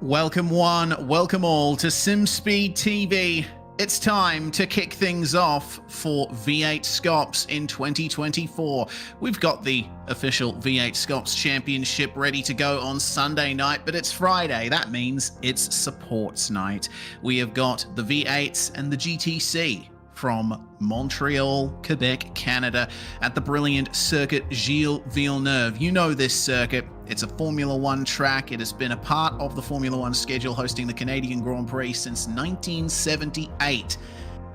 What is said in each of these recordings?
Welcome one, welcome all to SimSpeed TV. It's time to kick things off for V8SCOPS in 2024. We've got the official V8SCOPS Championship ready to go on Sunday night, but it's Friday. That means it's supports night. We have got the V8s and the GTC from Montreal, Quebec, Canada, at the brilliant Circuit Gilles Villeneuve. You know this circuit. It's a Formula One track. It has been a part of the Formula One schedule, hosting the Canadian Grand Prix since 1978.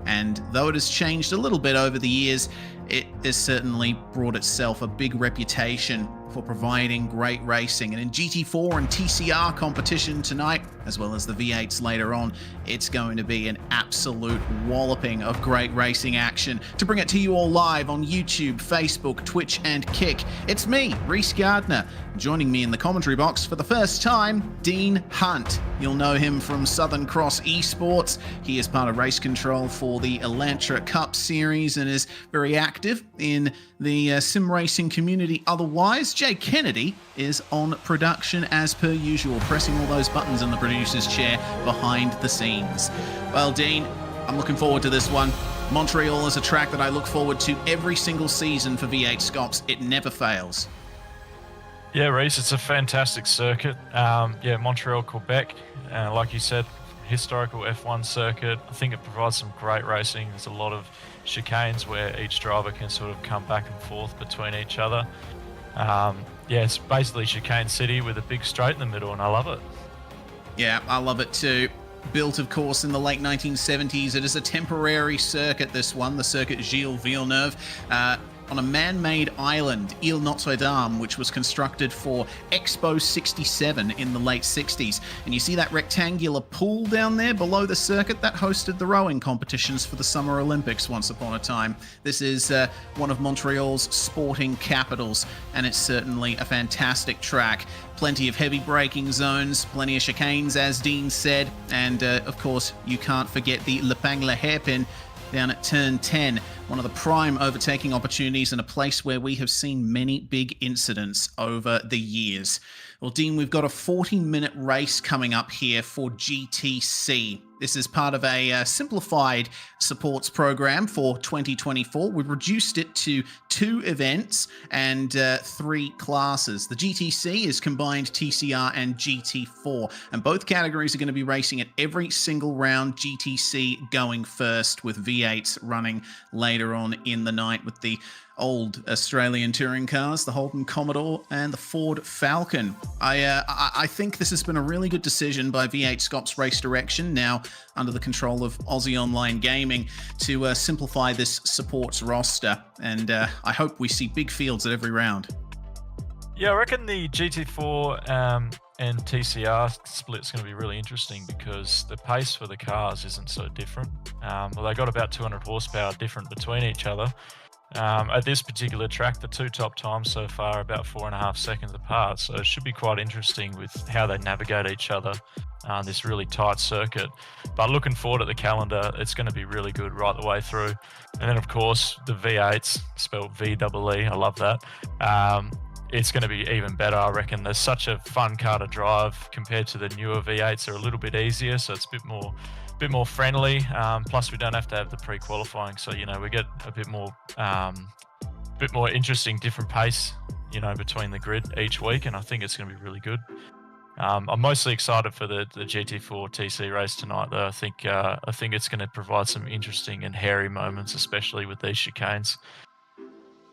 And though it has changed a little bit over the years, it has certainly brought itself a big reputation for providing great racing. And in GT4 and TCR competition tonight, as well as the V8s later on, it's going to be an absolute walloping of great racing action. To bring it to you all live on YouTube, Facebook, Twitch, and Kick, it's me, Reese Gardner. Joining me in the commentary box for the first time, Dean Hunt. You'll know him from Southern Cross Esports. He is part of race control for the Elantra Cup series and is very active in the sim racing community otherwise. Jay Kennedy is on production as per usual, pressing all those buttons in the producer's chair behind the scenes. Well, Dean, I'm looking forward to this one. Montreal is a track that I look forward to every single season for V8SCOPS. It never fails. Yeah, Reese, it's a fantastic circuit. Montreal, Quebec, like you said, historical F1 circuit. I think it provides some great racing. There's a lot of chicanes where each driver can sort of come back and forth between each other. It's basically chicane city with a big straight in the middle, and I love it. Yeah, I love it too. Built, of course, in the late 1970s. It is a temporary circuit, this one, the Circuit Gilles Villeneuve, on a man-made island, Ile Notre Dame, which was constructed for Expo 67 in the late 60s. And you see that rectangular pool down there below the circuit? That hosted the rowing competitions for the Summer Olympics once upon a time. This is one of Montreal's sporting capitals, and it's certainly a fantastic track. Plenty of heavy braking zones, plenty of chicanes, as Dean said, and of course, you can't forget the L'Épingle hairpin down at turn 10, one of the prime overtaking opportunities and a place where we have seen many big incidents over the years. Well, Dean, we've got a 40-minute race coming up here for GTC. This is part of a simplified supports program for 2024. We've reduced it to 2 events and 3 classes. The GTC is combined TCR and GT4, and both categories are going to be racing at every single round, GTC going first, with V8s running later on in the night with the old Australian touring cars, the Holden Commodore and the Ford Falcon. I think this has been a really good decision by V8SCOPS Race Direction, now under the control of Aussie Online Gaming, to simplify this supports roster, and I hope we see big fields at every round. Yeah, I reckon the GT4 and TCR split's going to be really interesting because the pace for the cars isn't so different. They got about 200 horsepower different between each other. At this particular track, the 2 top times so far are about 4.5 seconds apart, so it should be quite interesting with how they navigate each other, this really tight circuit. But looking forward at the calendar, it's going to be really good right the way through. And then, of course, the V8s, spelled V-E-E, I love that. It's going to be even better, I reckon. There's such a fun car to drive compared to the newer V8s. They're a little bit easier, so it's a bit more friendly. Plus, we don't have to have the pre-qualifying, so we get a bit more interesting, different pace, between the grid each week, and I think it's going to be really good. I'm mostly excited for the GT4 TC race tonight, though. I think it's going to provide some interesting and hairy moments, especially with these chicanes.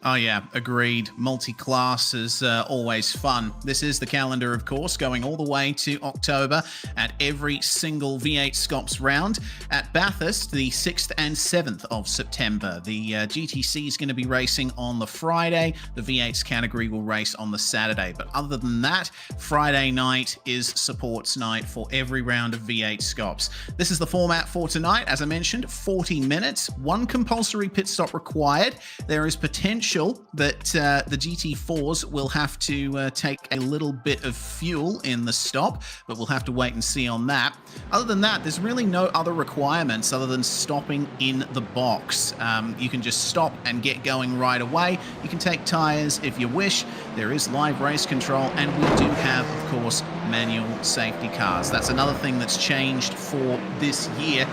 Oh yeah, agreed. Multi-class is always fun. This is the calendar, of course, going all the way to October at every single V8SCOPS round. At Bathurst, the 6th and 7th of September. The GTC is going to be racing on the Friday. The V8s category will race on the Saturday. But other than that, Friday night is supports night for every round of V8SCOPS. This is the format for tonight. As I mentioned, 40 minutes, 1 compulsory pit stop required. There is potential official that the GT4s will have to take a little bit of fuel in the stop, but we'll have to wait and see on that. Other than that, there's really no other requirements other than stopping in the box. You can just stop and get going right away. You can take tires if you wish. There is live race control, and we do have, of course, manual safety cars. That's another thing that's changed for this year.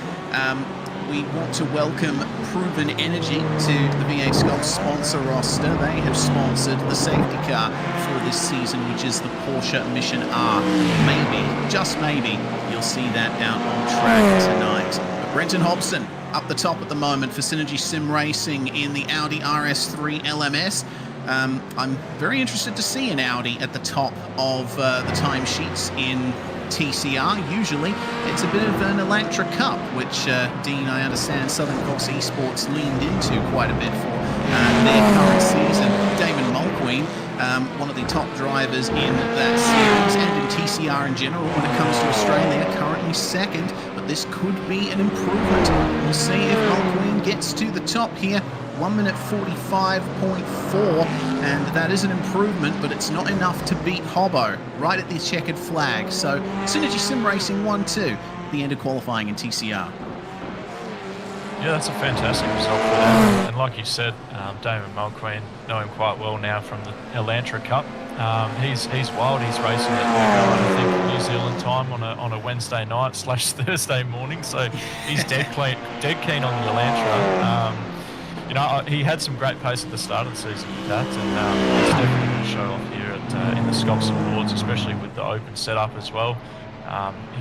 We want to welcome Proven Energy to the V8SCOPS sponsor roster. They have sponsored the safety car for this season, which is the Porsche Mission R. Maybe, just maybe, you'll see that out on track tonight. But Brenton Hobson up the top at the moment for Synergy Sim Racing in the Audi RS3 LMS. I'm very interested to see an Audi at the top of the timesheets in TCR. Usually it's a bit of an Elantra Cup, which Dean, I understand, Southern Cross Esports leaned into quite a bit for their current season. Damon Mulqueen, one of the top drivers in that series and in TCR in general when it comes to Australia, currently second, but this could be an improvement. We'll see if Mulqueen gets to the top here. 1 minute 45.4, and that is an improvement, but it's not enough to beat Hobbo right at the checkered flag. So Synergy Sim Racing 1-2, the end of qualifying in TCR. Yeah, that's a fantastic result for them. And like you said, Damon Mulqueen, know him quite well now from the Elantra Cup. He's wild. He's racing at I think New Zealand time on a Wednesday night / Thursday morning. So he's dead keen on the Elantra. You know, he had some great pace at the start of the season with that, and he's definitely going to show off here in the Scops Awards, especially with the open setup as well.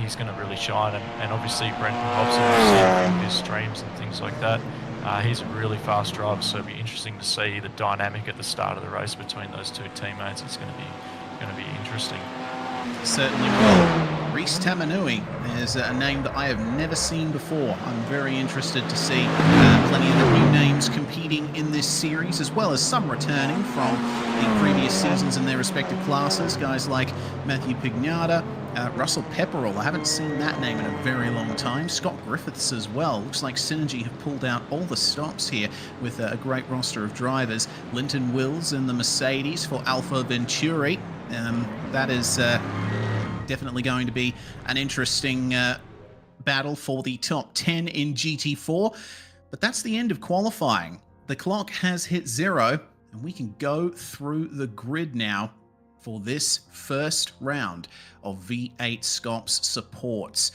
He's going to really shine, and obviously Brenton Hobson, we've seen through his streams and things like that. He's a really fast driver, so it'll be interesting to see the dynamic at the start of the race between those two teammates. It's going to be interesting. Certainly will. Reese Tamanui is a name that I have never seen before. I'm very interested to see plenty of the new names competing in this series, as well as some returning from the previous seasons in their respective classes. Guys like Matthew Pignata, Russell Pepperell. I haven't seen that name in a very long time. Scott Griffiths as well. Looks like Synergy have pulled out all the stops here with a great roster of drivers. Linton Wills in the Mercedes for Alpha Venturi. That is definitely going to be an interesting battle for the top 10 in GT4. But that's the end of qualifying. The clock has hit 0, and we can go through the grid now for this first round of V8SCOPS supports.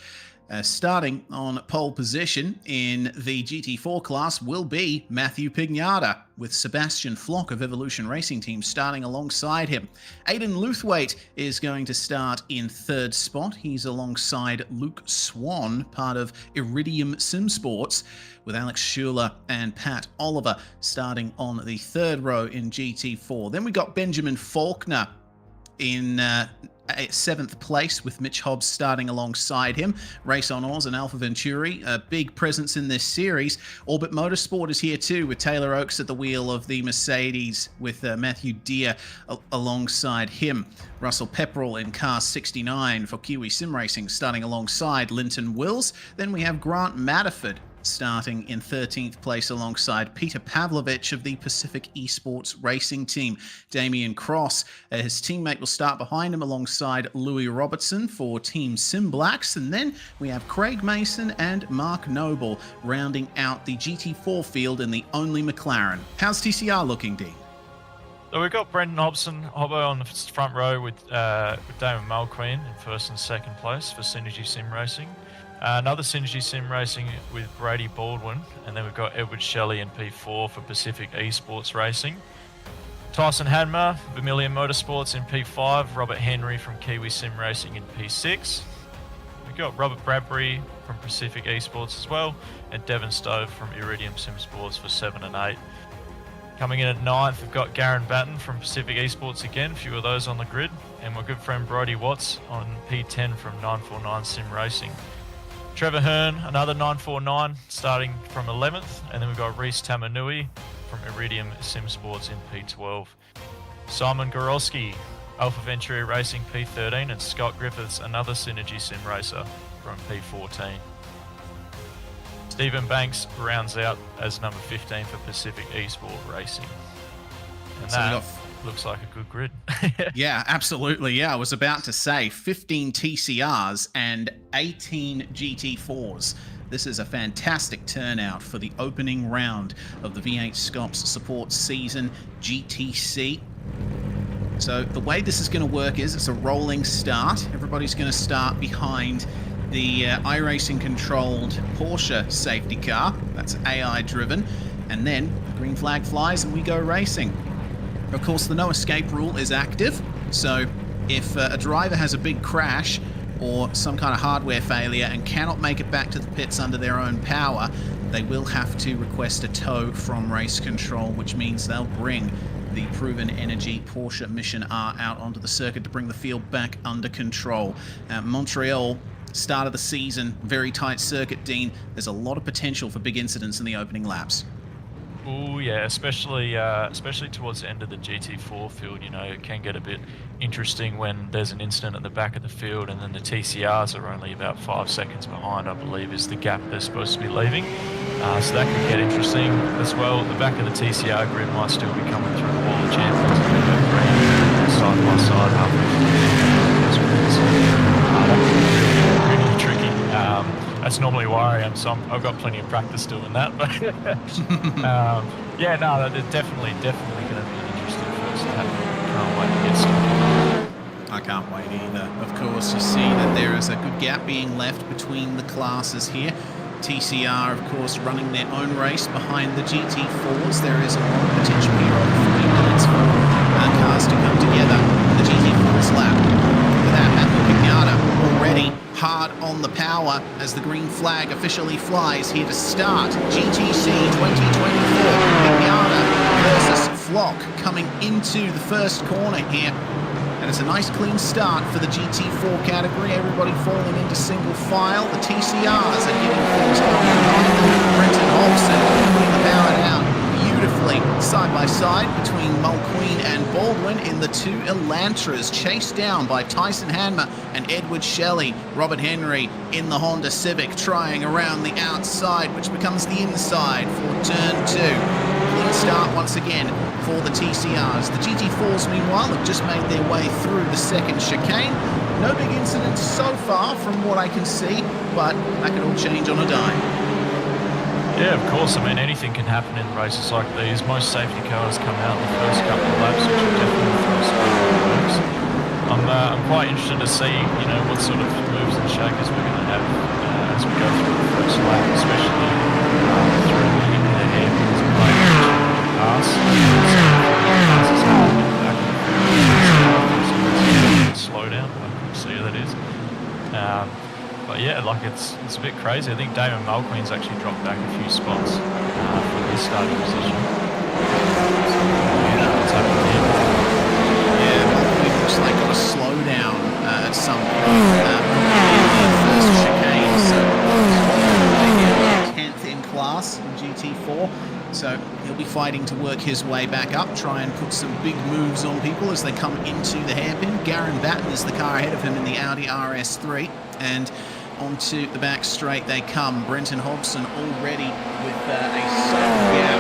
Starting on pole position in the GT4 class will be Matthew Pignata, with Sebastian Flock of Evolution Racing Team starting alongside him. Aidan Luthwaite is going to start in third spot. He's alongside Luke Swan, part of Iridium Sim Sports, with Alex Schuler and Pat Oliver starting on the third row in GT4. Then we got Benjamin Faulkner in 7th place, with Mitch Hobbs starting alongside him. Race on Oz and Alpha Venturi, a big presence in this series. Orbit Motorsport is here too, with Taylor Oakes at the wheel of the Mercedes, with Matthew Deere alongside him. Russell Pepperell in car 69 for Kiwi Sim Racing, starting alongside Linton Wills. Then we have Grant Matterford starting in 13th place alongside Peter Pavlovich of the Pacific Esports Racing Team. Damian Cross, his teammate, will start behind him alongside Louis Robertson for Team Sim Blacks. And then we have Craig Mason and Mark Noble rounding out the GT4 field in the only McLaren. How's TCR looking, Dean? So we've got Brendan Hobbo on the front row with Damon Mulqueen in first and second place for Synergy Sim Racing. Another Synergy Sim Racing with Brady Baldwin, and then we've got Edward Shelley in P4 for Pacific Esports Racing. Tyson Hanmer, Vermilion Motorsports in P5, Robert Henry from Kiwi Sim Racing in P6. We've got Robert Bradbury from Pacific Esports as well, and Devon Stove from Iridium Sim Sports for 7 and 8. Coming in at 9th, we've got Garen Batten from Pacific Esports again, a few of those on the grid, and my good friend Brodie Watts on P10 from 949 Sim Racing. Trevor Hearn, another 949, starting from 11th. And then we've got Reese Tamanui from Iridium Sim Sports in P12. Simon Gorolski, Alpha Venturi Racing P13. And Scott Griffiths, another Synergy Sim Racer from P14. Stephen Banks rounds out as number 15 for Pacific Esport Racing. And So we that got looks like a good grid. Yeah, absolutely. Yeah, I was about to say 15 TCRs and 18 GT4s. This is a fantastic turnout for the opening round of the V8SCOPS support season GTC. So the way this is going to work is it's a rolling start. Everybody's going to start behind the iRacing controlled Porsche safety car. That's AI driven. And then the green flag flies and we go racing. Of course, the no escape rule is active, so if a driver has a big crash or some kind of hardware failure and cannot make it back to the pits under their own power, they will have to request a tow from race control, which means they'll bring the Proven Energy Porsche Mission R out onto the circuit to bring the field back under control. Montreal, start of the season, very tight circuit, Dean. There's a lot of potential for big incidents in the opening laps. Oh yeah, especially towards the end of the GT4 field, you know, it can get a bit interesting when there's an incident at the back of the field and then the TCRs are only about 5 seconds behind, I believe, is the gap they're supposed to be leaving. So that could get interesting as well. The back of the TCR grid might still be coming through the wall of champions side by side halfway through. Really tricky. That's normally where I am, so I've got plenty of practice doing that. But yeah, no, they're definitely going to be an interesting first lap. Can't wait to get started. I can't wait either. Of course, you see that there is a good gap being left between the classes here. TCR, of course, running their own race behind the GT4s. There is a lot of potential here over 3 minutes for cars to come together in the GT4's lap. Look at that, Pinata already hard on the power as the green flag officially flies here to start GTC 2024. Pinata versus Flock coming into the first corner here. And it's a nice clean start for the GT4 category. Everybody falling into single file. The TCRs are getting things going behind them. Brenton Hobson putting the power down beautifully side by side between Mulqueen and Baldwin in the two Elantras, chased down by Tyson Hanmer and Edward Shelley. Robert Henry in the Honda Civic trying around the outside, which becomes the inside for turn 2. Clean start once again for the TCRs. The GT4s, meanwhile, have just made their way through the second chicane. No big incidents so far from what I can see, but that could all change on a dime. Yeah, of course. I mean, anything can happen in races like these. Most safety cars come out in the first couple of laps, which are definitely the first moves. I'm quite interested to see, you know, what sort of moves and shakers we're going to have as we go through the first lap, especially through the hairpins and pass. Slow down, I can see who that is. But yeah, like it's a bit crazy. I think Damon Mulqueen's actually dropped back a few spots from his starting position. What's happening here? Yeah, Mulqueen looks like got a slowdown at some point in the first chicane. So maybe 10th in class in GT4. So he'll be fighting to work his way back up, try and put some big moves on people as they come into the hairpin. Garen Batten is the car ahead of him in the Audi RS3. And onto the back straight they come. Brenton Hobson already with a soft gap.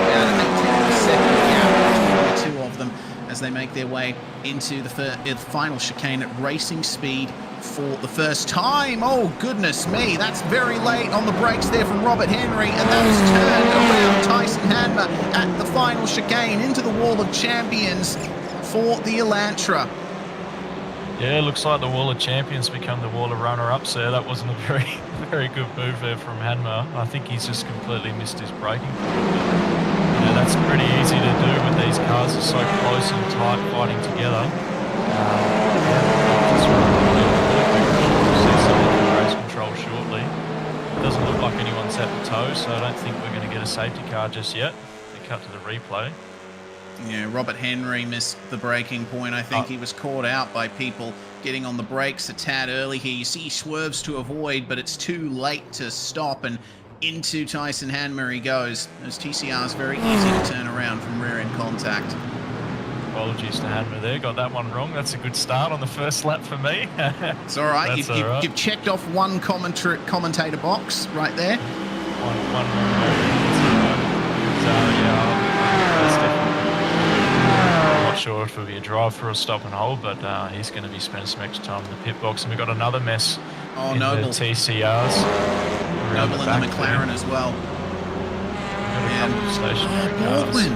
About a 10-second gap between the two of them as they make their way into the final chicane at racing speed for the first time. Oh, goodness me. That's very late on the brakes there from Robert Henry, and that has turned around Tyson Hanmer at the final chicane into the wall of champions for the Elantra. Yeah, looks like the Wall of Champions become the Wall of Runner-Ups there. That wasn't a very good move there from Hanmer. I think he's just completely missed his braking. You know, that's pretty easy to do with these cars. They're so close and tight, fighting together. We'll see something in race control shortly. It doesn't look like anyone's at the toe, so I don't think we're going to get a safety car just yet. We cut to the replay. Yeah, Robert Henry missed the braking point. I think he was caught out by people getting on the brakes a tad early here. You see he swerves to avoid, but it's too late to stop, and into Tyson Hanmer he goes. Those TCRs very easy to turn around from rear-end contact. Apologies to Hanmer there. Got that one wrong. That's a good start on the first lap for me. It's all right. You've checked off one commentator box right there. One that's definitely. I'm not sure if it'll be a drive or a stop and hold, but he's going to be spending some extra time in the pit box. And we've got another mess in Noble. the TCRs. Noble in the McLaren as well. And Baldwin.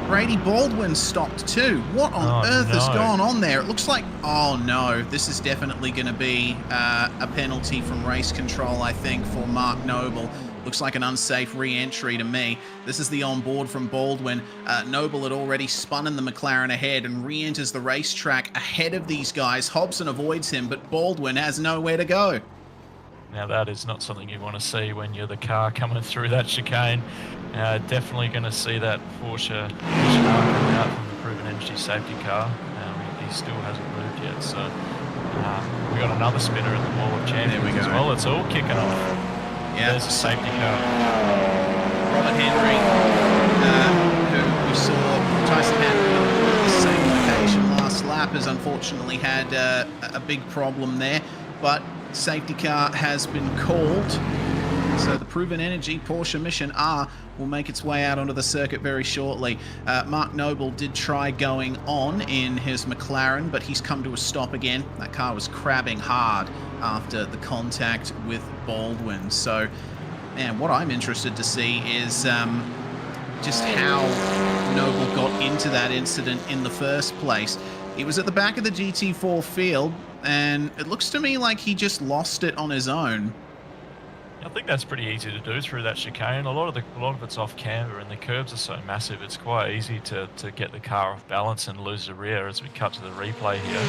Brady Baldwin stopped too. What on earth has gone on there? It looks like, oh no, this is definitely going to be a penalty from race control, I think, for Mark Noble. Looks like an unsafe re-entry to me. This is the onboard from Baldwin. Noble had already spun in the McLaren ahead and re-enters the racetrack ahead of these guys. Hobson avoids him, but Baldwin has nowhere to go. Now that is not something you want to see when you're the car coming through that chicane. Definitely going to see that Porsche coming out from the Proven Energy safety car. He still hasn't moved yet, so we got another spinner at the Wall of Champions as well. It's all kicking off. Yeah, there's a safety car. Robert Henry, who we saw Tyson Henry at the same location last lap, has unfortunately had a big problem there, but safety car has been called. So the Proven Energy Porsche Mission R will make its way out onto the circuit very shortly. Mark Noble did try going on in his McLaren, but he's come to a stop again. That car was crabbing hard after the contact with Baldwin. So, man, what I'm interested to see is just how Noble got into that incident in the first place. He was at the back of the GT4 field, and it looks to me like he just lost it on his own. I think that's pretty easy to do through that chicane. A lot of it's off camber, and the curbs are so massive. It's quite easy to get the car off balance and lose the rear as we cut to the replay here.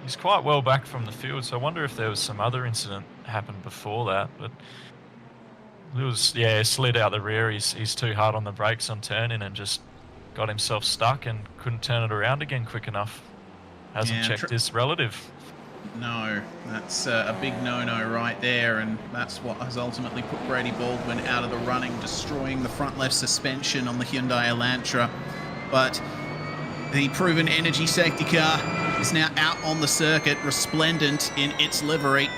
He's quite well back from the field, so I wonder if there was some other incident happened before that. But it was, slid out the rear. He's too hard on the brakes on turning and just got himself stuck and couldn't turn it around again quick enough. Hasn't checked his relative. No, that's a big no-no right there, and that's what has ultimately put Brady Baldwin out of the running, destroying the front left suspension on the Hyundai Elantra. But the Proven Energy safety car is now out on the circuit, resplendent in its livery.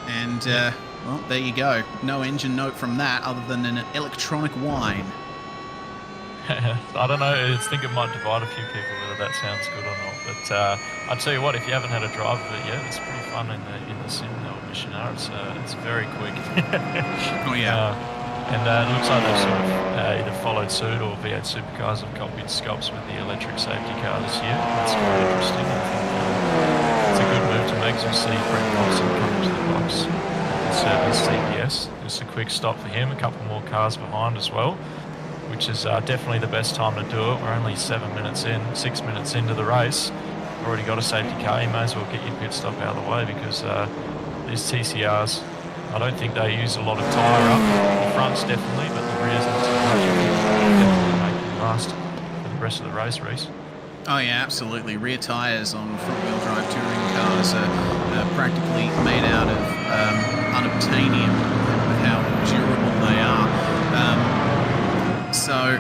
And, well, there you go. No engine note from that other than an electronic whine. I don't know, I think it might divide a few people whether that sounds good or not. But I tell you what, if you haven't had a drive of it yet, it's pretty fun in the sim Mission R. It's very quick. Oh yeah. And it looks like they've sort of either followed suit or V8 Supercars have copied SCOPS with the electric safety car this year. That's quite interesting. I think it's a good move to make, as we see Brent Robson come to the box and serve his CPS. Just a quick stop for him, a couple more cars behind as well, which is definitely the best time to do it. We're only 6 minutes into the race. Already got a safety car. You may as well get your pit stop out of the way, because these TCRs, I don't think they use a lot of tyre up. The fronts definitely, but the rears not too much. Definitely make them last for the rest of the race, Reese. Oh yeah, absolutely. Rear tyres on front-wheel drive touring cars are practically made out of unobtainium with how durable they are. So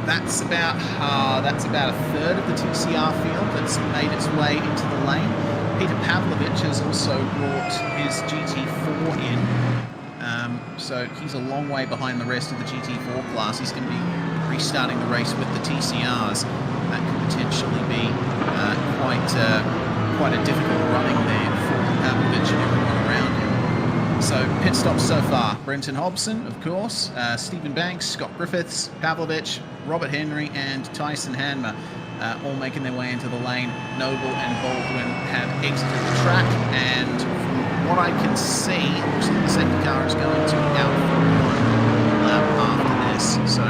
that's about a third of the TCR field that's made its way into the lane. Peter Pavlovich has also brought his GT4 in, so he's a long way behind the rest of the GT4 class. He's going to be restarting the race with the TCRs. That could potentially be quite a difficult running there for Pavlovich and everyone around him. So pit stops so far: Brenton Hobson, of course, Stephen Banks, Scott Griffiths, Pavlovich, Robert Henry, and Tyson Hanma, all making their way into the lane. Noble and Baldwin have exited the track, and from what I can see, it looks like the safety car is going to be out for one lap after this. So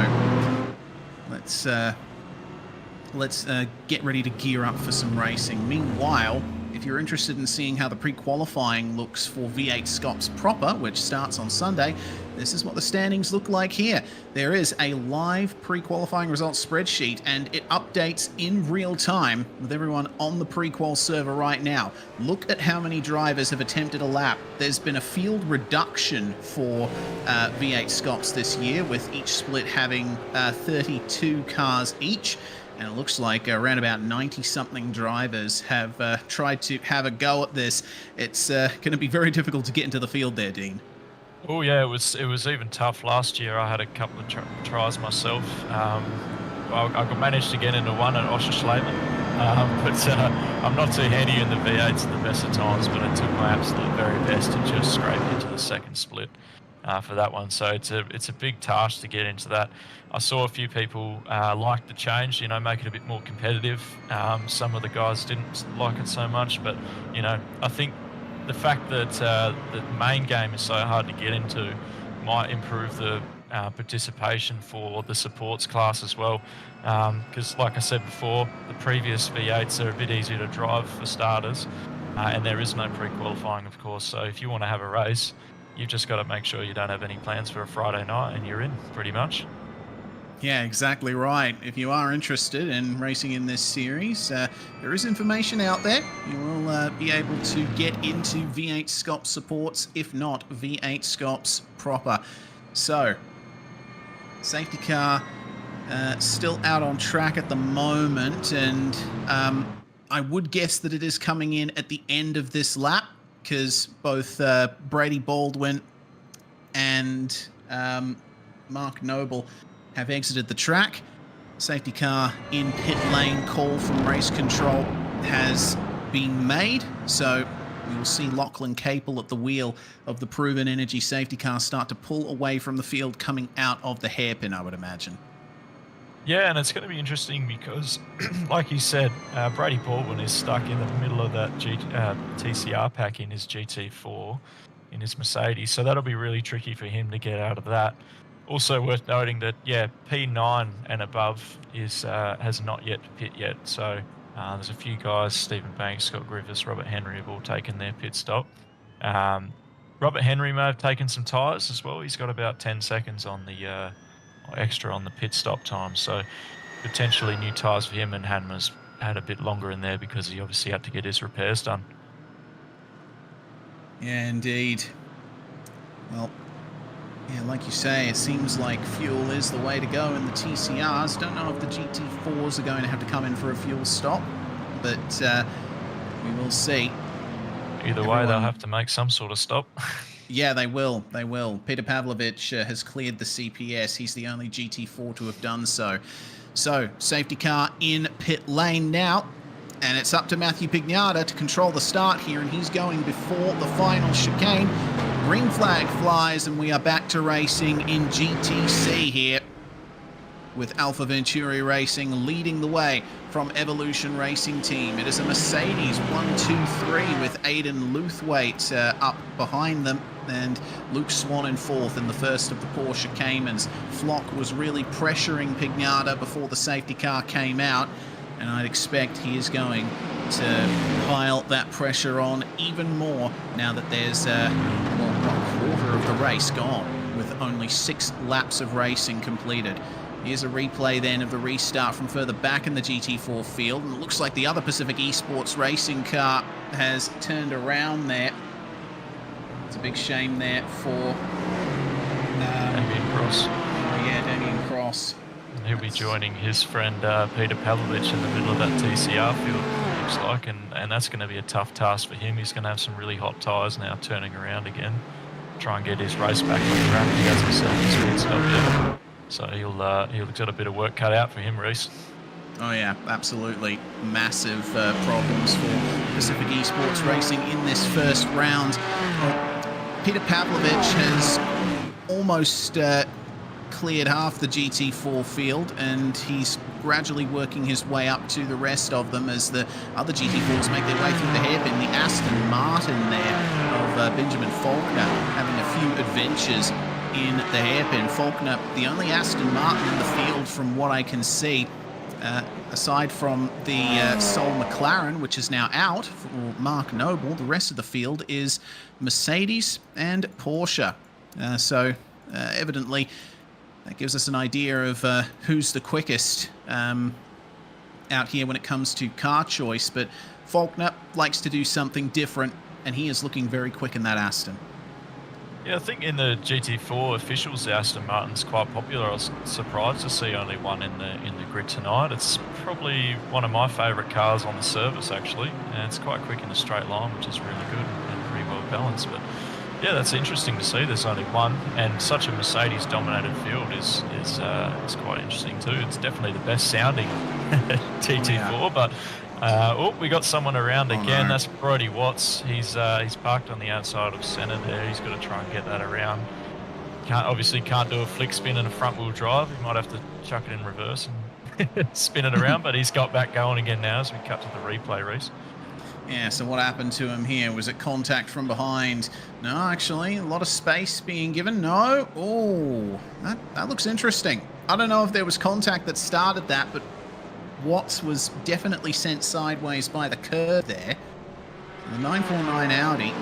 let's get ready to gear up for some racing. Meanwhile, if you're interested in seeing how the pre-qualifying looks for V8SCOPS proper, which starts on Sunday, this is what the standings look like here. There is a live pre-qualifying results spreadsheet, and it updates in real time with everyone on the pre-qual server right now. Look at how many drivers have attempted a lap. There's been a field reduction for V8SCOPS this year, with each split having 32 cars each. And it looks like around about 90-something drivers have tried to have a go at this. It's going to be very difficult to get into the field there, Dean. Oh yeah, it was even tough last year. I had a couple of tries myself. I managed to get into one at Oschersleben, but I'm not too handy in the V8s at the best of times. But I took my absolute very best to just scrape into the second split for that one. So it's a big task to get into that. I saw a few people like the change, make it a bit more competitive. Some of the guys didn't like it so much, but I think the fact that the main game is so hard to get into might improve the participation for the supports class as well. Because, like I said before, the previous V8s are a bit easier to drive for starters, and there is no pre-qualifying, of course. So if you want to have a race, you've just got to make sure you don't have any plans for a Friday night, and you're in pretty much. Yeah, exactly right. If you are interested in racing in this series, there is information out there. You will be able to get into V8SCOPS supports, if not V8SCOPS proper. So, safety car still out on track at the moment, and I would guess that it is coming in at the end of this lap, because both Brady Baldwin and Mark Noble have exited the track. Safety car in pit lane call from race control has been made, so we will see Lachlan Capel at the wheel of the Proven Energy safety car start to pull away from the field coming out of the hairpin, I would imagine. Yeah, and it's going to be interesting because, like you said, Brady Baldwin is stuck in the middle of that TCR pack in his GT4, in his Mercedes, so that'll be really tricky for him to get out of that. Also worth noting that, P9 and above has not yet pit yet. So there's a few guys, Stephen Banks, Scott Griffiths, Robert Henry, have all taken their pit stop. Robert Henry may have taken some tyres as well. He's got about 10 seconds on the extra on the pit stop time. So potentially new tyres for him, and Hanma's had a bit longer in there because he obviously had to get his repairs done. Yeah, indeed. Well, yeah, like you say, it seems like fuel is the way to go in the TCRs. Don't know if the GT4s are going to have to come in for a fuel stop, but we will see. Either way, they'll have to make some sort of stop. Yeah, they will. They will. Peter Pavlovich has cleared the CPS. He's the only GT4 to have done so. So, safety car in pit lane now. And it's up to Matthew Pignata to control the start here, and he's going before the final chicane. Green flag flies, and we are back to racing in GTC here, with Alpha Venturi Racing leading the way from Evolution Racing Team. It is a Mercedes 1-2-3 with Aidan Luthwaite up behind them, and Luke Swan in fourth in the first of the Porsche Caymans. Flock was really pressuring Pignata before the safety car came out, and I'd expect he is going to pile that pressure on even more now that there's a quarter of the race gone, with only 6 laps of racing completed. Here's a replay then of the restart from further back in the GT4 field, and it looks like the other Pacific Esports racing car has turned around there. It's a big shame there for Damien Cross. Yeah, Damien Cross. He'll be joining his friend Peter Pavlovich in the middle of that TCR field, looks like, and that's going to be a tough task for him. He's going to have some really hot tyres now turning around again, try and get his race back on the track. He hasn't set his speed stop yet, so he'll got a bit of work cut out for him, Reese. Oh yeah, absolutely. Massive problems for Pacific Esports Racing in this first round. Well, Peter Pavlovich has almost cleared half the GT4 field, and he's gradually working his way up to the rest of them as the other GT4s make their way through the hairpin. The Aston Martin there of Benjamin Faulkner having a few adventures in the hairpin. Faulkner, the only Aston Martin in the field from what I can see, aside from the Sol McLaren, which is now out for Mark Noble. The rest of the field is Mercedes and Porsche. So evidently that gives us an idea of who's the quickest out here when it comes to car choice. But Faulkner likes to do something different, and he is looking very quick in that Aston. Yeah, I think in the GT4 officials, the Aston Martin's quite popular. I was surprised to see only one in the grid tonight. It's probably one of my favourite cars on the service, actually, and it's quite quick in a straight line, which is really good and pretty well balanced. But Yeah, that's interesting to see. There's only one, and such a Mercedes-dominated field is quite interesting too. It's definitely the best sounding TT4, but we got someone around again. No. That's Brodie Watts. He's parked on the outside of centre there. He's got to try and get that around. Obviously can't do a flick spin and a front-wheel drive. He might have to chuck it in reverse and spin it around, but he's got back going again now as we cut to the replay, Reese. Yeah, so what happened to him here? Was it contact from behind? No, actually, a lot of space being given. No. Oh, that looks interesting. I don't know if there was contact that started that, but Watts was definitely sent sideways by the curb there. The 949 Audi.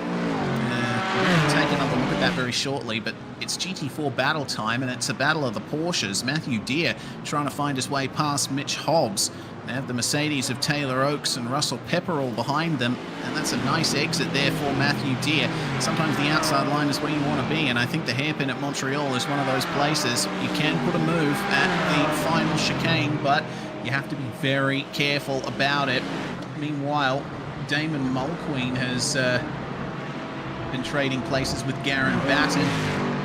We're going to take another look at that very shortly, but it's GT4 battle time, and it's a battle of the Porsches. Matthew Deere trying to find his way past Mitch Hobbs. They have the Mercedes of Taylor Oakes and Russell Pepperell behind them, and that's a nice exit there for Matthew Deere. Sometimes the outside line is where you want to be, and I think the hairpin at Montreal is one of those places. You can put a move at the final chicane, but you have to be very careful about it. Meanwhile, Damon Mulqueen has been trading places with Garen Batten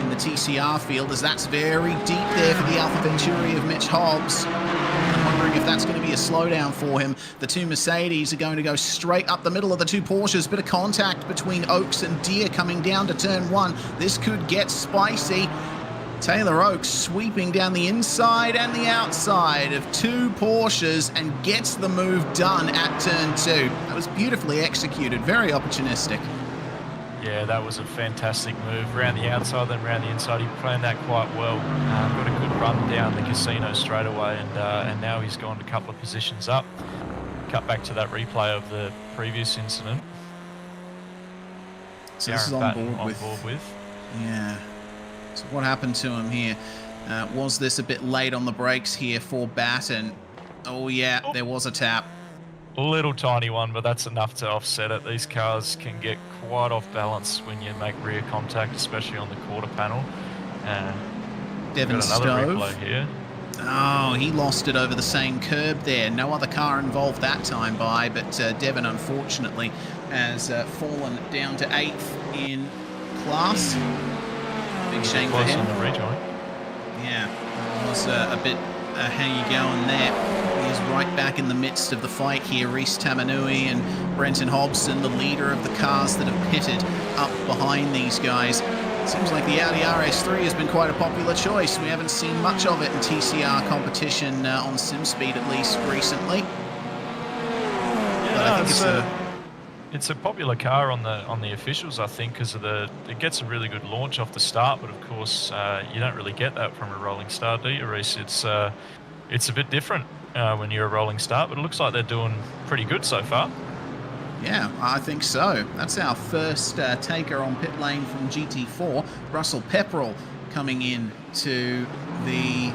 in the TCR field, as that's very deep there for the Alpha Venturi of Mitch Hobbs. I'm wondering if that's going to be a slowdown for him. The two Mercedes are going to go straight up the middle of the two Porsches. Bit of contact between Oakes and Deere coming down to turn one. This could get spicy. Taylor Oakes sweeping down the inside and the outside of two Porsches and gets the move done at turn two. That was beautifully executed, very opportunistic. Yeah, that was a fantastic move. Around the outside, then around the inside. He planned that quite well. Got a good run down the casino straight away, and now he's gone a couple of positions up. Cut back to that replay of the previous incident. So this is on board with. Yeah. So what happened to him here? Was this a bit late on the brakes here for Batten? Oh yeah, there was a tap. Little tiny one, but that's enough to offset it. These cars can get quite off balance when you make rear contact, especially on the quarter panel. Devon got another replay Stove here. Oh, he lost it over the same curb there. No other car involved that time but Devon unfortunately has fallen down to 8th in class. Big shame for him. On the rejoin. Yeah, that was a bit how you going there. He's right back in the midst of the fight here. Reese Tamanui and Brenton Hobson, the leader of the cars that have pitted up behind these guys. It seems like the Audi RS3 has been quite a popular choice. We haven't seen much of it in TCR competition on SimSpeed, at least recently. Yeah, but I think it's a popular car on the officials, I think, because of it gets a really good launch off the start. But of course, you don't really get that from a rolling start, do you, Reese? It's a bit different when you're a rolling start, but it looks like they're doing pretty good so far. Yeah, I think so. That's our first taker on pit lane from GT4. Russell Pepperell coming in to the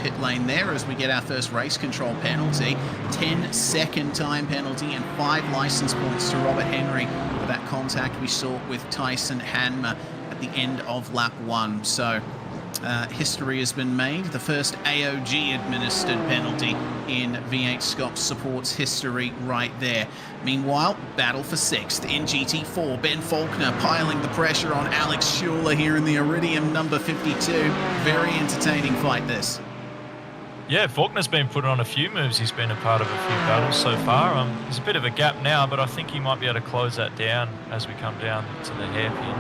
pit lane there as we get our first race control penalty. 10-second time penalty and 5 license points to Robert Henry for that contact we saw with Tyson Hanma at the end of lap 1. So history has been made. The first AOG administered penalty in V8SCOPS supports history right there. Meanwhile, battle for 6th in GT4. Ben Faulkner piling the pressure on Alex Schuler here in the Iridium number 52. Very entertaining fight, this. Yeah, Faulkner's been put on a few moves. He's been a part of a few battles so far. There's a bit of a gap now, but I think he might be able to close that down as we come down to the hairpin.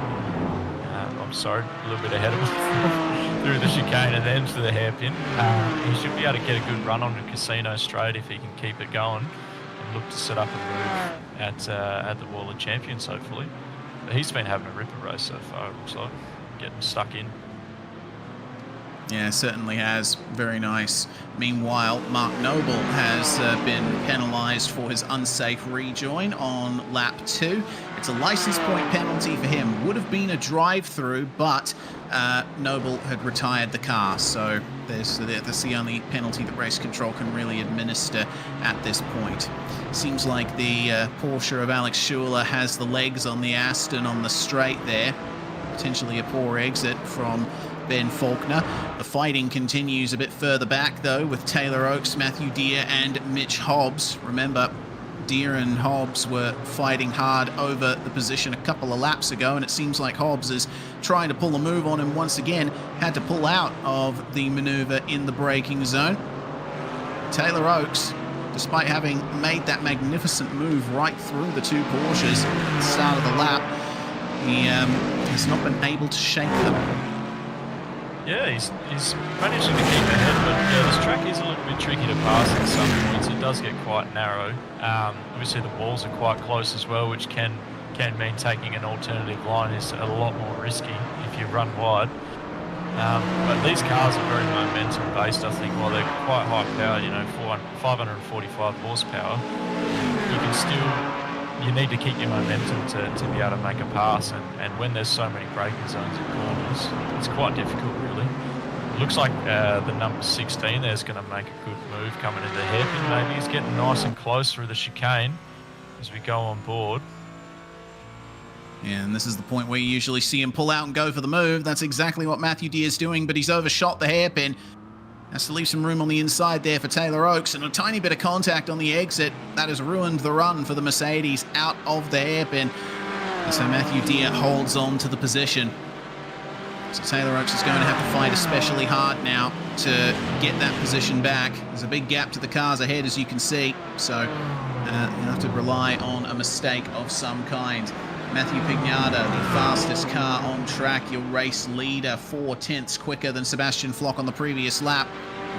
I'm sorry, a little bit ahead of him through the chicane and then to the hairpin. He should be able to get a good run on the casino straight if he can keep it going and look to set up a move at the Wall of Champions, hopefully. But he's been having a ripper race so far, it looks like, getting stuck in. Yeah, certainly has. Very nice. Meanwhile, Mark Noble has been penalised for his unsafe rejoin on lap 2. It's a license point penalty for him. Would have been a drive-through, but Noble had retired the car, so that's the only penalty that race control can really administer at this point. Seems like the Porsche of Alex Schuler has the legs on the Aston on the straight there. Potentially a poor exit from Ben Faulkner. The fighting continues a bit further back, though, with Taylor Oakes, Matthew Deere, and Mitch Hobbs. Remember, Deere and Hobbs were fighting hard over the position a couple of laps ago, and it seems like Hobbs is trying to pull a move on him once again. Had to pull out of the maneuver in the braking zone. Taylor Oakes, despite having made that magnificent move right through the two Porsches at the start of the lap, he has not been able to shake them. Yeah, he's managing to keep ahead, but yeah, this track is a little bit tricky to pass at some points. It does get quite narrow. Obviously the walls are quite close as well, which can mean taking an alternative line is a lot more risky if you run wide. But these cars are very momentum based, I think. While they're quite high powered, you know, 545 horsepower, you need to keep your momentum to be able to make a pass, and when there's so many braking zones and corners, it's quite difficult really. It looks like the number 16 there's going to make a good move coming into the hairpin. Maybe he's getting nice and close through the chicane as we go on board. Yeah, and this is the point where you usually see him pull out and go for the move. That's exactly what Matthew Deere is doing, but he's overshot the hairpin. Has to leave some room on the inside there for Taylor Oakes, and a tiny bit of contact on the exit. That has ruined the run for the Mercedes out of the hairpin. And so Matthew Deere holds on to the position. So Taylor Oakes is going to have to fight especially hard now to get that position back. There's a big gap to the cars ahead, as you can see. So you'll have to rely on a mistake of some kind. Matthew Pignata, the fastest car on track, your race leader, 4/10 quicker than Sebastian Flock on the previous lap.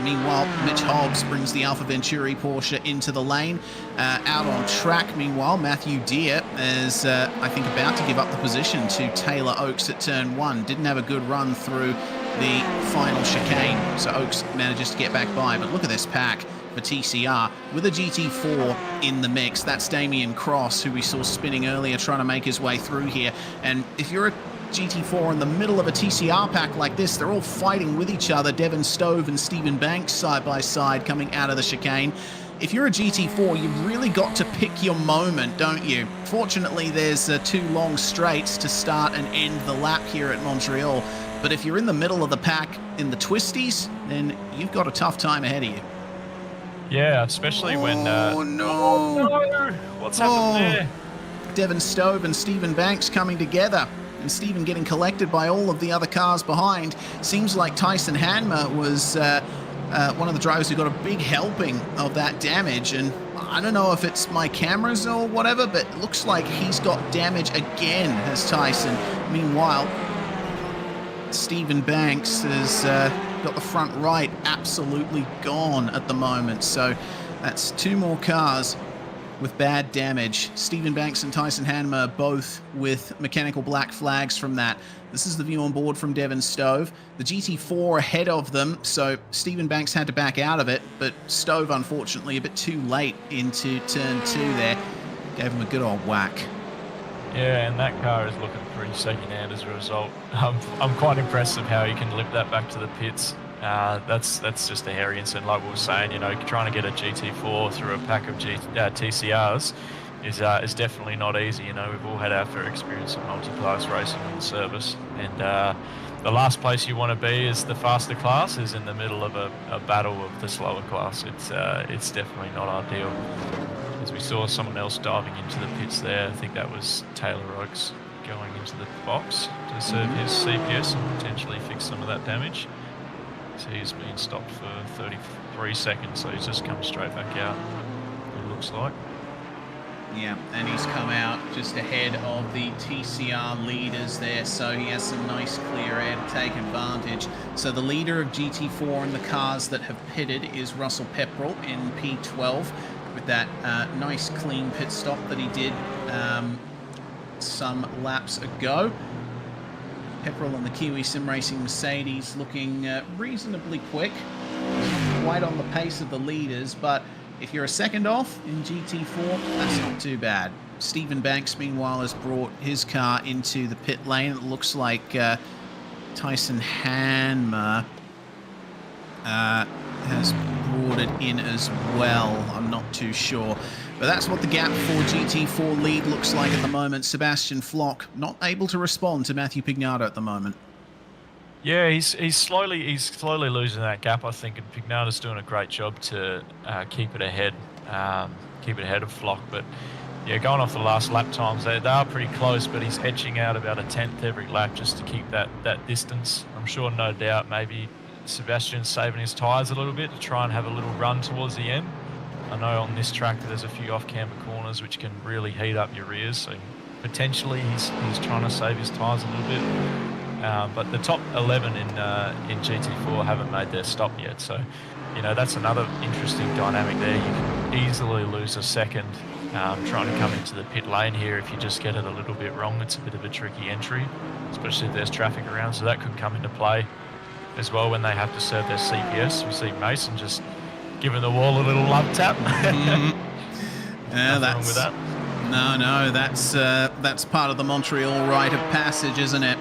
Meanwhile, Mitch Hobbs brings the Alfa Venturi Porsche into the lane. Out on track, meanwhile, Matthew Deere is, I think, about to give up the position to Taylor Oakes at turn 1. Didn't have a good run through the final chicane, so Oakes manages to get back by. But look at this pack for TCR with a GT4 in the mix. That's Damien Cross, who we saw spinning earlier, trying to make his way through here. And if you're a GT4 in the middle of a TCR pack like this, they're all fighting with each other. Devon Stove and Stephen Banks side by side coming out of the chicane. If you're a GT4, you've really got to pick your moment, don't you? Fortunately, there's 2 long straights to start and end the lap here at Montreal. But if you're in the middle of the pack in the twisties, then you've got a tough time ahead of you. Yeah, especially when... Oh, no! Oh, no! What's happened there? Devon Stove and Stephen Banks coming together, and Stephen getting collected by all of the other cars behind. Seems like Tyson Hanmer was one of the drivers who got a big helping of that damage, and I don't know if it's my cameras or whatever, but it looks like he's got damage again, has Tyson. Meanwhile, Stephen Banks has got the front right absolutely gone at the moment. So that's 2 more cars with bad damage. Stephen Banks and Tyson Hanmer both with mechanical black flags from that. This is the view on board from Devon Stove. The GT4 ahead of them, so Stephen Banks had to back out of it, but Stove, unfortunately, a bit too late into turn 2 there. Gave him a good old whack. Yeah, and that car is looking pretty second-hand as a result. I'm quite impressed of how he can limp that back to the pits. That's just a hairy incident, like we were saying. You know, trying to get a GT4 through a pack of TCRs is definitely not easy. You know, we've all had our fair experience of multi-class racing on the service, and the last place you want to be is the faster class is in the middle of a battle of the slower class. It's definitely not ideal. As we saw someone else diving into the pits there, I think that was Taylor Oakes going into the box to serve his CPS and potentially fix some of that damage. So he's been stopped for 33 seconds, so he's just come straight back out, it looks like. Yeah, and he's come out just ahead of the TCR leaders there, so he has some nice clear air to take advantage. So the leader of GT4 and the cars that have pitted is Russell Pepperell in P12 with that nice clean pit stop that he did some laps ago. Pepperell and the Kiwi Sim Racing Mercedes looking reasonably quick, quite on the pace of the leaders, but if you're a second off in GT4, that's not too bad. Stephen Banks, meanwhile, has brought his car into the pit lane. It looks like Tyson Hanmer has brought it in as well. I'm not too sure. But that's what the gap for GT4 lead looks like at the moment. Sebastian Flock not able to respond to Matthew Pignata at the moment. Yeah, he's slowly losing that gap, I think, and Pignata's doing a great job to keep it ahead, keep it ahead of Flock. But yeah, going off the last lap times, they are pretty close, but he's edging out about a 10th every lap just to keep that distance. I'm sure, no doubt, maybe Sebastian's saving his tyres a little bit to try and have a little run towards the end. I know on this track there's a few off-camber corners which can really heat up your rears, so potentially he's trying to save his tyres a little bit. But the top 11 in GT4 haven't made their stop yet, so that's another interesting dynamic there. You can easily lose a second trying to come into the pit lane here if you just get it a little bit wrong. It's a bit of a tricky entry, especially if there's traffic around, so that could come into play as well when they have to serve their CPS. We see Mason just giving the wall a little love tap. Yeah, wrong with that. No, that's part of the Montreal rite of passage, isn't it?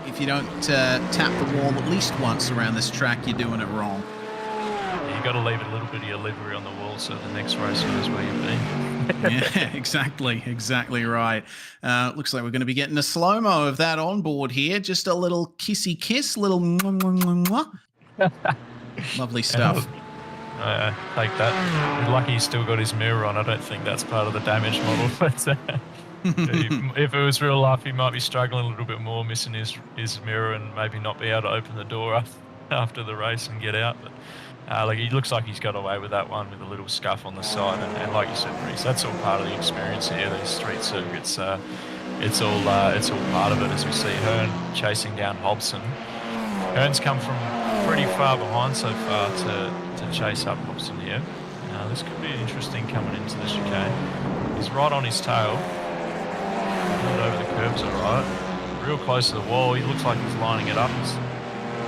If you don't tap the wall at least once around this track, you're doing it wrong. Yeah, you got to leave a little bit of your livery on the wall so the next race knows where you've been. Yeah, exactly right. Looks like we're going to be getting a slow-mo of that on board here. Just a little kissy kiss, little mwah, mwah, mwah, mwah. Lovely stuff. Take that. You're lucky he's still got his mirror on. I don't think that's part of the damage model. But if it was real life, he might be struggling a little bit more, missing his mirror and maybe not be able to open the door after the race and get out. But he looks like he's got away with that one with a little scuff on the side. And like you said, Reece, that's all part of the experience here. These street circuits, it's all part of it. As we see Hearn chasing down Hobson. Hearn's come from pretty far behind so far to chase up Hobson here. This could be interesting coming into the chicane. He's right on his tail. Not over the curbs, all right. Real close to the wall. He looks like he's lining it up.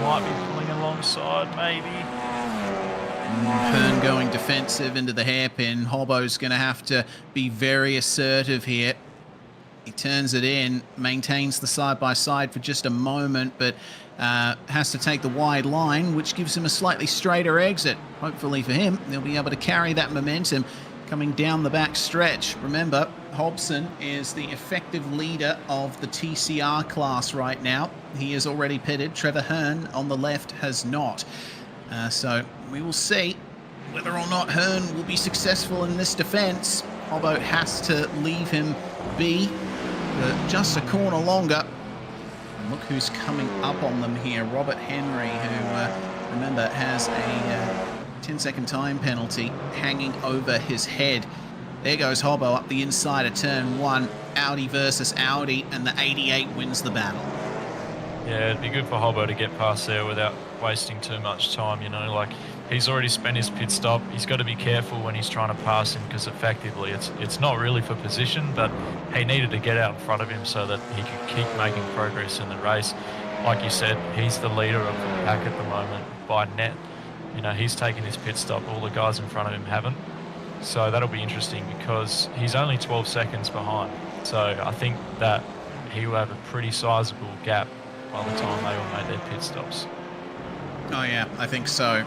Might be pulling alongside, maybe. Hearn going defensive into the hairpin. Hobbo's going to have to be very assertive here. He turns it in, maintains the side-by-side for just a moment, but has to take the wide line, which gives him a slightly straighter exit. Hopefully for him, they'll be able to carry that momentum coming down the back stretch. Remember, Hobson is the effective leader of the TCR class right now. He is already pitted. Trevor Hearn on the left has not. So we will see whether or not Hearn will be successful in this defense. Hobbo has to leave him be just a corner longer. And look who's coming up on them here. Robert Henry, who, remember, has a 10-second time penalty hanging over his head. There goes Hobbo up the inside of turn 1. Audi versus Audi, and the 88 wins the battle. Yeah, it'd be good for Hobbo to get past there without wasting too much time, like he's already spent his pit stop. He's got to be careful when he's trying to pass him because effectively it's not really for position, but he needed to get out in front of him so that he could keep making progress in the race. Like you said, he's the leader of the pack at the moment by net. He's taken his pit stop. All the guys in front of him haven't. So that'll be interesting because he's only 12 seconds behind. So I think that he will have a pretty sizable gap by the time they all made their pit stops. Oh yeah, I think so.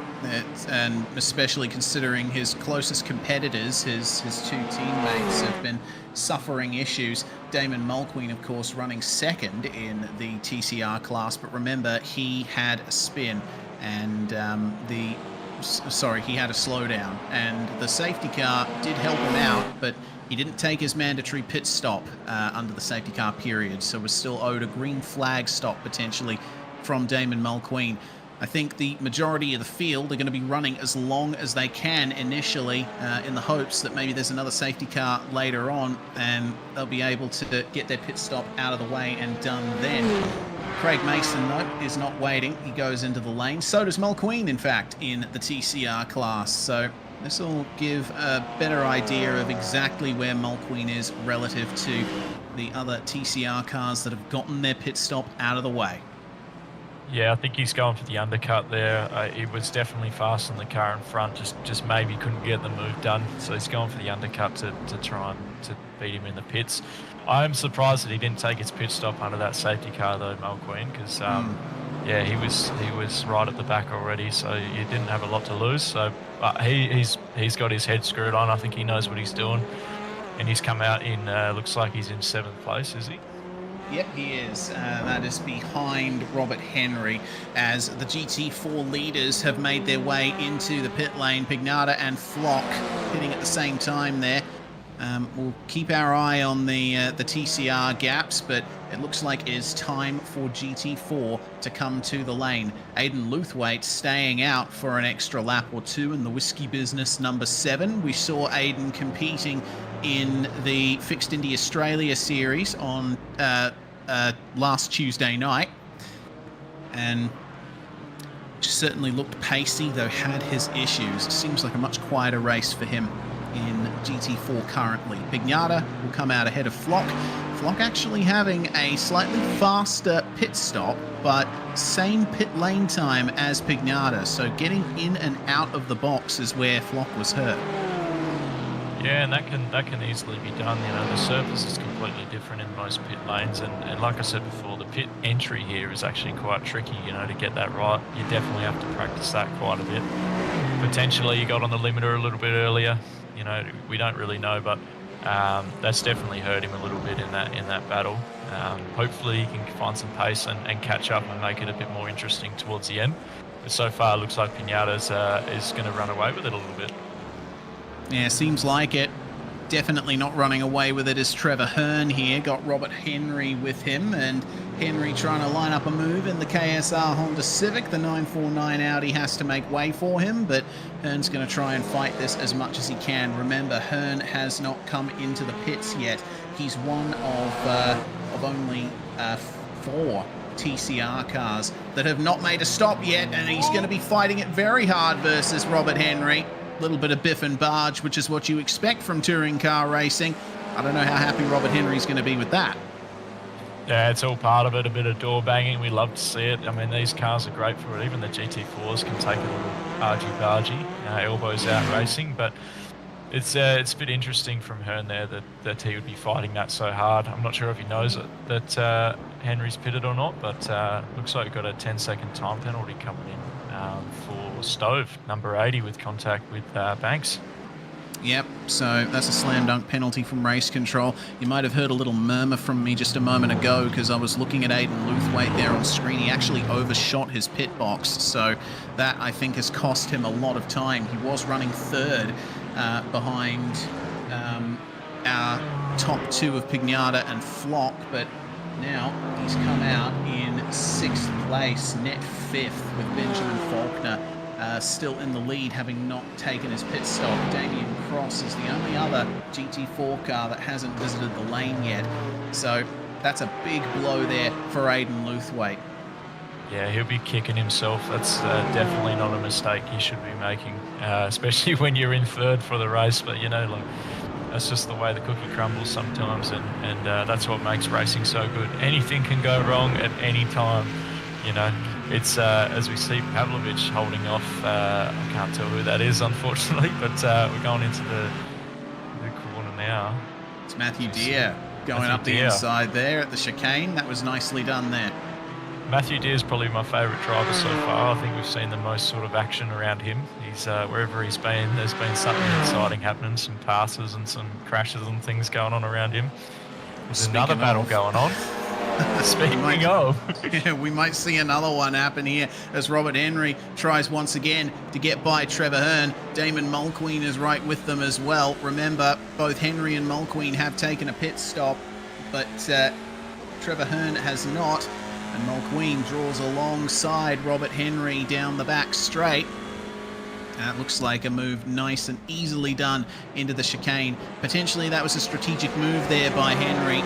And especially considering his closest competitors, his two teammates have been suffering issues. Damon Mulqueen, of course, running second in the TCR class, but remember, he had a spin and he had a slowdown, and the safety car did help him out, but he didn't take his mandatory pit stop under the safety car period, so we're still owed a green flag stop potentially from Damon Mulqueen. I think the majority of the field are going to be running as long as they can initially in the hopes that maybe there's another safety car later on and they'll be able to get their pit stop out of the way and done then. Craig Mason, though, is not waiting. He goes into the lane. So does Mulqueen, in fact, in the TCR class. So this will give a better idea of exactly where Mulqueen is relative to the other TCR cars that have gotten their pit stop out of the way. Yeah, I think he's going for the undercut there. He was definitely faster than the car in front, just maybe couldn't get the move done. So he's going for the undercut to try and to beat him in the pits. I'm surprised that he didn't take his pit stop under that safety car though, Mulqueen, because yeah, he was right at the back already, so he didn't have a lot to lose. So he's got his head screwed on. I think he knows what he's doing, and he's come out in looks like he's in 7th place, is he? Yep, he is. That is behind Robert Henry as the GT4 leaders have made their way into the pit lane. Pignata and Flock hitting at the same time there. We'll keep our eye on the TCR gaps, but it looks like it is time for GT4 to come to the lane. Aidan Luthwaite staying out for an extra lap or two in the Whiskey Business number 7. We saw Aidan competing in the Fixed Indy Australia series on last Tuesday night, and certainly looked pacey, though had his issues. Seems like a much quieter race for him in GT4 currently. Pignata will come out ahead of Flock. Flock actually having a slightly faster pit stop, but same pit lane time as Pignata, so getting in and out of the box is where Flock was hurt. Yeah, and that can easily be done. You know, the surface is completely different in most pit lanes, and like I said before, the pit entry here is actually quite tricky. You know, to get that right, you definitely have to practice that quite a bit. Potentially, you got on the limiter a little bit earlier. You know, we don't really know, but that's definitely hurt him a little bit in that battle. Hopefully, he can find some pace and catch up and make it a bit more interesting towards the end. But so far, it looks like Pignata's is going to run away with it a little bit. Yeah, seems like it. Definitely not running away with it is Trevor Hearn here. Got Robert Henry with him, and Henry trying to line up a move in the KSR Honda Civic. The 949 Audi has to make way for him, but Hearn's going to try and fight this as much as he can. Remember, Hearn has not come into the pits yet. He's one of only 4 TCR cars that have not made a stop yet, and he's going to be fighting it very hard versus Robert Henry. Little bit of biff and barge, which is what you expect from touring car racing. I don't know how happy Robert Henry's going to be with that. Yeah, it's all part of it, a bit of door banging. We love to see it. I mean, these cars are great for it. Even the GT4s can take a little argy-bargy, elbows out racing, but it's a bit interesting from Hearn there that he would be fighting that so hard. I'm not sure if he knows it, that Henry's pitted or not, but looks like we've got a 10-second time penalty coming in for Stove, number 80, with contact with Banks. Yep, so that's a slam dunk penalty from race control. You might have heard a little murmur from me just a moment ago because I was looking at Aidan Luthwaite there on screen. He actually overshot his pit box, so that I think has cost him a lot of time. He was running third behind our top 2 of Pignata and Flock, but now he's come out in 6th place, net 5th, with Benjamin Faulkner still in the lead, having not taken his pit stop. Damien Cross is the only other GT4 car that hasn't visited the lane yet. So that's a big blow there for Aidan Luthwaite. Yeah, he'll be kicking himself. That's definitely not a mistake he should be making, especially when you're in third for the race. But, you know, like, that's just the way the cookie crumbles sometimes, and that's what makes racing so good. Anything can go wrong at any time, you know. It's, as we see Pavlovich holding off, I can't tell who that is, unfortunately, but we're going into the corner now. It's Matthew Deere going up the inside there at the chicane. That was nicely done there. Matthew Deere is probably my favourite driver so far. I think we've seen the most sort of action around him. He's wherever he's been, there's been something exciting happening, some passes and some crashes and things going on around him. There's another battle going on. Speaking of. Yeah, we might see another one happen here as Robert Henry tries once again to get by Trevor Hearn. Damon Mulqueen is right with them as well. Remember, both Henry and Mulqueen have taken a pit stop, but Trevor Hearn has not. And Mulqueen draws alongside Robert Henry down the back straight. That looks like a move nice and easily done into the chicane. Potentially that was a strategic move there by Henry.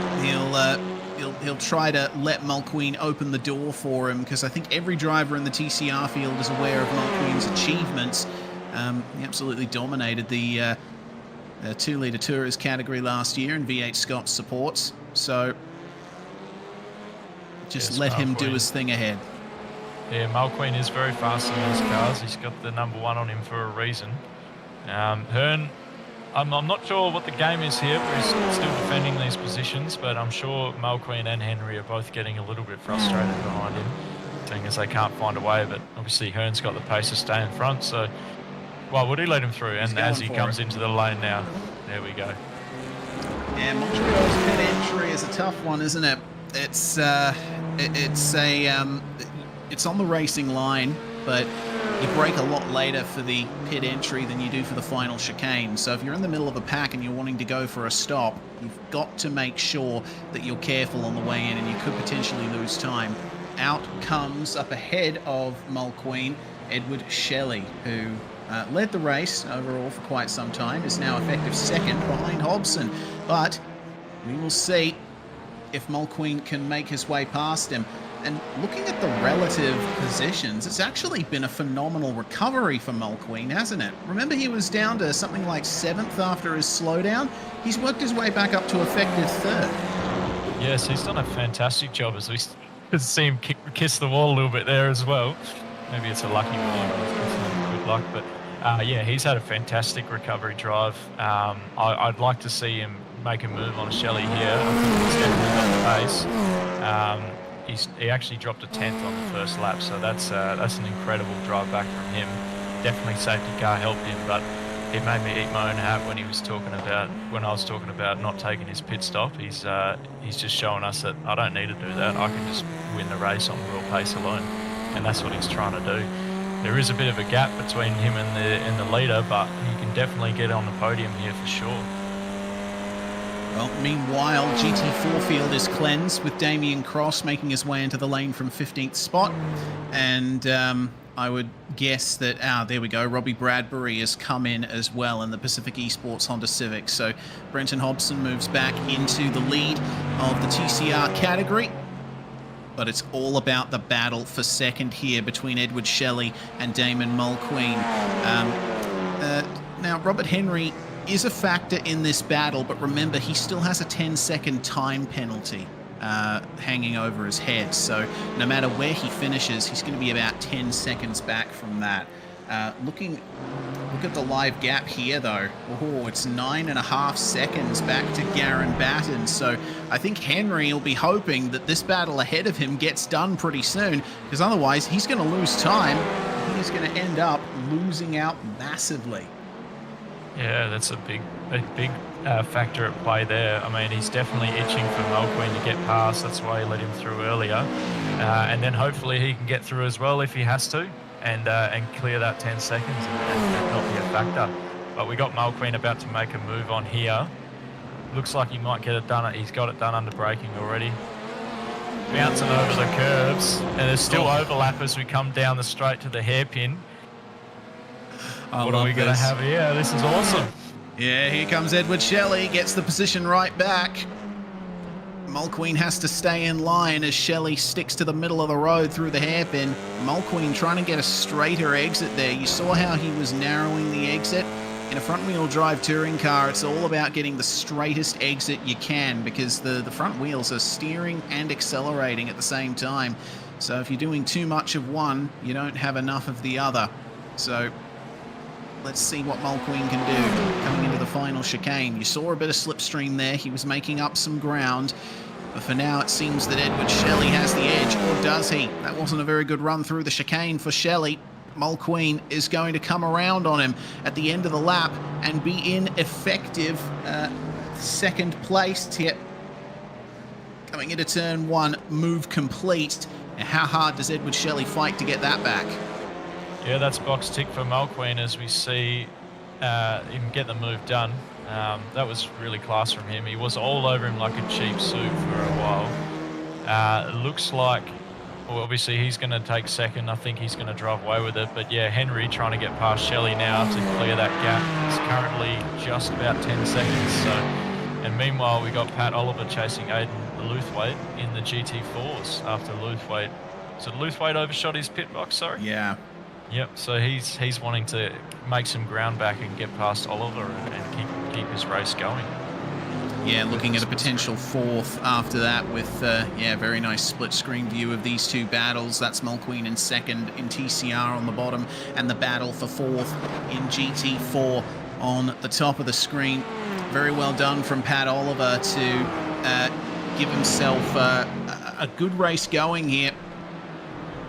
He'll try to let Mulqueen open the door for him, because I think every driver in the TCR field is aware of Mulqueen's achievements. He absolutely dominated the 2-litre Tourers category last year in V8SCOPS supports. So just let him do his thing ahead. Yeah, Mulqueen is very fast in those cars. He's got the number 1 on him for a reason. Hearn, I'm not sure what the game is here. We're still defending these positions, but I'm sure Mulqueen and Henry are both getting a little bit frustrated behind him, seeing as they can't find a way. But obviously Hearn's got the pace to stay in front, so why would he let him through? And as he comes into the lane now, there we go. Yeah, Montreal's pit entry is a tough one, isn't it? it's it's on the racing line, but you brake a lot later for the pit entry than you do for the final chicane. So if you're in the middle of a pack and you're wanting to go for a stop, you've got to make sure that you're careful on the way in, and you could potentially lose time. Out comes, up ahead of Mulqueen, Edward Shelley, who led the race overall for quite some time, is now effective second behind Hobson. But we will see if Mulqueen can make his way past him. And looking at the relative positions, it's actually been a phenomenal recovery for Mulqueen, hasn't it? Remember, he was down to something like 7th after his slowdown. He's worked his way back up to effective 3rd. Yes, he's done a fantastic job, as we could see him kiss the wall a little bit there as well. Maybe it's a lucky one, good luck, but yeah, he's had a fantastic recovery drive. I'd like to see him make a move on Shelley here. I think he's definitely got the pace. He actually dropped a 10th on the first lap, so that's an incredible drive back from him. Definitely safety car helped him, but it made me eat my own hat when I was talking about not taking his pit stop. He's just showing us that I don't need to do that. I can just win the race on raw pace alone, and that's what he's trying to do. There is a bit of a gap between him and the leader, but he can definitely get on the podium here for sure. Well, meanwhile, GT4 field is cleansed with Damien Cross making his way into the lane from 15th spot. And I would guess that, there we go, Robbie Bradbury has come in as well in the Pacific Esports Honda Civic. So Brenton Hobson moves back into the lead of the TCR category. But it's all about the battle for second here between Edward Shelley and Damon Mulqueen. Now, Robert Henry is a factor in this battle, but remember, he still has a 10-second time penalty hanging over his head. So no matter where he finishes, he's going to be about 10 seconds back from that. Look at the live gap here, though. Oh, it's 9.5 seconds back to Garen Batten. So I think Henry will be hoping that this battle ahead of him gets done pretty soon, because otherwise he's going to lose time. He's going to end up losing out massively. Yeah, that's a big factor at play there. I mean, he's definitely itching for Mulqueen to get past. That's why he let him through earlier. And then hopefully he can get through as well if he has to, and clear that 10 seconds and not be a factor. But we got Mulqueen about to make a move on here. Looks like he might get it done. He's got it done under braking already. Bouncing over the curves, and there's still overlap as we come down the straight to the hairpin. What are we going to have here? This is awesome. Yeah, here comes Edward Shelley, gets the position right back. Mulqueen has to stay in line as Shelley sticks to the middle of the road through the hairpin. Mulqueen trying to get a straighter exit there. You saw how he was narrowing the exit. In a front-wheel drive touring car, it's all about getting the straightest exit you can, because the front wheels are steering and accelerating at the same time. So if you're doing too much of one, you don't have enough of the other. So let's see what Mulqueen can do coming into the final chicane. You saw a bit of slipstream there. He was making up some ground. But for now, it seems that Edward Shelley has the edge, or does he? That wasn't a very good run through the chicane for Shelley. Mulqueen is going to come around on him at the end of the lap and be in effective second place here. Coming into turn 1, move complete. Now, how hard does Edward Shelley fight to get that back? Yeah, that's box tick for Mulqueen as we see him get the move done. That was really class from him. He was all over him like a cheap suit for a while. It looks like, well, obviously he's going to take second. I think he's going to drive away with it. But yeah, Henry trying to get past Shelley now to clear that gap. It's currently just about 10 seconds. So, and meanwhile, we got Pat Oliver chasing Aiden Luthwaite in the GT4s after Luthwaite. So Luthwaite overshot his pit box, sorry? Yeah. Yep, so he's wanting to make some ground back and get past Oliver and keep his race going. Yeah, looking at a potential 4th after that with, very nice split screen view of these two battles. That's Mulqueen in second in TCR on the bottom, and the battle for 4th in GT4 on the top of the screen. Very well done from Pat Oliver to give himself a good race going here,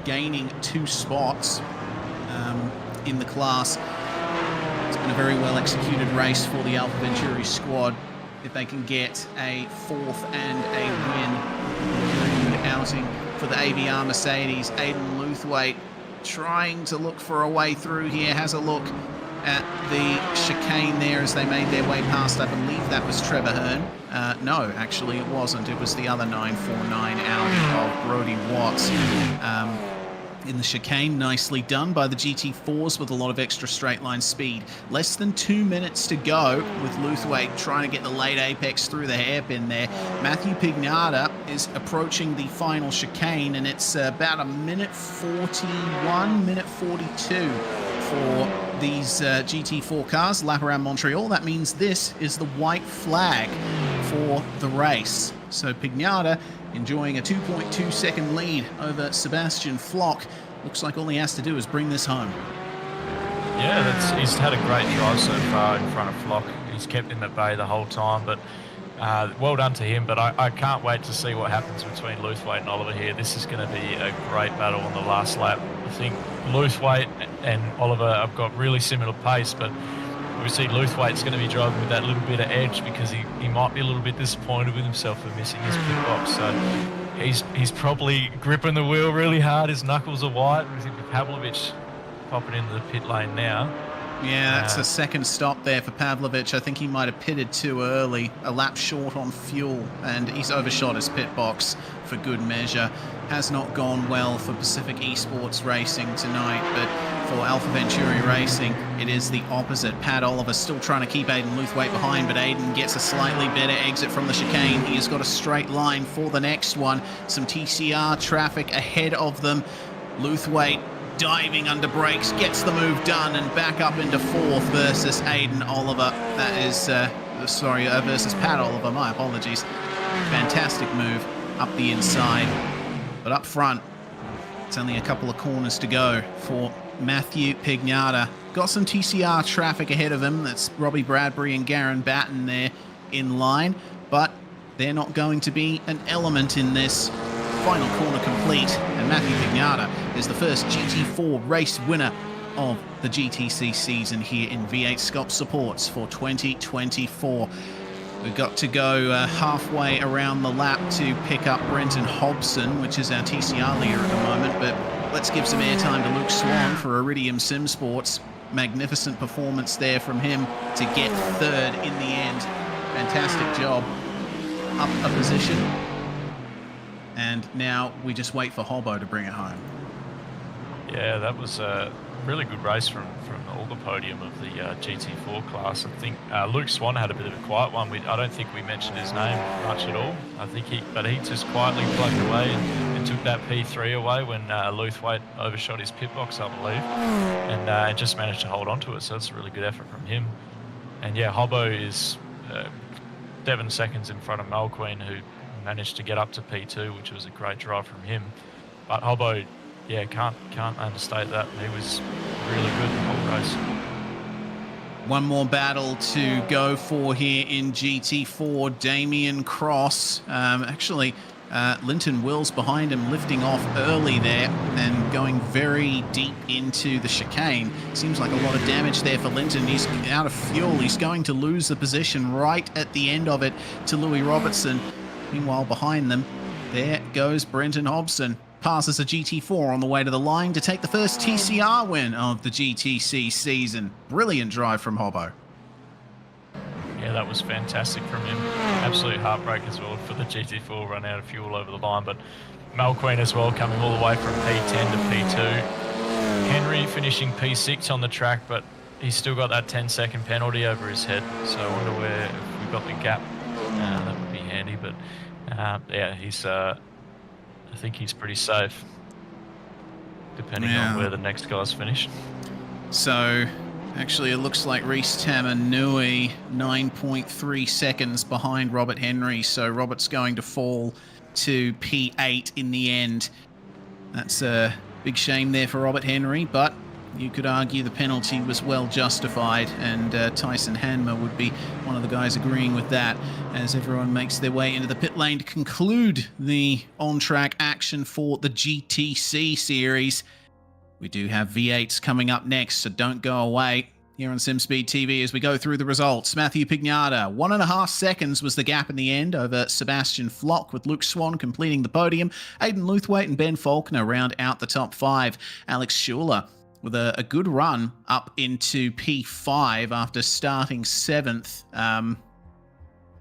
gaining 2 spots in the class. It's been a very well executed race for the Alpha Venturi squad. If they can get a 4th and a win Very good outing for the AVR Mercedes. Aiden Luthwaite trying to look for a way through here. Has a look at the chicane there as they made their way past. I believe that was Trevor Hearn. No, actually it wasn't. It was the other 949 Audi of Brody Watts. In the chicane, nicely done by the GT4s with a lot of extra straight line speed. Less than 2 minutes to go with Luthwaite trying to get the late apex through the hairpin there. Matthew Pignata is approaching the final chicane, and it's about a minute 41, minute 42 for these GT4 cars lap around Montreal. That means this is the white flag for the race. So Pignata enjoying a 2.2 second lead over Sebastian Flock. Looks like all he has to do is bring this home. Yeah, he's had a great drive so far in front of Flock. He's kept him at bay the whole time, but well done to him. But I can't wait to see what happens between Luthwaite and Oliver here. This is going to be a great battle on the last lap. I think Luthwaite and Oliver have got really similar pace, but we see Luthwaite's going to be driving with that little bit of edge because he might be a little bit disappointed with himself for missing his pit box. So he's probably gripping the wheel really hard. His knuckles are white. We think Pavlovich popping into the pit lane now. Yeah, that's a second stop there for Pavlovich. I think he might have pitted too early, a lap short on fuel, and he's overshot his pit box for good measure. Has not gone well for Pacific Esports Racing tonight, but for Alpha Venturi Racing, it is the opposite. Pat Oliver still trying to keep Aiden Luthwaite behind, but Aiden gets a slightly better exit from the chicane. He has got a straight line for the next one. Some TCR traffic ahead of them. Luthwaite diving under brakes, gets the move done, and back up into fourth versus Aiden Oliver. That is, versus Pat Oliver, my apologies. Fantastic move up the inside. But up front, it's only a couple of corners to go for Matthew Pignata. Got some TCR traffic ahead of him. That's Robbie Bradbury and Garen Batten there in line, but they're not going to be an element in this. Final corner complete, and Matthew Pignata is the first GT4 race winner of the GTC season here in V8SCOPS supports for 2024. We've got to go halfway around the lap to pick up Brenton Hobson, which is our TCR leader at the moment, but let's give some airtime to Luke Swan for Iridium Sim Sports. Magnificent performance there from him to get third in the end. Fantastic job. Up a position. And now we just wait for Hobbo to bring it home. Yeah, that was a really good race from all the podium of the GT4 class. I think Luke Swan had a bit of a quiet one. I don't think we mentioned his name much at all. I think he just quietly plugged away and took that P3 away when Luthwaite overshot his pit box, I believe, and just managed to hold on to it. So that's a really good effort from him. And yeah, Hobbo is 7 seconds in front of Malqueen, who managed to get up to P2, which was a great drive from him. But Hobbo, yeah, can't understate that. He was really good the whole race. One more battle to go for here in GT4. Damien Cross, Linton Wills behind him, lifting off early there and going very deep into the chicane. Seems like a lot of damage there for Linton. He's out of fuel. He's going to lose the position right at the end of it to Louis Robertson. Meanwhile, behind them, there goes Brenton Hobson. Passes a GT4 on the way to the line to take the first TCR win of the GTC season. Brilliant drive from Hobbo. Yeah, that was fantastic from him. Absolute heartbreak as well for the GT4 run out of fuel over the line. But Malqueen as well, coming all the way from P10 to P2. Henry finishing P6 on the track, but he's still got that 10-second penalty over his head. So I wonder where, if we've got the gap, that would be handy. But yeah, he's... I think he's pretty safe, depending on where the next guys finish. So, actually, it looks like Reese Tamanui 9.3 seconds behind Robert Henry. So Robert's going to fall to P8 in the end. That's a big shame there for Robert Henry, but you could argue the penalty was well justified, and Tyson Hanmer would be one of the guys agreeing with that as everyone makes their way into the pit lane to conclude the on-track action for the GTC series. We do have V8s coming up next, so don't go away. here on SimSpeed TV as we go through the results. Matthew Pignata, 1.5 seconds was the gap in the end over Sebastian Flock, with Luke Swan completing the podium. Aidan Luthwaite and Ben Faulkner round out the top 5. Alex Schuler with a good run up into P5 after starting 7th.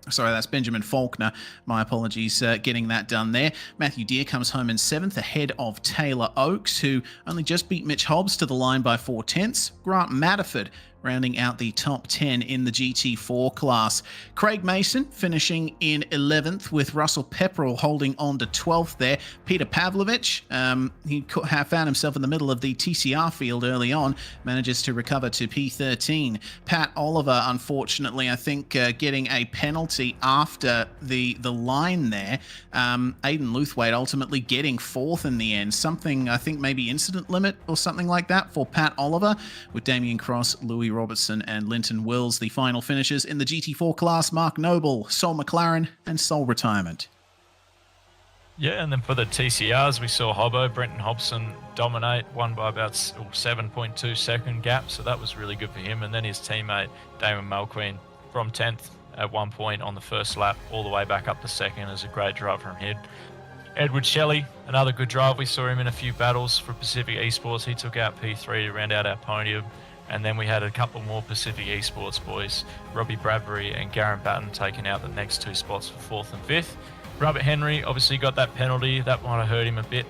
Sorry, that's Benjamin Faulkner. My apologies, getting that done there. Matthew Deere comes home in 7th ahead of Taylor Oakes, who only just beat Mitch Hobbs to the line by 0.4. Grant Matterford rounding out the top 10 in the GT4 class. Craig Mason finishing in 11th, with Russell Pepperell holding on to 12th there. Peter Pavlovich, he found himself in the middle of the TCR field early on, manages to recover to P13. Pat Oliver, unfortunately, I think getting a penalty after the line there. Aidan Luthwaite ultimately getting 4th in the end. Something, I think maybe incident limit or something like that for Pat Oliver, with Damien Cross, Louis Robertson and Linton Wills the final finishers. In the GT4 class, Mark Noble, Sol McLaren and Sol Retirement. Yeah, and then for the TCRs, we saw Hobbo, Brenton Hobson dominate, won by about 7.2 second gap, so that was really good for him. And then his teammate, Damon Malqueen, from 10th at one point on the first lap, all the way back up to second. Is a great drive from him. Edward Shelley, another good drive. We saw him in a few battles for Pacific Esports. He took out P3 to round out our podium. And then we had a couple more Pacific Esports boys, Robbie Bradbury and Garen Batten, taking out the next 2 spots for 4th and 5th. Robert Henry obviously got that penalty. That might have hurt him a bit.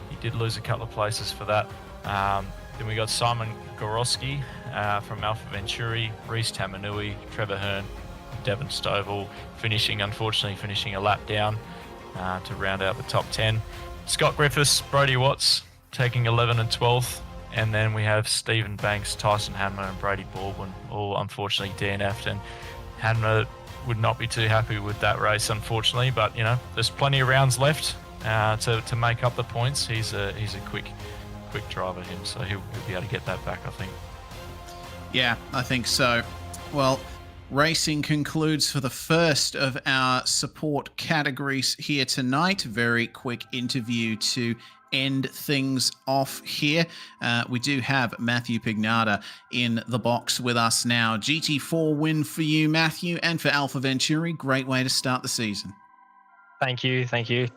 He did lose a couple of places for that. Then we got Simon Gorowski from Alpha Venturi, Reese Tamanui, Trevor Hearn, Devon Stovall, unfortunately finishing a lap down to round out the top 10. Scott Griffiths, Brody Watts taking 11th and 12th. And then we have Stephen Banks, Tyson Hanmer and Brady Baldwin, all unfortunately DNF'd. And Hanmer would not be too happy with that race, unfortunately. But, you know, there's plenty of rounds left to make up the points. He's a quick driver, him, so he'll be able to get that back, I think. Yeah, I think so. Well, racing concludes for the first of our support categories here tonight. Very quick interview to end things off here. We do have Matthew Pignata in the box with us now. GT4 win for you, Matthew, and for Alpha Venturi. Great way to start the season. Thank you.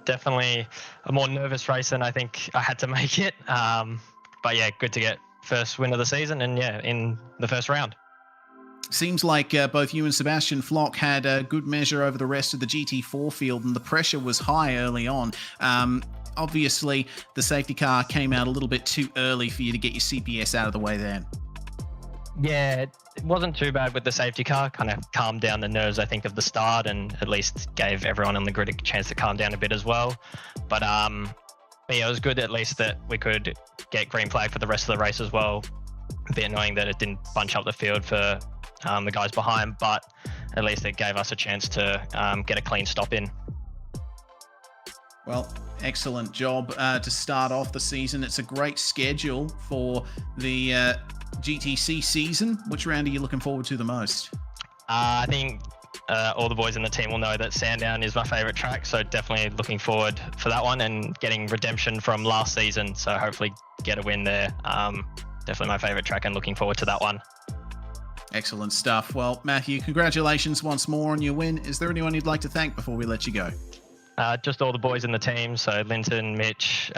Definitely a more nervous race than I think I had to make it. But yeah, good to get first win of the season, and yeah, in the first round. Seems like both you and Sebastian Flock had a good measure over the rest of the GT4 field, and the pressure was high early on. Obviously, the safety car came out a little bit too early for you to get your CPS out of the way then. Yeah, it wasn't too bad with the safety car. Kind of calmed down the nerves, I think, of the start, and at least gave everyone on the grid a chance to calm down a bit as well. But yeah, it was good at least that we could get green flag for the rest of the race as well. A bit annoying that it didn't bunch up the field for the guys behind, but at least it gave us a chance to get a clean stop in. Well, excellent job to start off the season. It's a great schedule for the GTC season. Which round are you looking forward to the most? I think all the boys in the team will know that Sandown is my favourite track, so definitely looking forward for that one, and getting redemption from last season, so hopefully get a win there. Definitely my favourite track, and looking forward to that one. Excellent stuff. Well, Matthew, congratulations once more on your win. Is there anyone you'd like to thank before we let you go? Just all the boys in the team, so Linton, Mitch,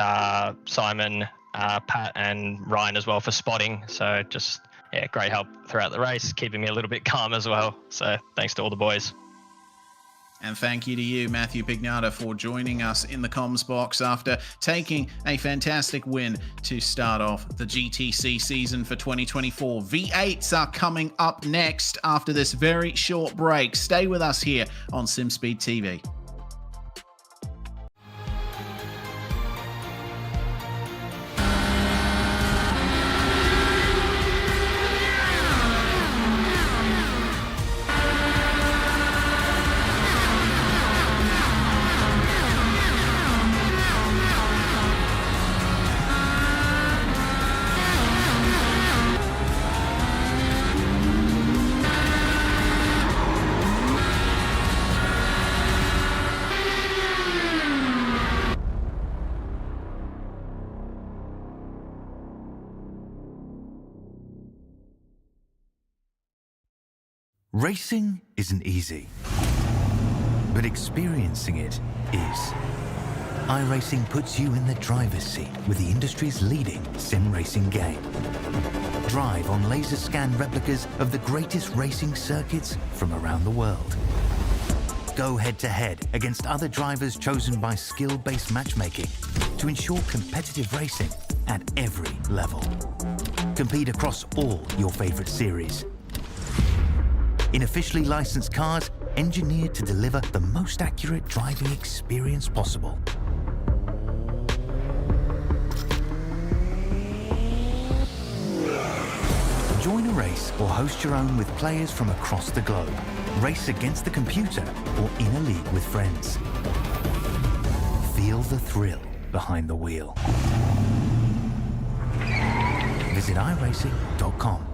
Simon, Pat and Ryan as well for spotting. So just, yeah, great help throughout the race, keeping me a little bit calm as well. So thanks to all the boys. And thank you to you, Matthew Pignata, for joining us in the comms box after taking a fantastic win to start off the GTC season for 2024. V8s are coming up next after this very short break. Stay with us here on SimSpeed TV. Racing isn't easy, but experiencing it is. iRacing puts you in the driver's seat with the industry's leading sim racing game. Drive on laser scan replicas of the greatest racing circuits from around the world. Go head-to-head against other drivers chosen by skill-based matchmaking to ensure competitive racing at every level. Compete across all your favorite series. In officially licensed cars, engineered to deliver the most accurate driving experience possible. Join a race or host your own with players from across the globe. Race against the computer or in a league with friends. Feel the thrill behind the wheel. Visit iRacing.com.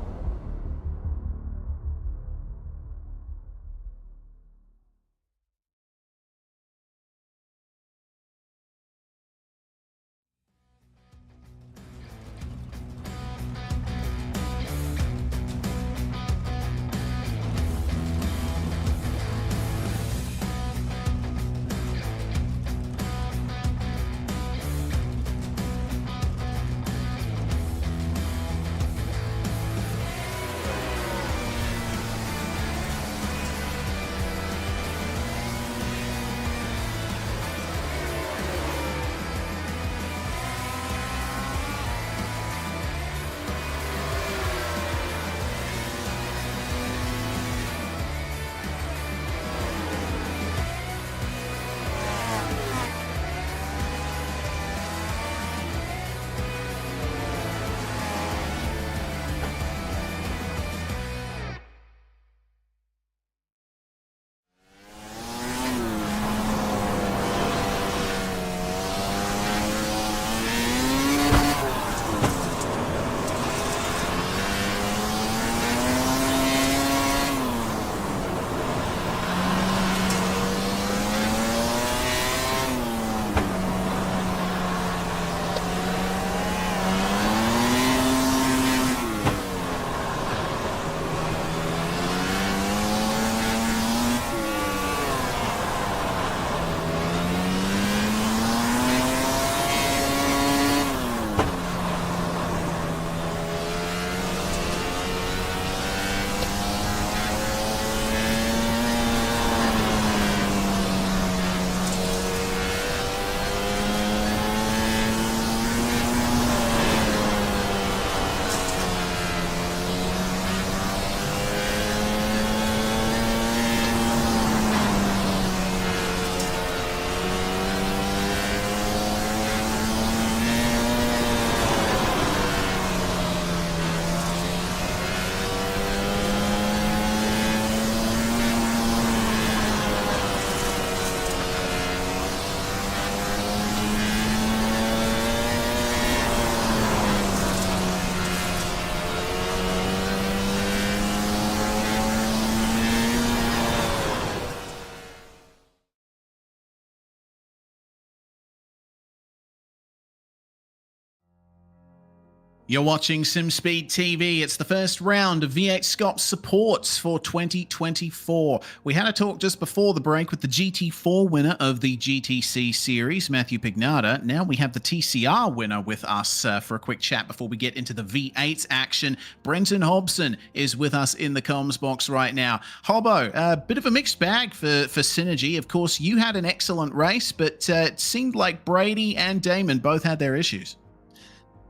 You're watching SimSpeed TV. It's the first round of V8SCOPS supports for 2024. We had a talk just before the break with the GT4 winner of the GTC series, Matthew Pignata. Now we have the TCR winner with us for a quick chat before we get into the V8 action. Brenton Hobson is with us in the comms box right now. Hobbo, a bit of a mixed bag for Synergy. Of course, you had an excellent race, but it seemed like Brady and Damon both had their issues.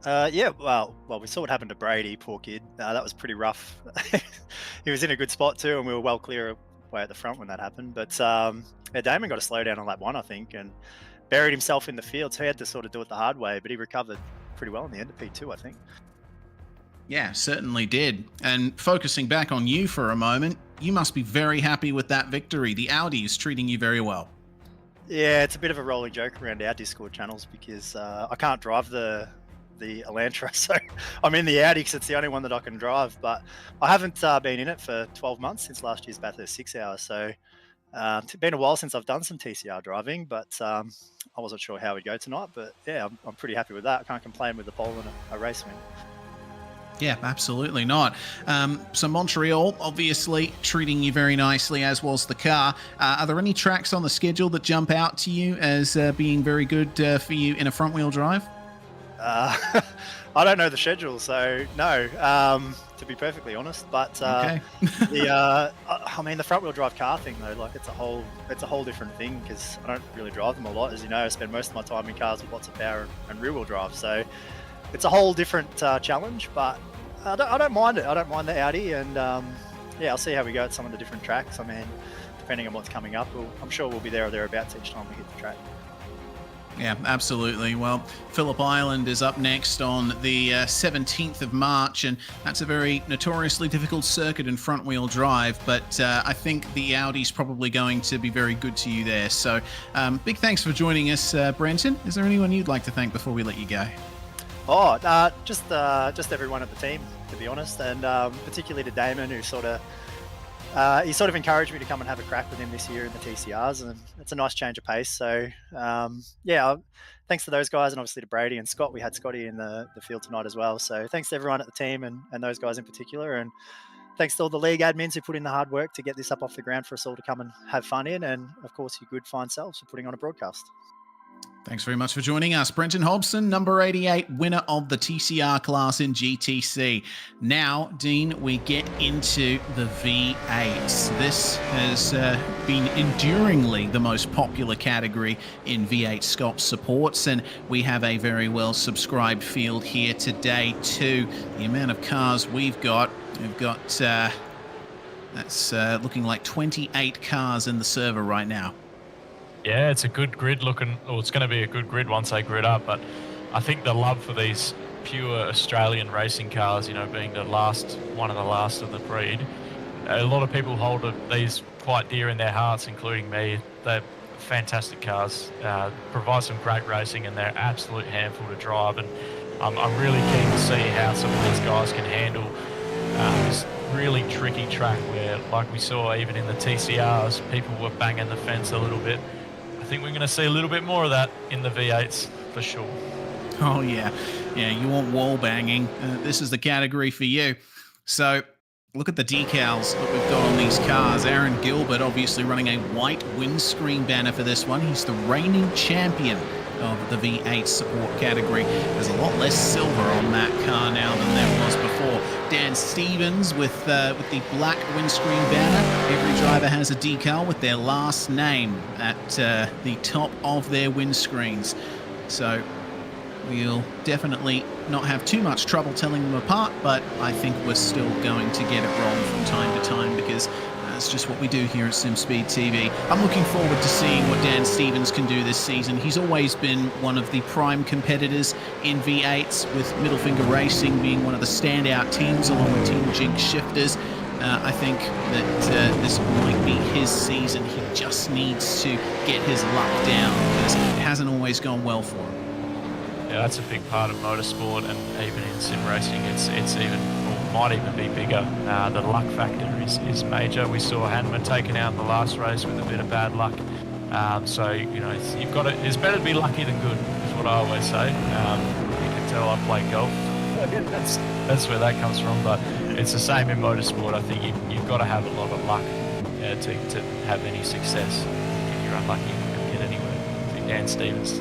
Yeah, well, we saw what happened to Brady, poor kid. That was pretty rough. He was in a good spot too, and we were well clear way at the front when that happened. But yeah, Damon got a slowdown on lap 1, I think, and buried himself in the field, so he had to sort of do it the hard way, but he recovered pretty well in the end of P2, I think. Yeah, certainly did. And focusing back on you for a moment, you must be very happy with that victory. The Audi is treating you very well. Yeah, it's a bit of a rolling joke around our Discord channels because I can't drive the Elantra, so I'm in the Audi because it's the only one that I can drive, but I haven't been in it for 12 months since last year's Bathurst 6 hours, so it's been a while since I've done some TCR driving, but I wasn't sure how we'd go tonight, but yeah, I'm pretty happy with that. I can't complain with the pole and a race win. Yeah, absolutely not. So Montreal, obviously treating you very nicely, as was the car. Are there any tracks on the schedule that jump out to you as being very good for you in a front-wheel drive? I don't know the schedule, so no, to be perfectly honest. But Okay. I mean, the front-wheel drive car thing, though, like it's a whole different thing because I don't really drive them a lot, as you know. I spend most of my time in cars with lots of power and rear-wheel drive, so it's a whole different challenge. But I don't mind it. I don't mind the Audi, and yeah, I'll see how we go at some of the different tracks. I mean, depending on what's coming up, I'm sure we'll be there or thereabouts each time we hit the track. Yeah, absolutely. Well, Phillip Island is up next on the 17th of March, and that's a very notoriously difficult circuit in front-wheel drive, but I think the Audi's probably going to be very good to you there. So big thanks for joining us, Brenton. Is there anyone you'd like to thank before we let you go? Oh, just everyone at the team, to be honest, and particularly to Damon, who he sort of encouraged me to come and have a crack with him this year in the TCRs, and it's a nice change of pace. So, yeah, thanks to those guys, and obviously to Brady and Scott. We had Scotty in the field tonight as well. So thanks to everyone at the team and those guys in particular, and thanks to all the league admins who put in the hard work to get this up off the ground for us all to come and have fun in, and of course you good fine selves for putting on a broadcast. Thanks very much for joining us. Brenton Hobson, number 88, winner of the TCR class in GTC. Now, Dean, we get into the V8s. This has been enduringly the most popular category in V8SCOPS supports, and we have a very well subscribed field here today too. The amount of cars we've got that's looking like 28 cars in the server right now. Yeah, it's a good grid looking, or it's going to be a good grid once they grid up, but I think the love for these pure Australian racing cars, you know, being one of the last of the breed, a lot of people hold these quite dear in their hearts, including me. They're fantastic cars, provide some great racing, and they're an absolute handful to drive, and I'm really keen to see how some of these guys can handle this really tricky track where, like we saw even in the TCRs, people were banging the fence a little bit. I think we're going to see a little bit more of that in the V8s for sure. Oh, yeah. Yeah, you want wall banging. This is the category for you. So look at the decals that we've got on these cars. Aaron Gilbert obviously running a white windscreen banner for this one. He's the reigning champion of the V8 support category. There's a lot less silver on that car now than there was before. Dan Stevens with the black windscreen banner. Every driver has a decal with their last name at the top of their windscreens. So we'll definitely not have too much trouble telling them apart, but I think we're still going to get it wrong from time to time because that's just what we do here at SimSpeed TV. I'm looking forward to seeing what Dan Stevens can do this season. He's always been one of the prime competitors in V8s, with Middle Finger Racing being one of the standout teams along with Team Jig Shifters. I think that this might be his season. He just needs to get his luck down because it hasn't always gone well for him. Yeah, that's a big part of motorsport, and even in sim racing, it's even, or might even be bigger. The luck factor is major. We saw Hanma taken out in the last race with a bit of bad luck. So you know, it's better to be lucky than good, is what I always say. You can tell I play golf. That's where that comes from. But it's the same in motorsport. I think you've got to have a lot of luck to have any success. If you're unlucky, you don't get anywhere. I think Dan Stevens.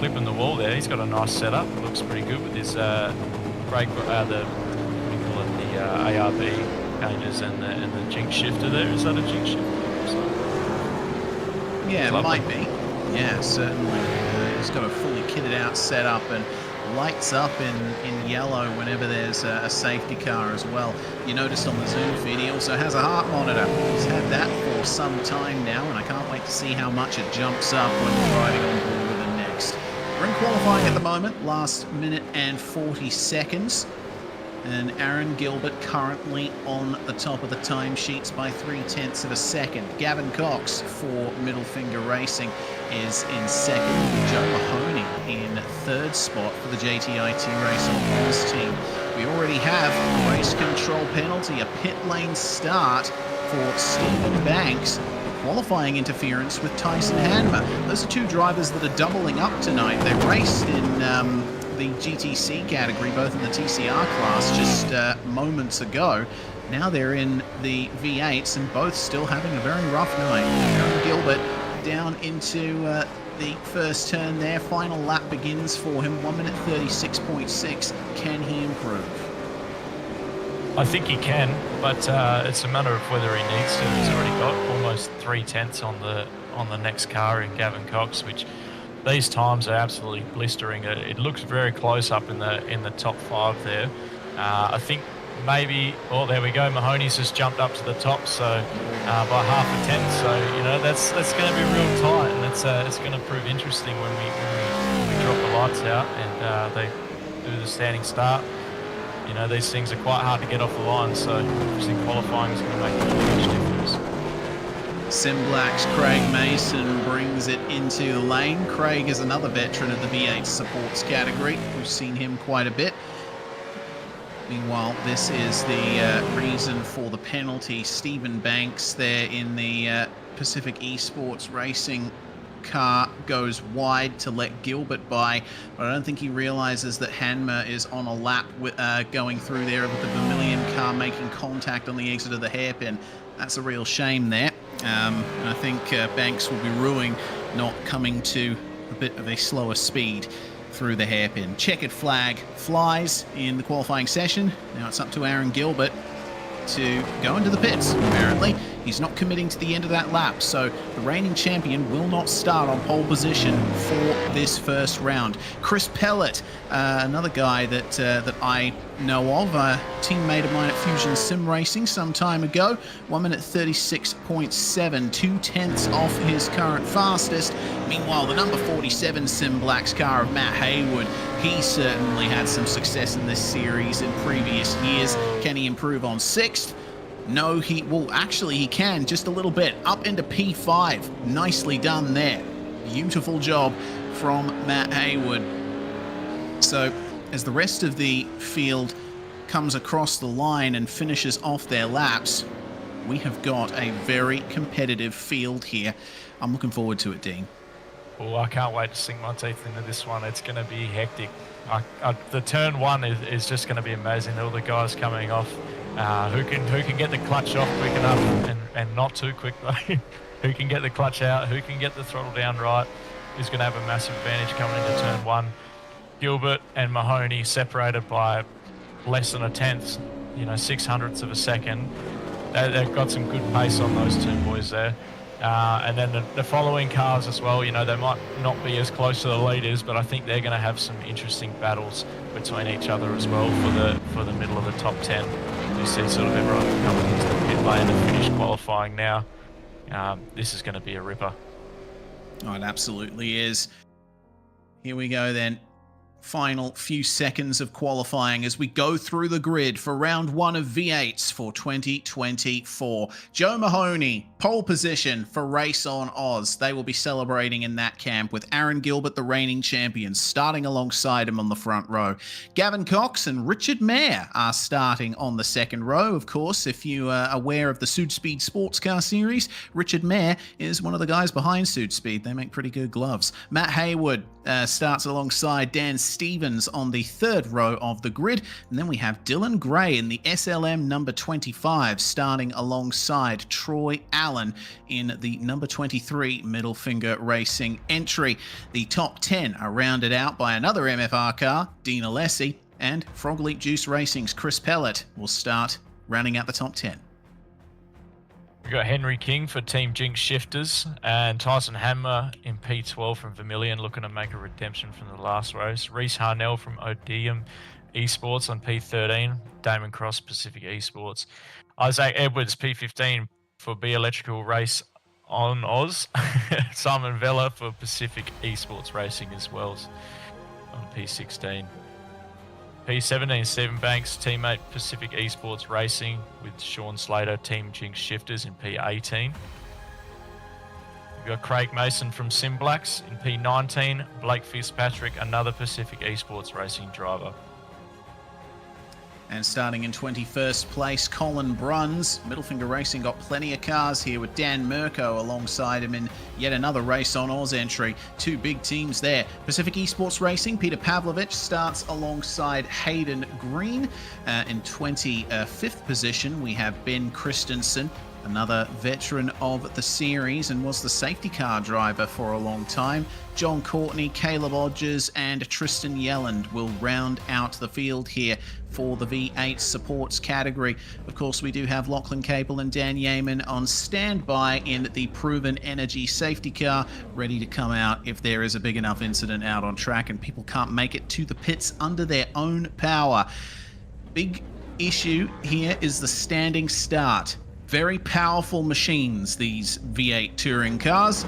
Clipping the wall there. He's got a nice setup. Looks pretty good with his brake, the ARB changes and the jink shifter there. Is that a jink shifter? Yeah, it might be. Yeah, certainly. He's got a fully kitted out setup and lights up in yellow whenever there's a safety car as well. You noticed on the Zoom feed he also has a heart monitor. He's had that for some time now, and I can't wait to see how much it jumps up when riding on board with it next. We're in qualifying at the moment, last minute and 40 seconds. And Aaron Gilbert currently on the top of the timesheets by 0.3 of a second. Gavin Cox for Middle Finger Racing is in second, with Joe Mahoney in third spot for the JTIT Racing Cars team. We already have a race control penalty, a pit lane start for Stephen Banks. Qualifying interference with Tyson Hanma. Those are two drivers that are doubling up tonight. They raced in the GTC category, both in the TCR class just moments ago. Now they're in the V8s and both still having a very rough night. Aaron Gilbert down into the first turn there. Final lap begins for him, 1 minute 36.6. Can he improve? I think he can, but it's a matter of whether he needs to. He's already got almost 3/10 on the next car in Gavin Cox, which these times are absolutely blistering. It looks very close up in the top 5 there. I think maybe, oh, there we go. Mahoney's just jumped up to the top, so by half a tenth. So that's going to be real tight, and it's going to prove interesting when we drop the lights out and they do the standing start. These things are quite hard to get off the line, so obviously qualifying is going to make a huge difference. Simblack's Craig Mason brings it into the lane. Craig is another veteran of the V8 supports category. We've seen him quite a bit. Meanwhile, this is the reason for the penalty. Stephen Banks there in the Pacific Esports Racing car goes wide to let Gilbert by, but I don't think he realizes that Hanma is on a lap with, going through there with the Vermilion car making contact on the exit of the hairpin. That's a real shame there. And I think Banks will be ruining not coming to a bit of a slower speed through the hairpin. Checkered flag flies in the qualifying session. Now it's up to Aaron Gilbert to go into the pits, apparently. He's not committing to the end of that lap, so the reigning champion will not start on pole position for this first round. Chris Pellet, another guy that I know of, a teammate of mine at Fusion Sim Racing some time ago, 1 minute 36.7, 2/10 off his current fastest. Meanwhile, the number 47 Simblack's car of Matt Haywood, he certainly had some success in this series in previous years. Can he improve on 6th? No, he can, just a little bit. Up into P5. Nicely done there. Beautiful job from Matt Haywood. So, as the rest of the field comes across the line and finishes off their laps, we have got a very competitive field here. I'm looking forward to it, Dean. Oh, I can't wait to sink my teeth into this one. It's going to be hectic. The turn 1 is just going to be amazing. All the guys coming off. Who can get the clutch off quick enough and not too quick though. Who can get the clutch out, who can get the throttle down right, is going to have a massive advantage coming into turn 1. Gilbert and Mahoney separated by less than a tenth, 600ths of a second. They've got some good pace on those two boys there. And then the following cars as well, they might not be as close to the leaders, but I think they're going to have some interesting battles between each other as well for the middle of the top 10. You see sort of everyone coming into the pit lane and finish qualifying now. This is going to be a ripper. Oh, it absolutely is. Here we go then. Final few seconds of qualifying as we go through the grid for round 1 of V8s for 2024. Joe Mahoney, pole position for Race on Oz. They will be celebrating in that camp with Aaron Gilbert, the reigning champion, starting alongside him on the front row. Gavin Cox and Richard Mayer are starting on the second row. Of course, if you are aware of the Sudspeed sports car series, Richard Mayer is one of the guys behind Sudspeed. They make pretty good gloves. Matt Haywood starts alongside Dan Stevens on the third row of the grid. And then we have Dylan Gray in the SLM number 25 starting alongside Troy Allen in the number 23 Middle Finger Racing entry. The top 10 are rounded out by another MFR car, Dean Alessi, and Frog Leap Juice Racing's Chris Pellet will start rounding out the top 10. We've got Henry King for Team Jinx Shifters and Tyson Hammer in P12 from Vermilion looking to make a redemption from the last race. Reese Harnell from Odium Esports on P13, Damon Cross Pacific Esports. Isaac Edwards P15 for B Electrical Race on Oz. Simon Vella for Pacific Esports Racing as well on P16. P17, Stephen Banks, teammate Pacific Esports Racing with Sean Slater, Team Jinx Shifters in P18. We've got Craig Mason from Simblacks in P19, Blake Fitzpatrick, another Pacific Esports Racing driver. And starting in 21st place, Colin Bruns. Middlefinger Racing got plenty of cars here with Dan Mirko alongside him in yet another Race on Oz entry. Two big teams there. Pacific Esports Racing, Peter Pavlovich starts alongside Hayden Green. In 25th position, we have Ben Christensen, another veteran of the series and was the safety car driver for a long time. John Courtney, Caleb Odgers and Tristan Yelland will round out the field here for the V8 supports category. Of course, we do have Lachlan Cable and Dan Yeaman on standby in the Proven Energy safety car, ready to come out if there is a big enough incident out on track and people can't make it to the pits under their own power. Big issue here is the standing start. Very powerful machines, these V8 touring cars.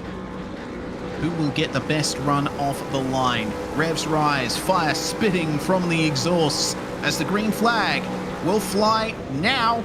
Who will get the best run off the line? Revs rise, fire spitting from the exhausts as the green flag will fly now.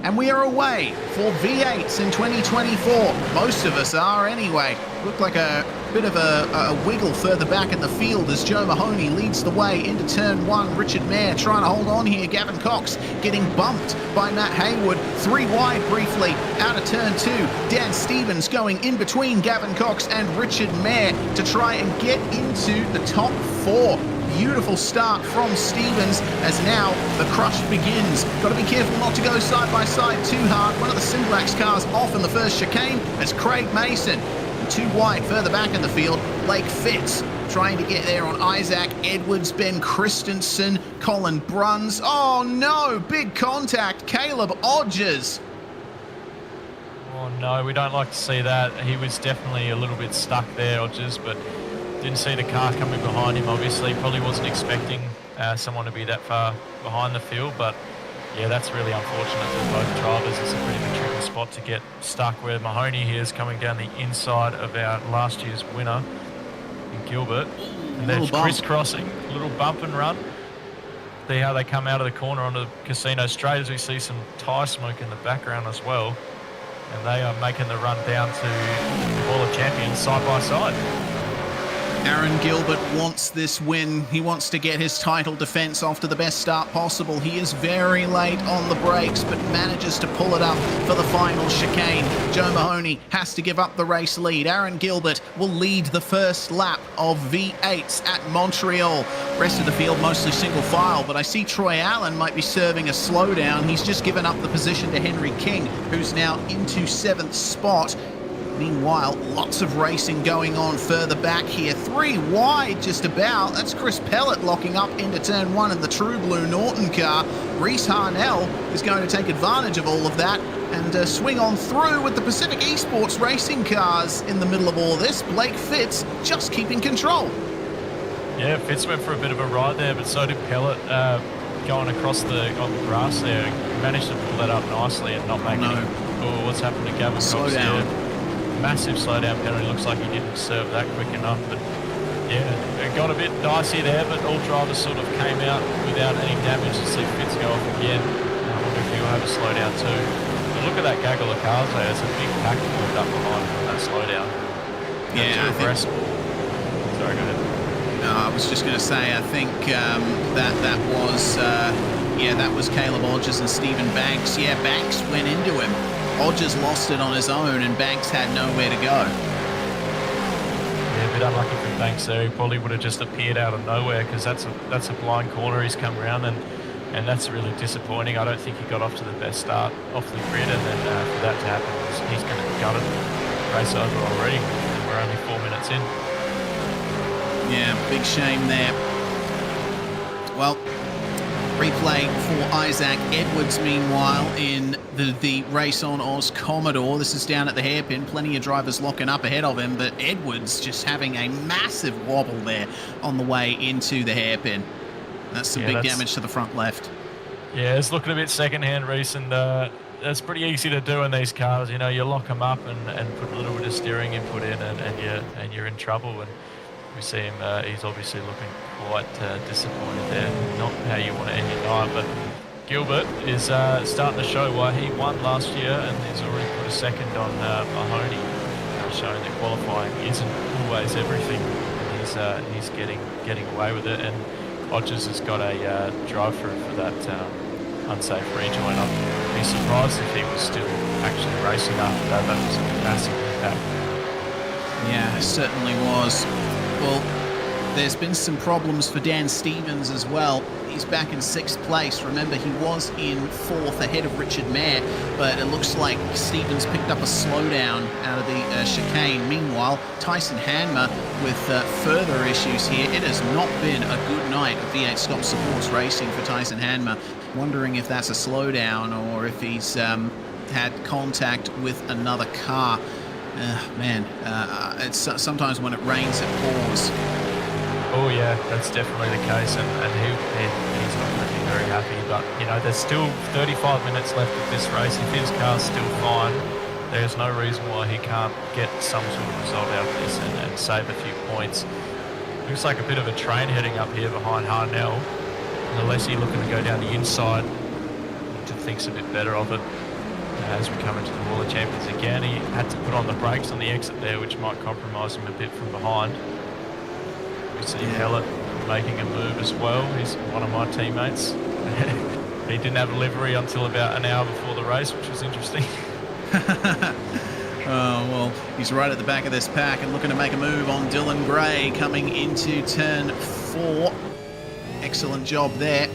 And we are away for V8s in 2024. Most of us are anyway. Looked like a bit of a wiggle further back in the field as Joe Mahoney leads the way into turn one. Richard Mayer trying to hold on here. Gavin Cox getting bumped by Matt Haywood. 3 wide briefly out of turn two. Dan Stevens going in between Gavin Cox and Richard Mayer to try and get into the top 4. Beautiful start from Stevens as now the crush begins. Got to be careful not to go side by side too hard. One of the Simlax cars off in the first chicane as Craig Mason. And 2 wide further back in the field, Blake Fitz trying to get there on Isaac Edwards, Ben Christensen, Colin Bruns. Oh no, big contact, Caleb Odgers. Oh no, we don't like to see that. He was definitely a little bit stuck there, Odgers, but didn't see the car coming behind him, obviously. Probably wasn't expecting someone to be that far behind the field, but yeah, that's really unfortunate for both drivers. It's a pretty tricky spot to get stuck where Mahoney here is coming down the inside of our last year's winner in Gilbert. And they're crisscrossing, a little bump and run. See how they come out of the corner onto the Casino Straight as we see some tyre smoke in the background as well. And they are making the run down to the Hall of Champions side by side. Aaron Gilbert wants this win. He wants to get his title defense off to the best start possible. He is very late on the brakes, but manages to pull it up for the final chicane. Joe Mahoney has to give up the race lead. Aaron Gilbert will lead the first lap of V8s at Montreal. Rest of the field mostly single file, but I see Troy Allen might be serving a slowdown. He's just given up the position to Henry King, who's now into 7th spot. Meanwhile, lots of racing going on further back here. 3 wide just about. That's Chris Pellett locking up into turn 1 in the True Blue Norton car. Reese Harnell is going to take advantage of all of that and swing on through with the Pacific Esports Racing cars in the middle of all this. Blake Fitz just keeping control. Yeah, Fitz went for a bit of a ride there, but so did Pellett going across on the grass there. Managed to pull that up nicely and not make any... Oh, what's happened to Gavin Cox there? Massive slowdown penalty. Looks like he didn't serve that quick enough, but yeah, it got a bit dicey there, but all drivers sort of came out without any damage. To see Fitz go off again. I wonder if he'll have a slowdown too. But look at that gaggle of cars there. It's a big pack pulled up behind that slowdown. Yeah, I think... Sorry, go ahead. No, I was just going to say, I think that was Caleb Odgers and Stephen Banks. Yeah, Banks went into him. Odgers lost it on his own and Banks had nowhere to go. Yeah, a bit unlucky for Banks there. He probably would have just appeared out of nowhere because that's a blind corner he's come around and that's really disappointing. I don't think he got off to the best start off the grid, and then for that to happen, he's going to gut it. Race over already. We're only 4 minutes in. Yeah, big shame there. Well, replay for Isaac Edwards, meanwhile, in the Race on Oz Commodore. This is down at the hairpin. Plenty of drivers locking up ahead of him, but Edwards just having a massive wobble there on the way into the hairpin. That's some big damage to the front left. Yeah, it's looking a bit second-hand, Reese, and that's pretty easy to do in these cars. You know, you lock them up and put a little bit of steering input in, and you're in trouble. And we see him, he's obviously looking quite disappointed there. Not how you want to end your night, but Gilbert is starting to show why he won last year, and he's already put a second on Mahoney, showing that qualifying isn't always everything. And he's getting away with it, and Odgers has got a drive-through for that unsafe rejoin. I'd be surprised if he was still actually racing after that. That was a massive impact. Yeah, certainly was. Well, there's been some problems for Dan Stevens as well. He's back in 6th place. Remember, he was in 4th ahead of Richard Mayer, but it looks like Stevens picked up a slowdown out of the chicane. Meanwhile, Tyson Hanmer with further issues here. It has not been a good night of V8SCOPS Supports Racing for Tyson Hanmer. Wondering if that's a slowdown or if he's had contact with another car. Man, it's sometimes when it rains, it pours. Oh yeah, that's definitely the case, and he's not going to be very happy. But you know, there's still 35 minutes left of this race. If his car's still fine, there's no reason why he can't get some sort of result out of this and save a few points. Looks like a bit of a train heading up here behind Harnell. Alessi looking to go down the inside, to thinks a bit better of it. As we come into the World Champions again, he had to put on the brakes on the exit there, which might compromise him a bit from behind. We see Pellet making a move as well. He's one of my teammates. He didn't have a livery until about an hour before the race, which was interesting. Oh, well, he's right at the back of this pack and looking to make a move on Dylan Gray coming into turn 4. Excellent job there.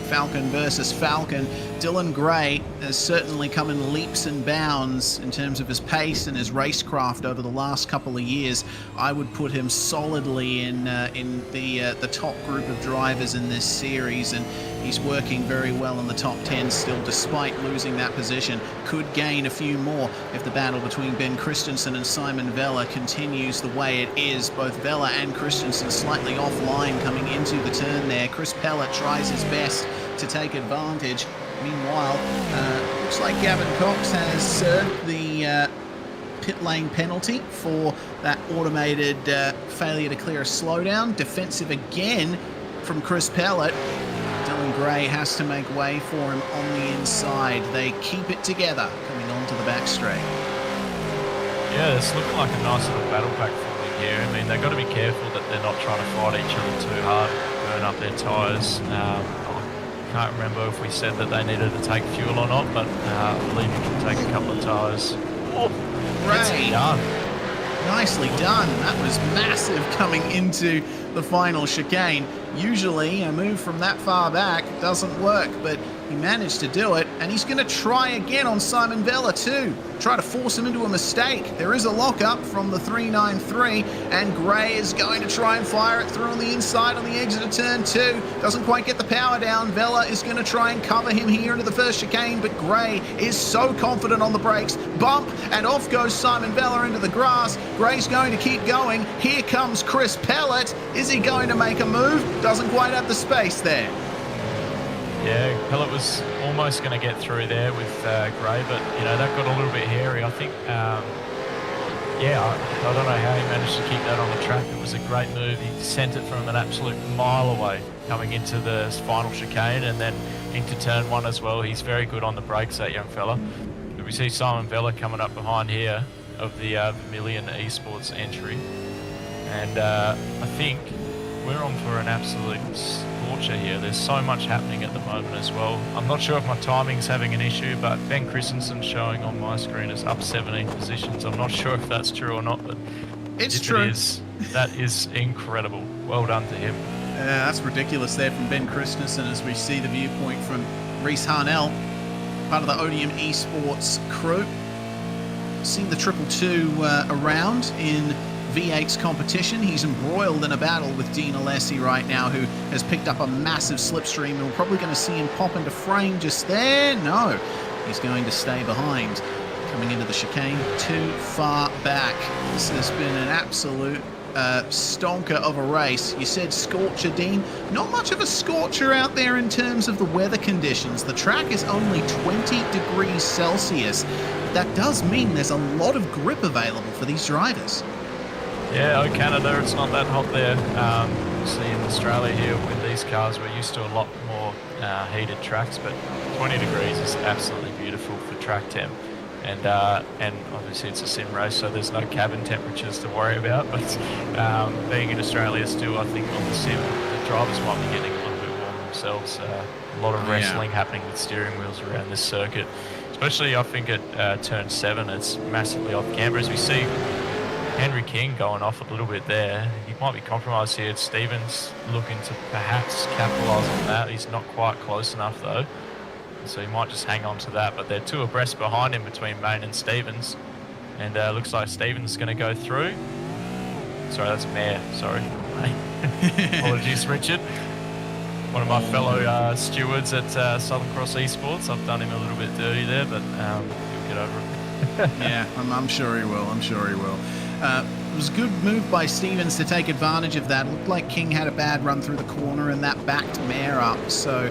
Falcon versus Falcon. Dylan Gray has certainly come in leaps and bounds in terms of his pace and his racecraft over the last couple of years. I would put him solidly in the top group of drivers in this series, and he's working very well in the top 10 still, despite losing that position. Could gain a few more if the battle between Ben Christensen and Simon Vella continues the way it is. Both Vella and Christensen slightly offline coming into the turn there. Chris Pellet tries his best to take advantage. Meanwhile, looks like Gavin Cox has served the pit lane penalty for that automated failure to clear a slowdown. Defensive again from Chris Pellet. Dylan Gray has to make way for him on the inside. They keep it together coming onto the back straight. Yeah, it's looking like a nice little battle pack forming here. I mean, they've got to be careful that they're not trying to fight each other too hard, burn up their tyres. I can't remember if we said that they needed to take fuel or not, but I believe you can take a couple of tyres. Oh, Ray, done. Nicely done. That was massive coming into the final chicane. Usually a move from that far back doesn't work, but he managed to do it, and he's going to try again on Simon Vella too. Try to force him into a mistake. There is a lockup from the 393, and Gray is going to try and fire it through on the inside on the exit of turn 2. Doesn't quite get the power down. Vella is going to try and cover him here into the first chicane, but Gray is so confident on the brakes. Bump, and off goes Simon Vella into the grass. Gray's going to keep going. Here comes Chris Pellet. Is he going to make a move? Doesn't quite have the space there. Yeah, Pellet was almost going to get through there with Gray, but you know, that got a little bit hairy. I think, I don't know how he managed to keep that on the track. It was a great move. He sent it from an absolute mile away coming into the final chicane and then into turn 1 as well. He's very good on the brakes, that young fella. But we see Simon Vella coming up behind here of the Vermilion Esports entry, and I think we're on for an absolute scorcher here. There's so much happening at the moment as well. I'm not sure if my timing's having an issue, but Ben Christensen showing on my screen is up 17 positions. I'm not sure if that's true or not, but It's true. It is, that is incredible. Well done to him. That's ridiculous there from Ben Christensen as we see the viewpoint from Reese Harnell, part of the Odium Esports crew. Seen the 222 around in V8's competition. He's embroiled in a battle with Dean Alessi right now, who has picked up a massive slipstream, and we're probably going to see him pop into frame just there. No, he's going to stay behind. Coming into the chicane too far back. This has been an absolute stonker of a race. You said scorcher, Dean. Not much of a scorcher out there in terms of the weather conditions. The track is only 20 degrees Celsius. That does mean there's a lot of grip available for these drivers. Yeah, Canada, it's not that hot there. See, in Australia here with these cars, we're used to a lot more heated tracks, but 20 degrees is absolutely beautiful for track temp. And obviously it's a sim race, so there's no cabin temperatures to worry about. But being in Australia still, I think on the sim, the drivers might be getting a little bit warm themselves. A lot of wrestling happening with steering wheels around this circuit, especially I think at turn 7. It's massively off camber as we see Henry King going off a little bit there. He might be compromised here. Stevens looking to perhaps capitalise on that. He's not quite close enough though, so he might just hang on to that. But they're 2 abreast behind him between Main and Stevens, and looks like Stevens is going to go through. Sorry, that's Mayor. Sorry. Apologies, Richard. One of my fellow stewards at Southern Cross Esports. I've done him a little bit dirty there, but he'll get over it. Yeah, I'm sure he will. I'm sure he will. It was a good move by Stevens to take advantage of that. It looked like King had a bad run through the corner, and that backed Mayor up. So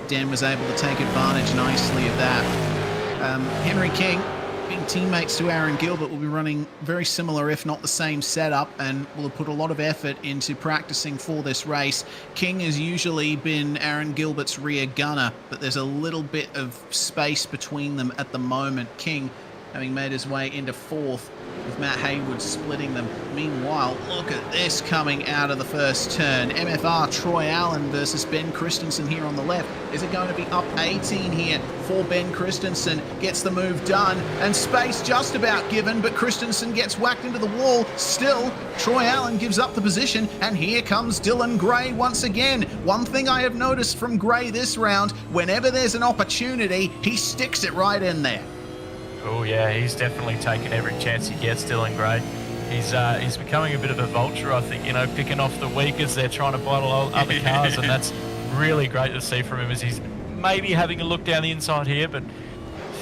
Dan was able to take advantage nicely of that. Henry King, being teammates to Aaron Gilbert, will be running very similar, if not the same setup, and will have put a lot of effort into practicing for this race. King has usually been Aaron Gilbert's rear gunner, but there's a little bit of space between them at the moment. King having made his way into 4th, with Matt Haywood splitting them. Meanwhile, look at this coming out of the first turn. MFR Troy Allen versus Ben Christensen here on the left. Is it going to be up 18 here for Ben Christensen? Gets the move done, and space just about given, but Christensen gets whacked into the wall. Still, Troy Allen gives up the position, and here comes Dylan Gray once again. One thing I have noticed from Gray this round, whenever there's an opportunity, he sticks it right in there. Oh yeah, he's definitely taken every chance he gets, Dylan Gray. He's becoming a bit of a vulture, I think, picking off the weak as they're trying to bottle other cars, and that's really great to see from him as he's maybe having a look down the inside here, but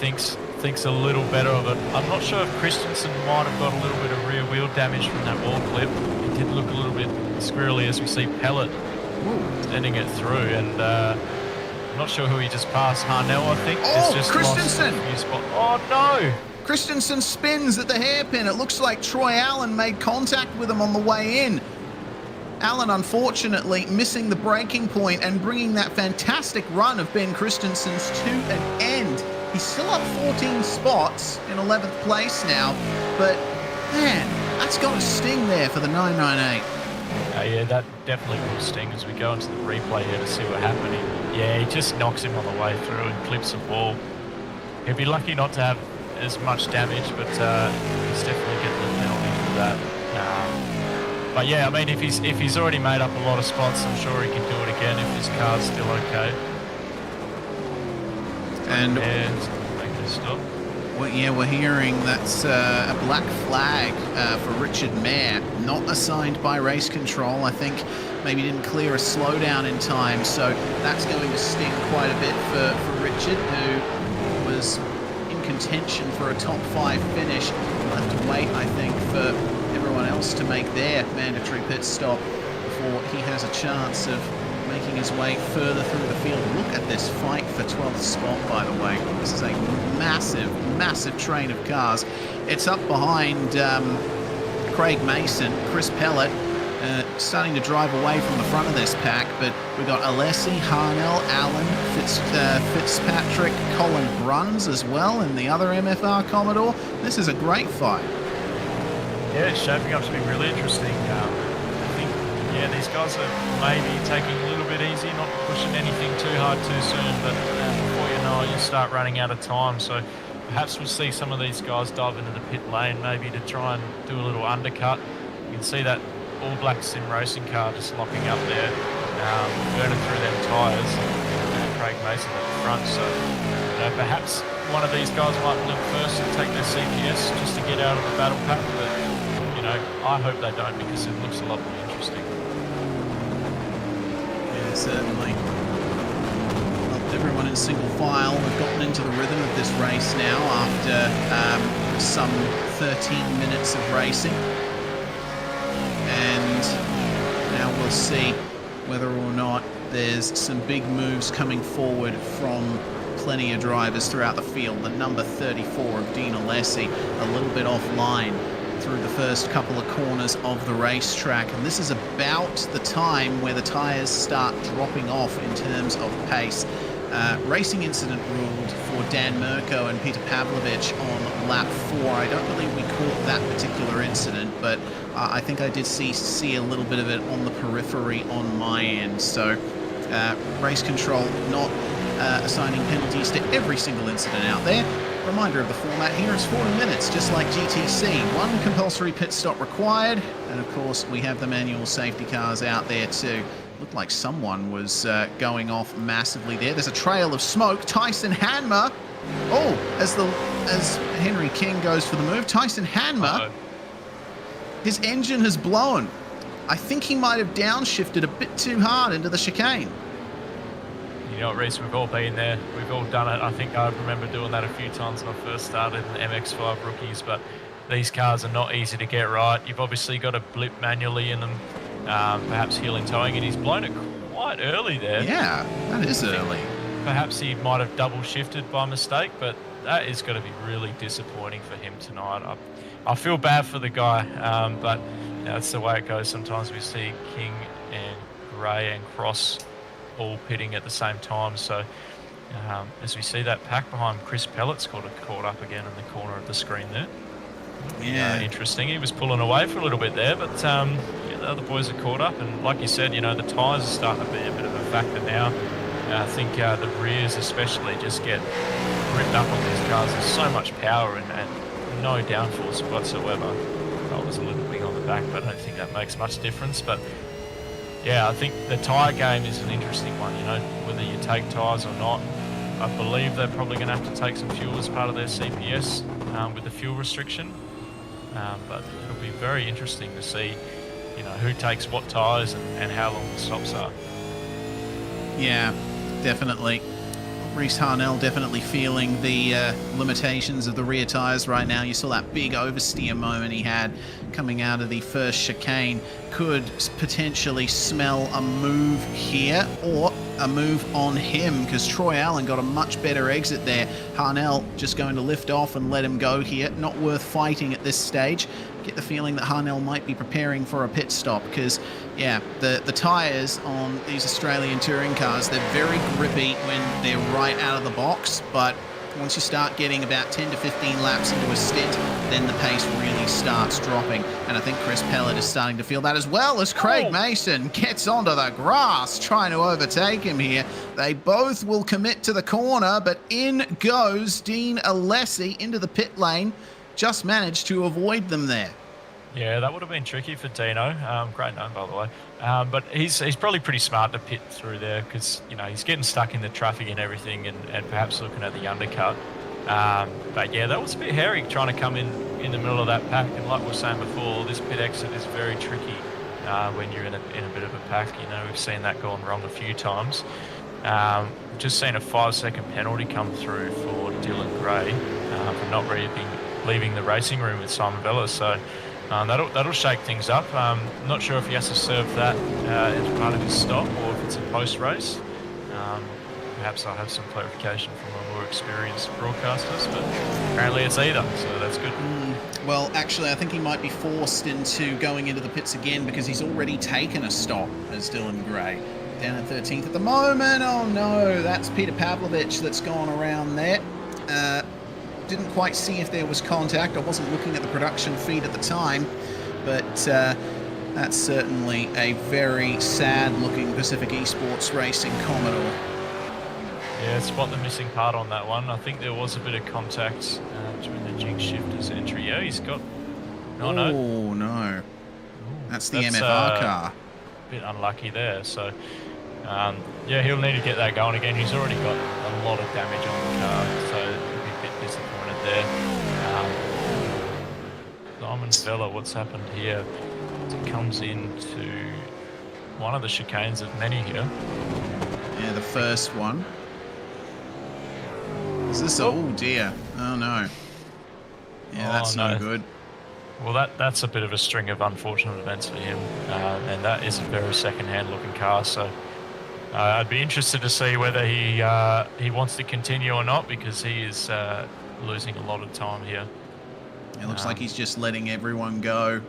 thinks a little better of it. I'm not sure if Christensen might have got a little bit of rear wheel damage from that wall clip. It did look a little bit squirrely as we see Pellet sending it through, and I'm not sure who he just passed. Harnell, I think. Oh, just Christensen! Oh, no! Christensen spins at the hairpin. It looks like Troy Allen made contact with him on the way in. Allen, unfortunately, missing the breaking point and bringing that fantastic run of Ben Christensen's to an end. He's still up 14 spots in 11th place now, but man, that's got a sting there for the 998. Yeah, that definitely will sting as we go into the replay here to see what happened. He just knocks him on the way through and clips the wall. He'll be lucky not to have as much damage, but he's definitely getting the penalty for that. But yeah, I mean, if he's already made up a lot of spots, I'm sure he can do it again if his car's still okay. And make this stop. Well, yeah, we're hearing that's a black flag for Richard Mayer, not assigned by race control. I think maybe didn't clear a slowdown in time, so that's going to sting quite a bit for Richard, who was in contention for a top 5 finish. We'll have to wait, I think, for everyone else to make their mandatory pit stop before he has a chance of making his way further through the field. Look at this fight for 12th spot, by the way. This is a massive, massive train of cars. It's up behind Craig Mason, Chris Pellet, starting to drive away from the front of this pack, but we've got Alessi, Harnell, Allen, Fitzpatrick, Colin Bruns as well, and the other MFR Commodore. This is a great fight. Yeah, it's shaping up to be really interesting. Yeah, these guys are maybe taking a little bit easy, not pushing anything too hard too soon, but before you know it, you start running out of time. So perhaps we'll see some of these guys dive into the pit lane, maybe to try and do a little undercut. You can see that all-black sim racing car just locking up there, burning through them tyres, and Craig Mason at the front. So perhaps one of these guys might blip first and take their CPS just to get out of the battle pack, but I hope they don't, because it looks a lot more interesting. Certainly. Well, everyone in single file. We've gotten into the rhythm of this race now after some 13 minutes of racing. And now we'll see whether or not there's some big moves coming forward from plenty of drivers throughout the field. The number 34 of Dean Alessi a little bit offline through the first couple of corners of the racetrack, and this is about the time where the tyres start dropping off in terms of pace. Racing incident ruled for Dan Mirko and Peter Pavlovich on lap 4. I don't believe we caught that particular incident, but I think I did see a little bit of it on the periphery on my end. So Race control not assigning penalties to every single incident out there. Reminder of the format here, it's 40 minutes, just like GTC. 1 compulsory pit stop required, and of course we have the manual safety cars out there too. Looked like someone was going off massively there. There's a trail of smoke. Tyson Hanmer. Oh, as Henry King goes for the move. Tyson Hanmer, his engine has blown. I think he might have downshifted a bit too hard into the chicane. You know what, Reese, we've all been there. We've all done it. I think I remember doing that a few times when I first started in the MX-5 rookies, but these cars are not easy to get right. You've obviously got to blip manually in them, perhaps heel and towing, and he's blown it quite early there. Yeah, that is early. Perhaps he might have double shifted by mistake, but that is going to be really disappointing for him tonight. I feel bad for the guy, but that's the way it goes. Sometimes we see King and Gray and Cross all pitting at the same time. So as we see that pack behind Chris Pellet's caught up again in the corner of the screen there. Yeah. Interesting. He was pulling away for a little bit there, but yeah, the other boys are caught up. And like you said, you know, the tyres are starting to be a bit of a factor now. I think the rears especially just get ripped up on these cars. There's so much power and no downforce whatsoever. Oh, there's a little wing on the back, but I don't think that makes much difference. But yeah, I think the tyre game is an interesting one, you know, whether you take tyres or not. I believe they're probably going to have to take some fuel as part of their CPS with the fuel restriction. But it'll be very interesting to see, you know, who takes what tyres and how long the stops are. Yeah, definitely. Reese Harnell definitely feeling the limitations of the rear tyres right now. You saw that big oversteer moment he had coming out of the first chicane. Could potentially smell a move here or a move on him, because Troy Allen got a much better exit there. Harnell just going to lift off and let him go here. Not worth fighting at this stage. Get the feeling that Harnell might be preparing for a pit stop, because yeah, the tyres on these Australian touring cars, they're very grippy when they're right out of the box, but once you start getting about 10 to 15 laps into a stint, then the pace really starts dropping. And I think Chris Pellet is starting to feel that, as well as Craig Mason gets onto the grass trying to overtake him here. They both will commit to the corner, but in goes Dean Alessi into the pit lane. Just managed to avoid them there. Yeah, that would have been tricky for Dino. Great name, by the way. But he's probably pretty smart to pit through there, because, you know, he's getting stuck in the traffic and everything, and perhaps looking at the undercut. But yeah, that was a bit hairy trying to come in the middle of that pack. And like we were saying before, this pit exit is very tricky when you're in a bit of a pack. You know, we've seen that gone wrong a few times. Just seen a 5-second penalty come through for Dylan Gray for not leaving the racing room with Simon Vella. So that'll shake things up. Not sure if he has to serve that as part of his stop or if it's a post-race. Perhaps I'll have some clarification from our more experienced broadcasters, but apparently it's either, so that's good. Well, actually, I think he might be forced into going into the pits again, because he's already taken a stop as Dylan Gray. Down at 13th at the moment. Oh no, that's Peter Pavlovich that's gone around there. Didn't quite see if there was contact. I wasn't looking at the production feed at the time, but that's certainly a very sad-looking Pacific Esports Racing Commodore. Yeah, spot the missing part on that one. I think there was a bit of contact between the jig shifter's entry. Yeah, he's got... Oh, no. That's the MFR car. A bit unlucky there, so... yeah, he'll need to get that going again. He's already got a lot of damage on the car, so he'll be a bit disappointed there. Simon Vella, what's happened here? It comes into one of the chicanes of many here. Yeah, the first one. Is this... Oh dear. Oh no. Yeah, that's no good. Well, that's a bit of a string of unfortunate events for him, and that is a very second-hand looking car, so I'd be interested to see whether he wants to continue or not, because he is losing a lot of time here. It looks like he's just letting everyone go.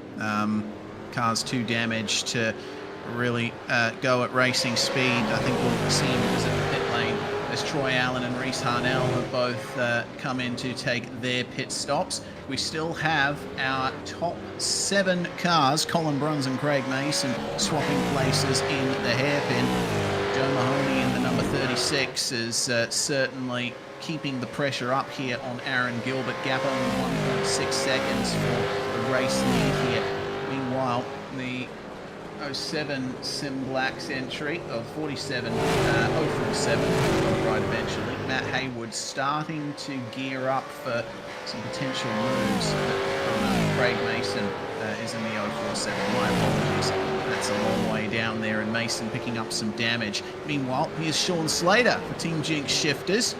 Car's too damaged to really go at racing speed. I think we'll see him visit the pit lane as Troy Allen and Reese Harnell have both come in to take their pit stops. We still have our top 7 cars, Colin Bruns and Craig Mason, swapping places in the hairpin. Joe Mahoney 1:46 is certainly keeping the pressure up here on Aaron Gilbert. Gap only 1.6 seconds for the race lead here. Meanwhile, the 07 Sim Black's entry of 047 right eventually. Matt Haywood starting to gear up for some potential moves. Craig Mason is in the 047. My apologies. That's a long way down there, and Mason picking up some damage. Meanwhile, here's Sean Slater for Team Jinx Shifters.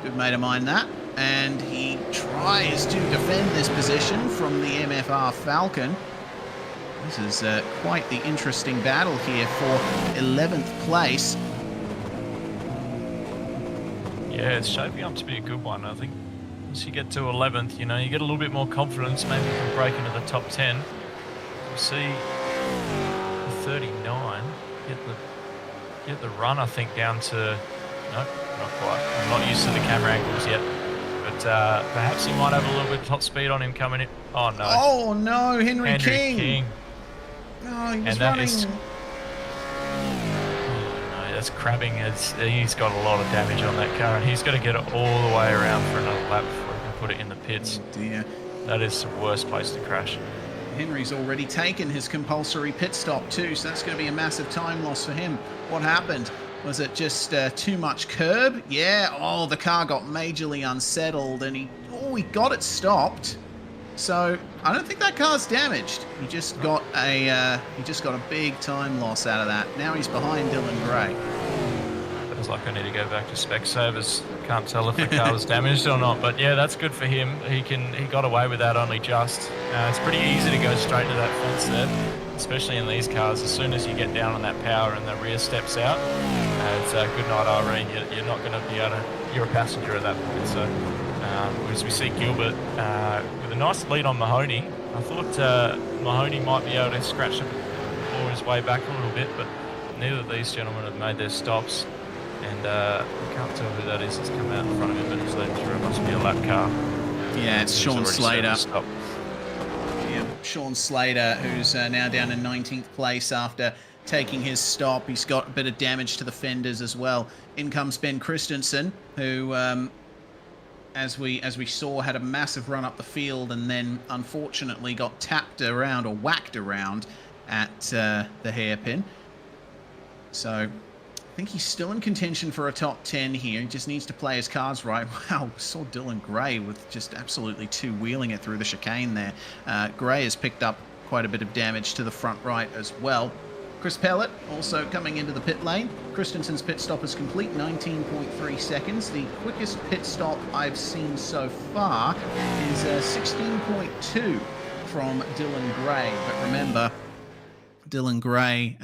Good mate of mine, that. And he tries to defend this position from the MFR Falcon. This is quite the interesting battle here for 11th place. Yeah, it's shaping up to be a good one. I think once you get to 11th, you know, you get a little bit more confidence. Maybe you can break into the top 10. You see the 39 get the run, I think, down to... No, not quite. I'm not used to the camera angles yet. But perhaps he might have a little bit of top speed on him coming in. Oh, no. Oh, no, Henry King. No, he was and that running... is... That's crabbing. He's got a lot of damage on that car, and he's got to get it all the way around for another lap before he can put it in the pits. Oh dear. That is the worst place to crash. Henry's already taken his compulsory pit stop too, so that's going to be a massive time loss for him. What happened? Was it just too much curb? Yeah. Oh, the car got majorly unsettled, and he got it stopped. So I don't think that car's damaged. He just got a big time loss out of that. Now he's behind Dylan Gray. Feels like I need to go back to Specsavers. Can't tell if the car was damaged or not, but yeah, that's good for him. He got away with that only just. It's pretty easy to go straight to that fence there, especially in these cars. As soon as you get down on that power and the rear steps out, it's good night, Irene. You're not going to be able to. You're a passenger at that point. So as we see Gilbert with a nice lead on Mahoney. I thought Mahoney might be able to scratch him or his way back a little bit, but neither of these gentlemen have made their stops. And I can't tell who that is that's come out in front of him, but he's leading through. It must be a lap car. Yeah, it's Sean Slater. Stop. Yeah, Sean Slater, who's now down in 19th place after taking his stop. He's got a bit of damage to the fenders as well. In comes Ben Christensen, who, as we saw, had a massive run up the field and then unfortunately got tapped around or whacked around at the hairpin. So I think he's still in contention for a top 10 here. He just needs to play his cards right. Wow, we saw Dylan Gray with just absolutely two-wheeling it through the chicane there. Gray has picked up quite a bit of damage to the front right as well. Chris Pellet also coming into the pit lane. Christensen's pit stop is complete, 19.3 seconds. The quickest pit stop I've seen so far is 16.2 from Dylan Gray. But remember, Dylan Gray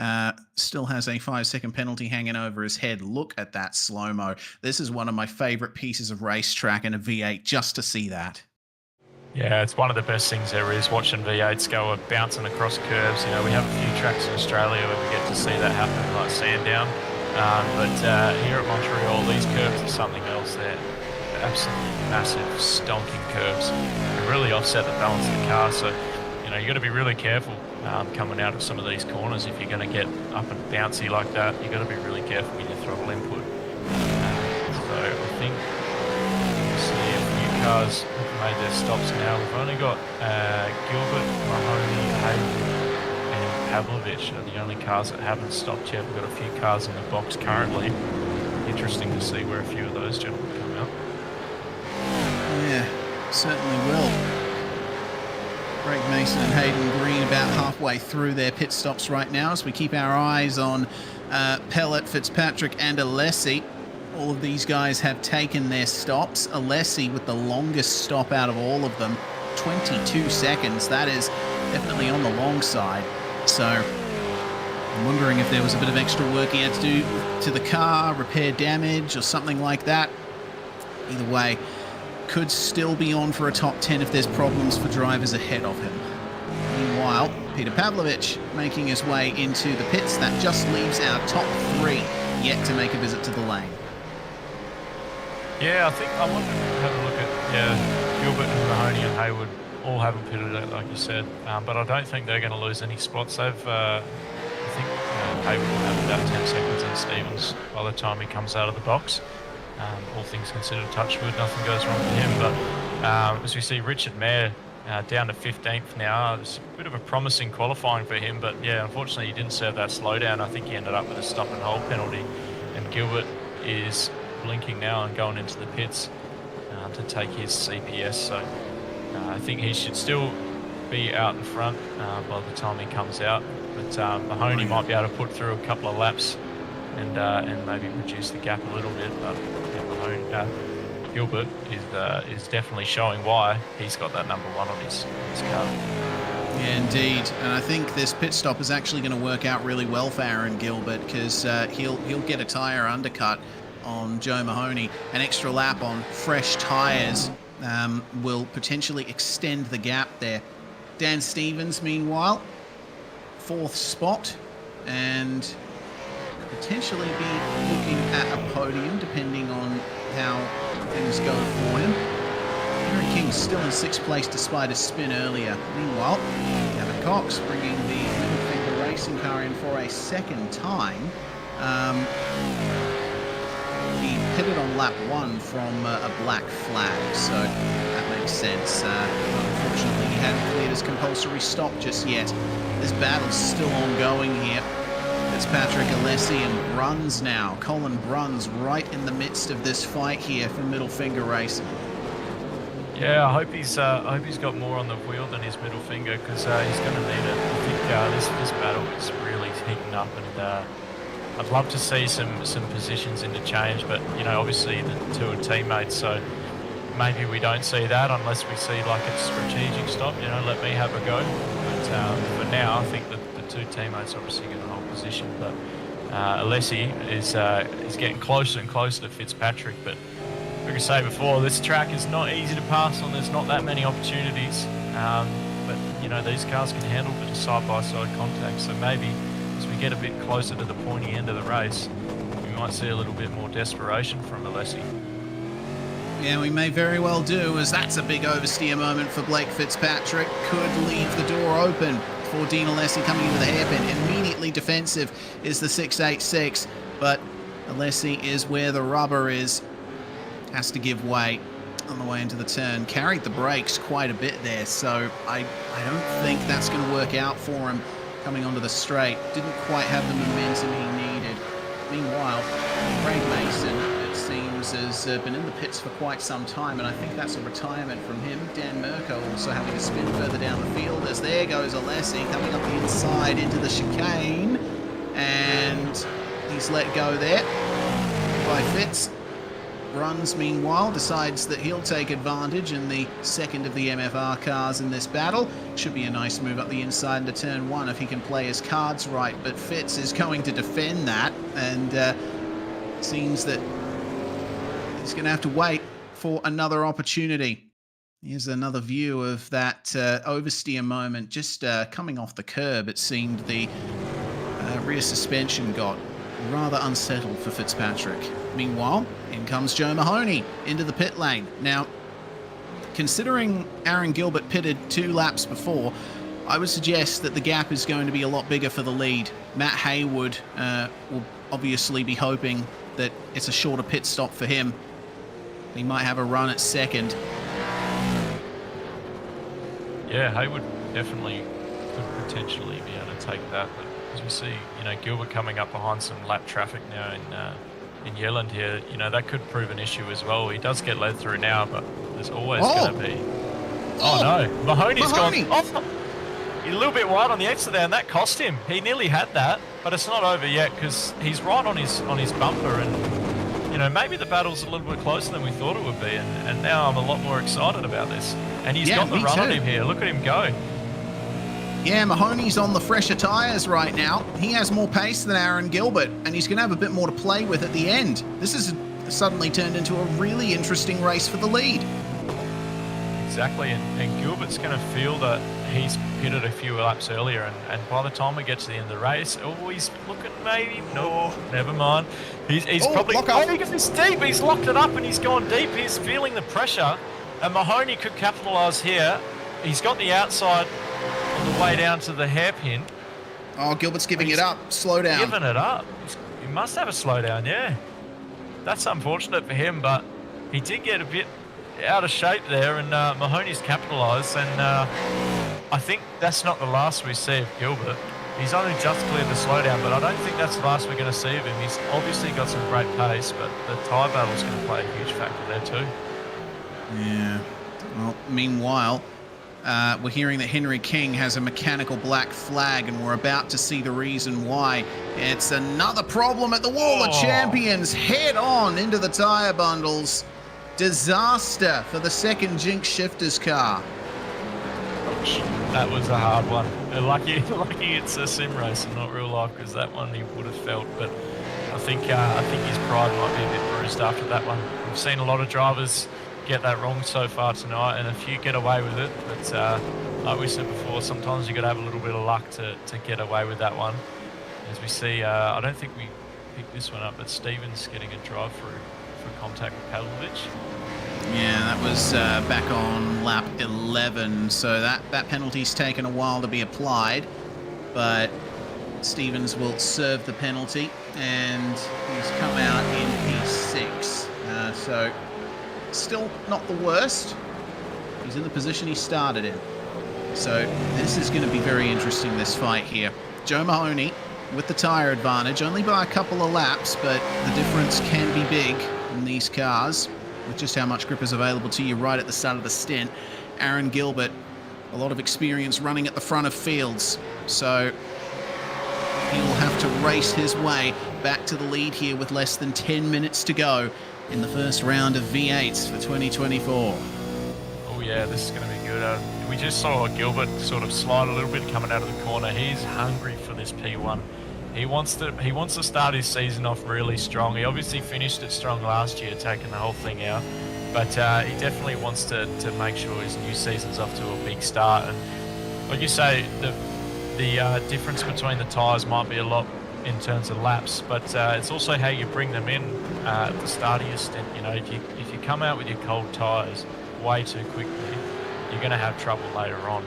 still has a 5-second penalty hanging over his head. Look at that slow-mo. This is one of my favorite pieces of racetrack in a V8, just to see that. Yeah, it's one of the best things there is, watching V8s go bouncing across curves. You know, we have a few tracks in Australia where we get to see that happen, like Sandown. But here at Montreal, these curves are something else. They're absolutely massive, stonking curves. They really offset the balance of the car. So, you know, you got to be really careful coming out of some of these corners. If you're going to get up and bouncy like that, you got to be really careful with your throttle input. So I think you see a few cars made their stops now. We've only got Gilbert, Mahoney, Haywood and Pavlovich are the only cars that haven't stopped yet. We've got a few cars in the box currently. Interesting to see where a few of those gentlemen come out. Yeah, certainly will. Greg Mason and Hayden Green about halfway through their pit stops right now as we keep our eyes on Pellet, Fitzpatrick and Alessi. All of these guys have taken their stops. Alessi with the longest stop out of all of them, 22 seconds. That is definitely on the long side. So I'm wondering if there was a bit of extra work he had to do to the car, repair damage or something like that. Either way, could still be on for a top 10 if there's problems for drivers ahead of him. Meanwhile, Peter Pavlovich making his way into the pits. That just leaves our top 3 yet to make a visit to the lane. Yeah, I want to have a look at Gilbert and Mahoney and Haywood all haven't pitted it, like you said, but I don't think they're going to lose any spots. I think Haywood will have about 10 seconds in Dan Stevens by the time he comes out of the box. All things considered, touch wood, nothing goes wrong with him. But as we see Richard Mayer down to 15th now, it's a bit of a promising qualifying for him. But yeah, unfortunately, he didn't serve that slowdown. I think he ended up with a stop and hold penalty. And Gilbert is blinking now and going into the pits to take his CPS. So I think he should still be out in front by the time he comes out. But Mahoney might be able to put through a couple of laps and maybe reduce the gap a little bit. But yeah, Gilbert is definitely showing why he's got that number 1 on his car. Yeah, indeed. And I think this pit stop is actually going to work out really well for Aaron Gilbert, because he'll get a tyre undercut on Joe Mahoney. An extra lap on fresh tyres will potentially extend the gap there. Dan Stevens, meanwhile, 4th spot, and potentially be looking at a podium depending on how things go for him. Aaron King's still in 6th place despite a spin earlier. Meanwhile, Gavin Cox bringing the middle finger racing car in for a 2nd time. He pitted on lap 1 from a black flag, so that makes sense. Unfortunately, he hadn't cleared his compulsory stop just yet. This battle's still ongoing here. Fitzpatrick, Alessi, and Bruns now. Colin Bruns right in the midst of this fight here for middle finger racing. Yeah, I hope he's got more on the wheel than his middle finger, because he's going to need it. I think this battle is really heating up, and I'd love to see some positions interchange, but you know, obviously the 2 are teammates, so maybe we don't see that unless we see like a strategic stop. You know, let me have a go. But for now, I think that the 2 teammates obviously going to hold position. But Alessi is getting closer and closer to Fitzpatrick. But like I say before, this track is not easy to pass on. There's not that many opportunities. But you know, these cars can handle a bit of side-by-side contact. So maybe as we get a bit closer to the pointy end of the race, we might see a little bit more desperation from Alessi. Yeah, we may very well do, as that's a big oversteer moment for Blake Fitzpatrick. Could leave the door open for Dean Alessi coming into the hairpin. Immediately defensive is the 686, but Alessi is where the rubber is. Has to give way on the way into the turn. Carried the brakes quite a bit there, so I don't think that's going to work out for him coming onto the straight. Didn't quite have the momentum he needed. Meanwhile, Craig Mason, it seems, has been in the pits for quite some time, and I think that's a retirement from him. Dan Mirko also having a spin further down the field, as there goes Alessi coming up the inside into the chicane, and he's let go there by Fitz. Bruns, meanwhile, decides that he'll take advantage in the 2nd of the MFR cars in this battle. Should be a nice move up the inside into turn 1 if he can play his cards right, but Fitz is going to defend that, and seems that he's going to have to wait for another opportunity. Here's another view of that oversteer moment just coming off the curb. It seemed the rear suspension got rather unsettled for Fitzpatrick. Meanwhile, in comes Joe Mahoney into the pit lane. Now, considering Aaron Gilbert pitted 2 laps before, I would suggest that the gap is going to be a lot bigger for the lead. Matt Haywood will obviously be hoping that it's a shorter pit stop for him. He might have a run at 2nd. Yeah, Haywood definitely could potentially be able to take that, but as we see, you know, Gilbert coming up behind some lap traffic now in Yelland here, you know, that could prove an issue as well. He does get led through now, but there's always going to be... Oh no, Mahoney's gone off. He's a little bit wide on the exit there, and that cost him. He nearly had that, but it's not over yet because he's right on his bumper, and you know, maybe the battle's a little bit closer than we thought it would be, and now I'm a lot more excited about this. And he's got the run on him here. Look at him go. Yeah, Mahoney's on the fresher tyres right now. He has more pace than Aaron Gilbert, and he's going to have a bit more to play with at the end. This has suddenly turned into a really interesting race for the lead. Exactly, and Gilbert's going to feel that he's pitted a few laps earlier, and by the time we get to the end of the race, he's looking maybe, no, never mind. He's probably, he's deep, he's locked it up and he's gone deep, he's feeling the pressure, and Mahoney could capitalise here. He's got the outside on the way down to the hairpin. Oh, Gilbert's giving it up. Slow down. Giving it up. He must have a slowdown, yeah. That's unfortunate for him, but he did get a bit out of shape there, and Mahoney's capitalised, and I think that's not the last we see of Gilbert. He's only just cleared the slowdown, but I don't think that's the last we're going to see of him. He's obviously got some great pace, but the tyre battle's going to play a huge factor there too. Yeah. Well, meanwhile, we're hearing that Henry King has a mechanical black flag, and we're about to see the reason why. It's another problem at the Wall of Champions. Head on into the tyre bundles. Disaster for the second Jinx Shifters car. That was a hard one. Lucky it's a sim race and not real life, because that one he would have felt. But I think his pride might be a bit bruised after that one. We've seen a lot of drivers get that wrong so far tonight, and a few get away with it. But like we said before, sometimes you got to have a little bit of luck to get away with that one. As we see, I don't think we picked this one up, but Stevens getting a drive through for contact with Pavlovich. Yeah, that was back on lap 11, so that penalty's taken a while to be applied, but Stevens will serve the penalty, and he's come out in P6, so still not the worst. He's in the position he started in, so this is going to be very interesting, this fight here. Joe Mahoney with the tyre advantage, only by a couple of laps, but the difference can be big in these cars, with just how much grip is available to you right at the start of the stint. Aaron Gilbert, a lot of experience running at the front of fields, so he will have to race his way back to the lead here with less than 10 minutes to go in the first round of V8s for 2024. Oh yeah, this is going to be good. We just saw Gilbert sort of slide a little bit coming out of the corner. He's hungry for this P1. He wants to start his season off really strong. He obviously finished it strong last year, taking the whole thing out. But he definitely wants to make sure his new season's off to a big start. And like you say, the difference between the tyres might be a lot in terms of laps, but it's also how you bring them in at the start of your stint. You know, if you come out with your cold tyres way too quickly, you're going to have trouble later on.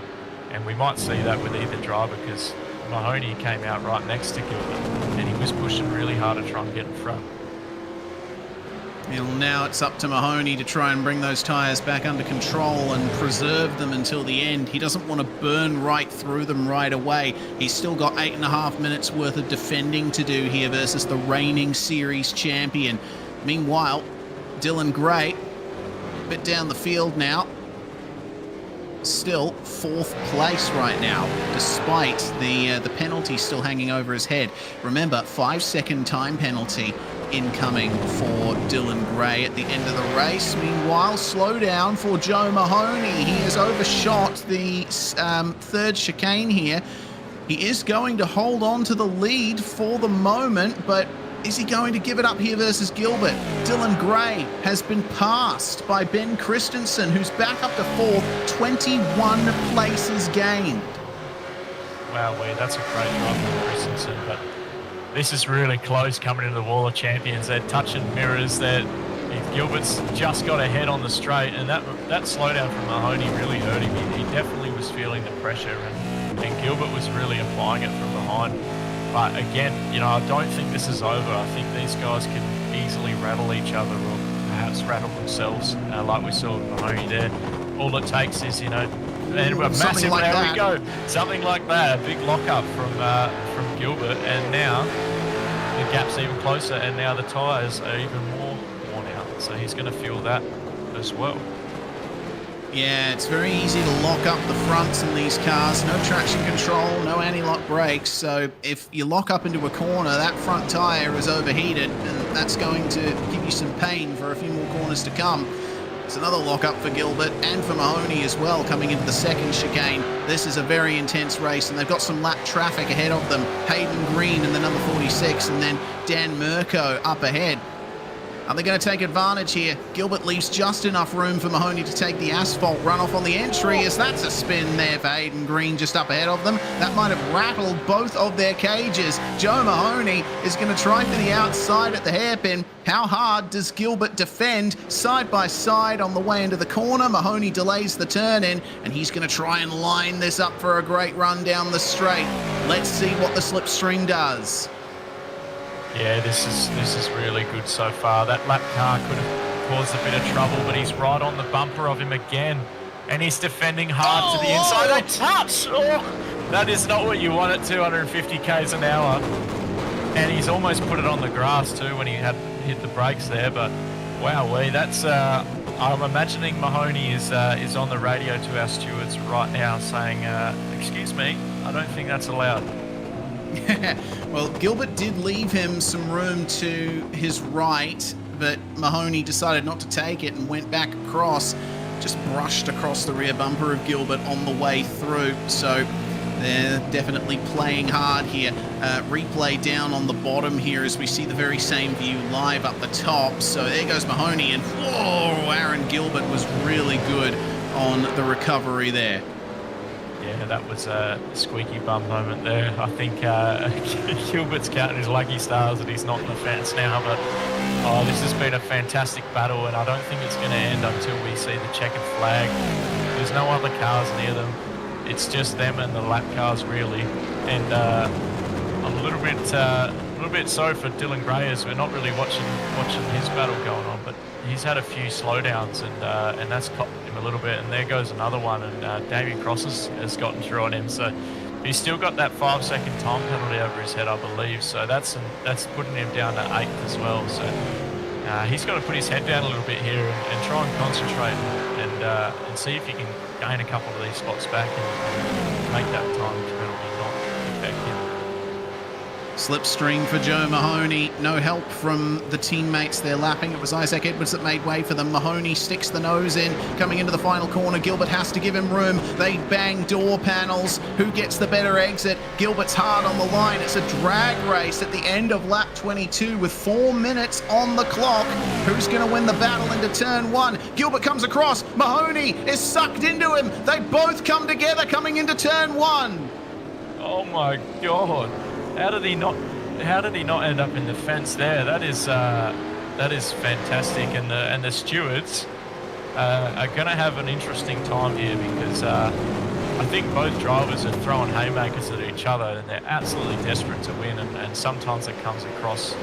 And we might see that with either driver, because Mahoney came out right next to Gilbert, and he was pushing really hard to try and get in front. Well, now it's up to Mahoney to try and bring those tyres back under control and preserve them until the end. He doesn't want to burn right through them right away. He's still got 8.5 minutes worth of defending to do here versus the reigning series champion. Meanwhile, Dylan Gray, a bit down the field now. Still 4th place right now, despite the penalty still hanging over his head. Remember, 5-second time penalty incoming for Dylan Gray at the end of the race. Meanwhile, slow down for Joe Mahoney. He has overshot the 3rd chicane here. He is going to hold on to the lead for the moment, but is he going to give it up here versus Gilbert? Dylan Gray has been passed by Ben Christensen, who's back up to 4th, 21 places gained. Wow, that's a great drive from Christensen, but this is really close coming into the Wall of Champions. They're touching mirrors. Gilbert's just got ahead on the straight, and that slowdown from Mahoney really hurt him. He definitely was feeling the pressure, and Gilbert was really applying it from behind. But again, you know, I don't think this is over. I think these guys can easily rattle each other, or perhaps rattle themselves, like we saw with Mahoney there. All it takes is, you know, and a massive, like there we go, something like that, a big lockup from Gilbert, and now the gap's even closer, and now the tyres are even more worn out. So he's going to feel that as well. Yeah, it's very easy to lock up the fronts in these cars. No traction control, no anti-lock brakes. So if you lock up into a corner, that front tyre is overheated, and that's going to give you some pain for a few more corners to come. It's another lock-up for Gilbert and for Mahoney as well, coming into the 2nd chicane. This is a very intense race, and they've got some lap traffic ahead of them. Hayden Green in the number 46, and then Dan Mirko up ahead. Are they going to take advantage here? Gilbert leaves just enough room for Mahoney to take the asphalt runoff on the entry, as that's a spin there for Hayden Green just up ahead of them. That might have rattled both of their cages. Joe Mahoney is going to try for the outside at the hairpin. How hard does Gilbert defend? Side by side on the way into the corner. Mahoney delays the turn in, and he's going to try and line this up for a great run down the straight. Let's see what the slipstream does. Yeah, this is really good so far. That lap car could have caused a bit of trouble, but he's right on the bumper of him again. And he's defending hard to the inside. They touch! Oh, that is not what you want at 250 k's an hour. And he's almost put it on the grass too when he had hit the brakes there. But wowee, that's I'm imagining Mahoney is on the radio to our stewards right now saying, excuse me, I don't think that's allowed. Well, Gilbert did leave him some room to his right, but Mahoney decided not to take it and went back across, just brushed across the rear bumper of Gilbert on the way through. So they're definitely playing hard here. Replay down on the bottom here as we see the very same view live up the top. So there goes Mahoney, and whoa, Aaron Gilbert was really good on the recovery there. Yeah, that was a squeaky bum moment there. I think Gilbert's counting his lucky stars that he's not in the fence now, but this has been a fantastic battle, and I don't think it's going to end until we see the checkered flag. There's no other cars near them. It's just them and the lap cars, really. And I'm a little bit sorry for Dylan Gray as we're not really watching his battle going on, but he's had a few slowdowns and that's copped him a little bit. And there goes another one, and Damien Cross has gotten through on him. So he's still got that 5-second time penalty over his head, I believe. So that's putting him down to 8th as well. So he's got to put his head down a little bit here and try and concentrate and see if he can gain a couple of these spots back and make that time penalty not affect him. Slipstream for Joe Mahoney. No help from the teammates there lapping. It was Isaac Edwards that made way for them. Mahoney sticks the nose in. Coming into the final corner, Gilbert has to give him room. They bang door panels. Who gets the better exit? Gilbert's hard on the line. It's a drag race at the end of lap 22 with 4 minutes on the clock. Who's going to win the battle into turn 1? Gilbert comes across. Mahoney is sucked into him. They both come together coming into turn 1. Oh my God. How did he not end up in the fence there? That is fantastic, and the stewards are going to have an interesting time here because I think both drivers are throwing haymakers at each other, and they're absolutely desperate to win, and sometimes it comes across.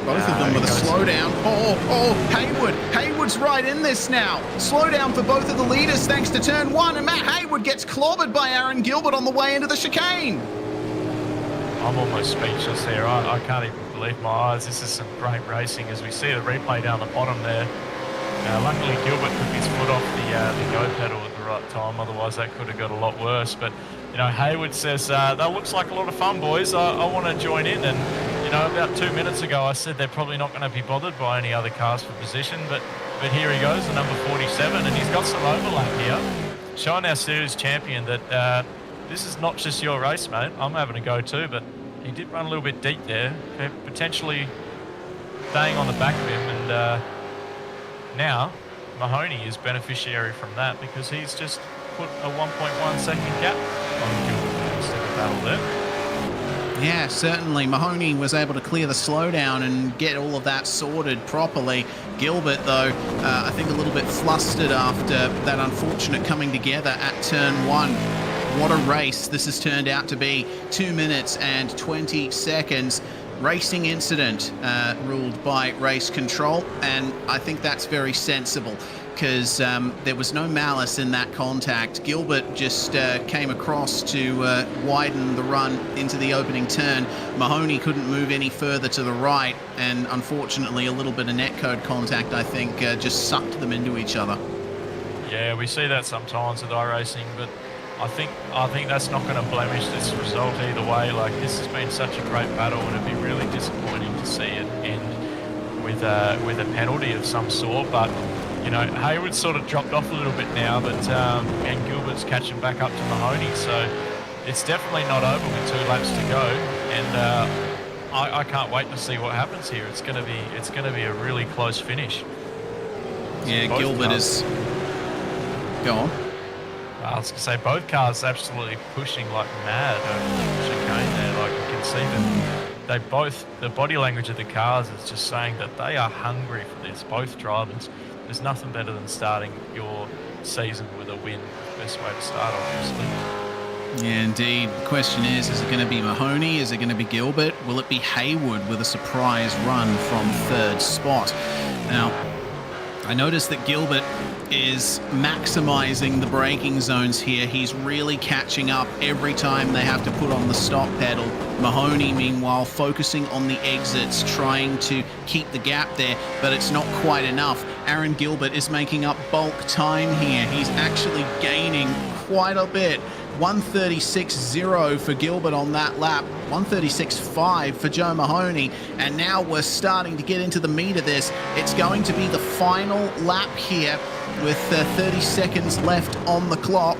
Both of them with a slowdown. Haywood's right in this now. Slowdown for both of the leaders thanks to turn 1, and Matt Haywood gets clobbered by Aaron Gilbert on the way into the chicane. I'm almost speechless here. I can't even believe my eyes. This is some great racing as we see the replay down the bottom there. Luckily, Gilbert took his foot off the go pedal at the right time. Otherwise, that could have got a lot worse. But, Haywood says, that looks like a lot of fun, boys. I want to join in. And, about 2 minutes ago, I said they're probably not going to be bothered by any other cars for position. But here he goes, the number 47. And he's got some overlap here. Showing our series champion that this is not just your race, mate. I'm having a go too, but he did run a little bit deep there, potentially staying on the back of him. And now Mahoney is beneficiary from that because he's just put a 1.1 second gap on Gilbert instead of battle there. Yeah, certainly. Mahoney was able to clear the slowdown and get all of that sorted properly. Gilbert, though, I think a little bit flustered after that unfortunate coming together at turn 1. What a race this has turned out to be. 2 minutes and 20 seconds. Racing incident ruled by race control, and I think that's very sensible because there was no malice in that contact. Gilbert just came across to widen the run into the opening turn. Mahoney couldn't move any further to the right, and unfortunately a little bit of netcode contact, I think, just sucked them into each other. Yeah, we see that sometimes with iRacing, but I think that's not going to blemish this result either way. Like, this has been such a great battle, and it'd be really disappointing to see it end with a penalty of some sort. But Hayward sort of dropped off a little bit now, but and Gilbert's catching back up to Mahoney, so it's definitely not over with 2 laps to go. And I can't wait to see what happens here. It's going to be a really close finish. Yeah, Gilbert is. Go on. I was going to say, both cars absolutely pushing like mad over the chicane there. Like, you can see that the body language of the cars is just saying that they are hungry for this, both drivers. There's nothing better than starting your season with a win. Best way to start, obviously. Yeah, indeed. The question is it going to be Mahoney? Is it going to be Gilbert? Will it be Haywood with a surprise run from third spot? Now, I noticed that Gilbert is maximizing the braking zones here. He's really catching up every time they have to put on the stop pedal. Mahoney, meanwhile, focusing on the exits, trying to keep the gap there, but it's not quite enough. Aaron Gilbert is making up bulk time here. He's actually gaining quite a bit. 136.0 for Gilbert on that lap, 136.5 for Joe Mahoney, and now we're starting to get into the meat of this. It's going to be the final lap here with 30 seconds left on the clock.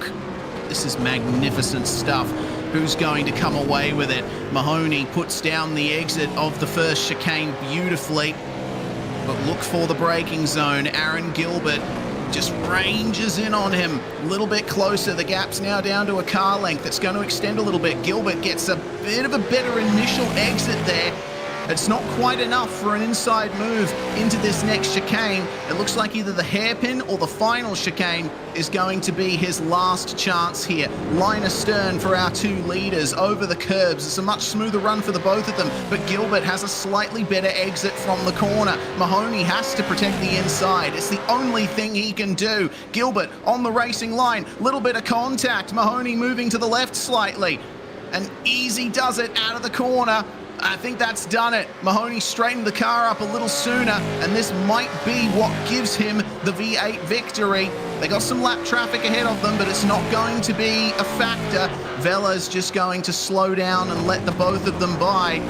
This is magnificent stuff. Who's going to come away with it? Mahoney puts down the exit of the first chicane beautifully, but look for the braking zone. Aaron Gilbert just ranges in on him a little bit closer. The gap's now down to a car length. It's going to extend a little bit. Gilbert gets a bit of a better initial exit there. It's not quite enough for an inside move into this next chicane. It looks like either the hairpin or the final chicane is going to be his last chance here. Line astern for our two leaders over the curbs. It's a much smoother run for the both of them, but Gilbert has a slightly better exit from the corner. Mahoney has to protect the inside. It's the only thing he can do. Gilbert on the racing line, little bit of contact. Mahoney moving to the left slightly, and easy does it out of the corner. I think that's done it. Mahoney straightened the car up a little sooner, and this might be what gives him the V8 victory. They got some lap traffic ahead of them, but it's not going to be a factor. Vella's just going to slow down and let the both of them by.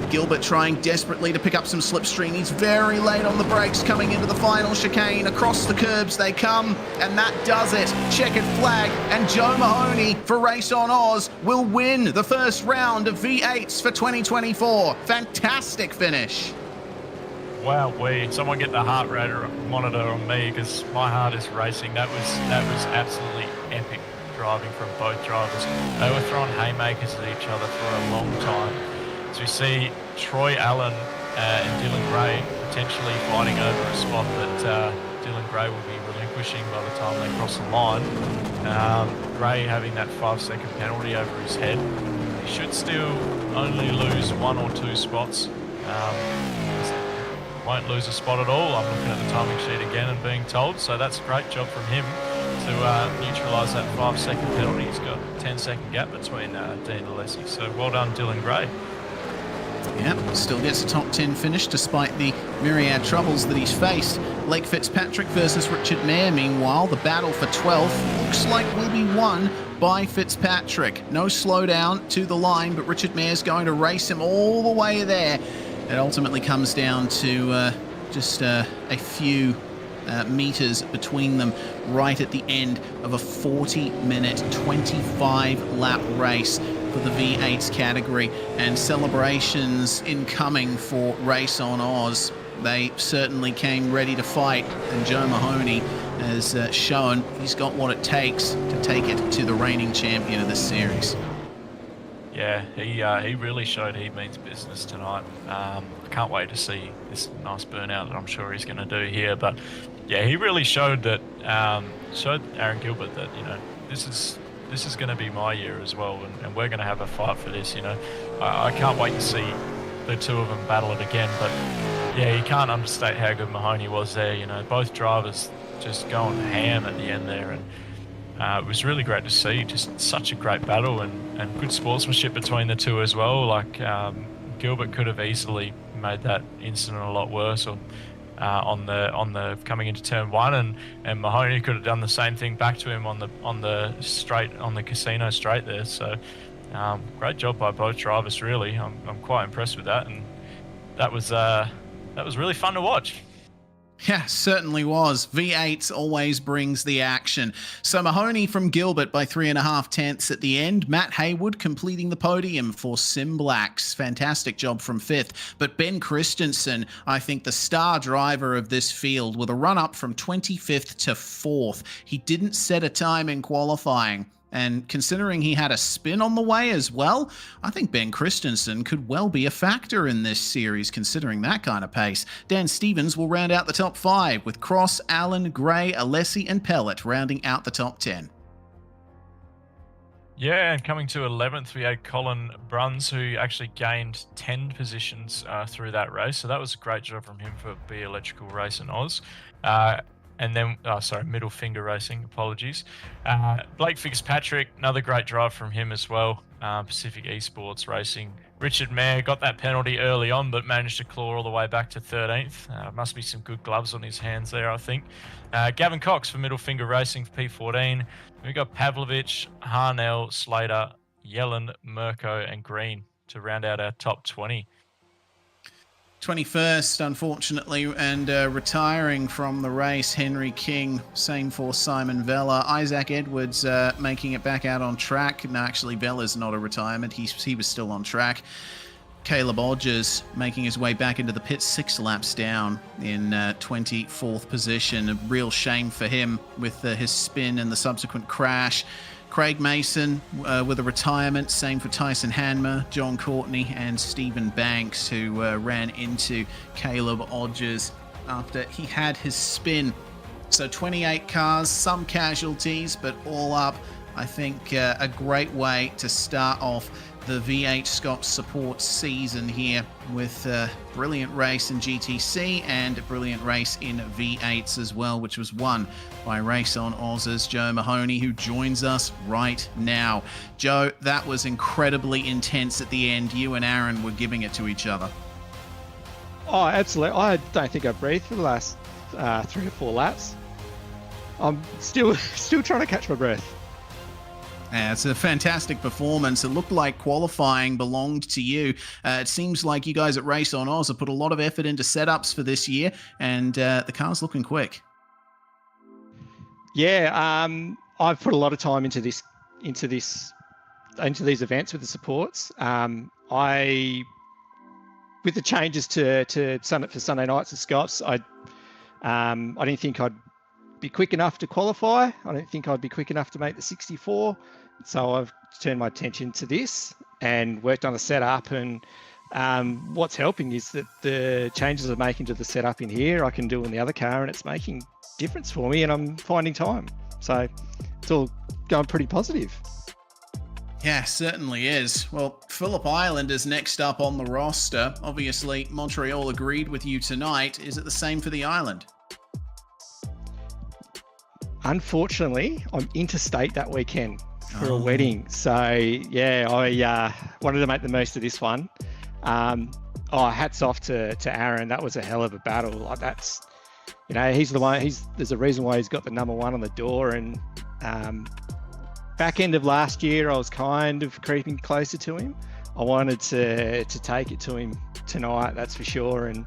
Gilbert trying desperately to pick up some slipstream. He's very late on the brakes coming into the final chicane. Across the curbs they come, and that does it. Checkered flag, and Joe Mahoney for Race on Oz will win the first round of V8s for 2024. Fantastic finish. Wow, someone get the heart rate monitor on me, because my heart is racing. That was absolutely epic driving from both drivers. They were throwing haymakers at each other for a long time. So we see Troy Allen and Dylan Gray potentially fighting over a spot that Dylan Gray will be relinquishing by the time they cross the line. Gray having that 5-second penalty over his head. He should still only lose 1 or 2 spots. Won't lose a spot at all. I'm looking at the timing sheet again and being told, so that's a great job from him to neutralise that 5-second penalty. He's got a 10-second gap between Dean and Alessi, so well done Dylan Gray. Yep, still gets a top 10 finish despite the myriad troubles that he's faced. Blake Fitzpatrick versus Richard Mayer, meanwhile, the battle for 12th looks like will be won by Fitzpatrick. No slowdown to the line, but Richard Mayer's going to race him all the way there. It ultimately comes down to just a few meters between them right at the end of a 40-minute, 25-lap race for the V8s category, and celebrations incoming for Race on Oz. They certainly came ready to fight, and Joe Mahoney has shown he's got what it takes to take it to the reigning champion of this series. Yeah, he really showed he means business tonight. I can't wait to see this nice burnout that I'm sure he's going to do here. But yeah, he really showed that, showed Aaron Gilbert that, you know, this is going to be my year as well, and we're going to have a fight for this. You know, I can't wait to see the two of them battle it again. But yeah, you can't understate how good Mahoney was there. You know, both drivers just going ham at the end there, and it was really great to see. Just such a great battle and good sportsmanship between the two as well. Like Gilbert could have easily made that incident a lot worse, or on the coming into turn 1, and Mahoney could have done the same thing back to him on the casino straight there. So great job by both drivers. Really, I'm quite impressed with that, and that was really fun to watch. Yeah, certainly was. V8s always brings the action. So Mahoney from Gilbert by 3.5 tenths at the end. Matt Haywood completing the podium for Sim Blacks. Fantastic job from 5th. But Ben Christensen, I think the star driver of this field, with a run up from 25th to 4th. He didn't set a time in qualifying. And considering he had a spin on the way as well, I think Ben Christensen could well be a factor in this series, considering that kind of pace. Dan Stevens will round out the top 5, with Cross, Allen, Gray, Alessi and Pellet rounding out the top 10. Yeah, and coming to 11th, we had Colin Bruns, who actually gained 10 positions through that race. So that was a great job from him for B Electrical Race in Oz. And then, Middle Finger Racing, apologies. Blake Fitzpatrick, another great drive from him as well. Pacific Esports Racing. Richard Mayer got that penalty early on, but managed to claw all the way back to 13th. Must be some good gloves on his hands there, I think. Gavin Cox for Middle Finger Racing for P14. We've got Pavlovich, Harnell, Slater, Yellen, Mirko, and Green to round out our top 20. 21st, unfortunately, and retiring from the race, Henry King. Same for Simon Vella. Isaac Edwards making it back out on track. No, actually, Vella's not a retirement. He was still on track. Caleb Odgers making his way back into the pit 6 laps down in 24th position. A real shame for him with his spin and the subsequent crash. Craig Mason with a retirement. Same for Tyson Hanmer, John Courtney, and Stephen Banks, who ran into Caleb Odgers after he had his spin. So 28 cars, some casualties, but all up, I think a great way to start off the V8SCOPS support season here with a brilliant race in GTC and a brilliant race in V8s as well, which was won by Race on Oz's Joe Mahoney, who joins us right now. Joe, that was incredibly intense at the end. You and Aaron were giving it to each other. Oh, absolutely. I don't think I breathed for the last 3 or 4 laps. I'm still trying to catch my breath. Yeah, it's a fantastic performance. It looked like qualifying belonged to you. It seems like you guys at Race on Oz have put a lot of effort into setups for this year, and the car's looking quick. Yeah, I've put a lot of time into these events with the supports. With the changes to Sunday nights at Scops, I didn't think I'd be quick enough to qualify. I don't think I'd be quick enough to make the 64. So I've turned my attention to this and worked on the setup. And what's helping is that the changes I'm making to the setup in here, I can do in the other car, and it's making difference for me, and I'm finding time. So it's all going pretty positive. Yeah, certainly is. Well, Phillip Island is next up on the roster. Obviously, Montreal agreed with you tonight. Is it the same for the island? Unfortunately, I'm interstate that weekend for a wedding. So, yeah, I wanted to make the most of this one. Hats off to Aaron. That was a hell of a battle. Like, that's, he's the one. There's a reason why he's got the number 1 on the door. And back end of last year, I was kind of creeping closer to him. I wanted to take it to him tonight, that's for sure. And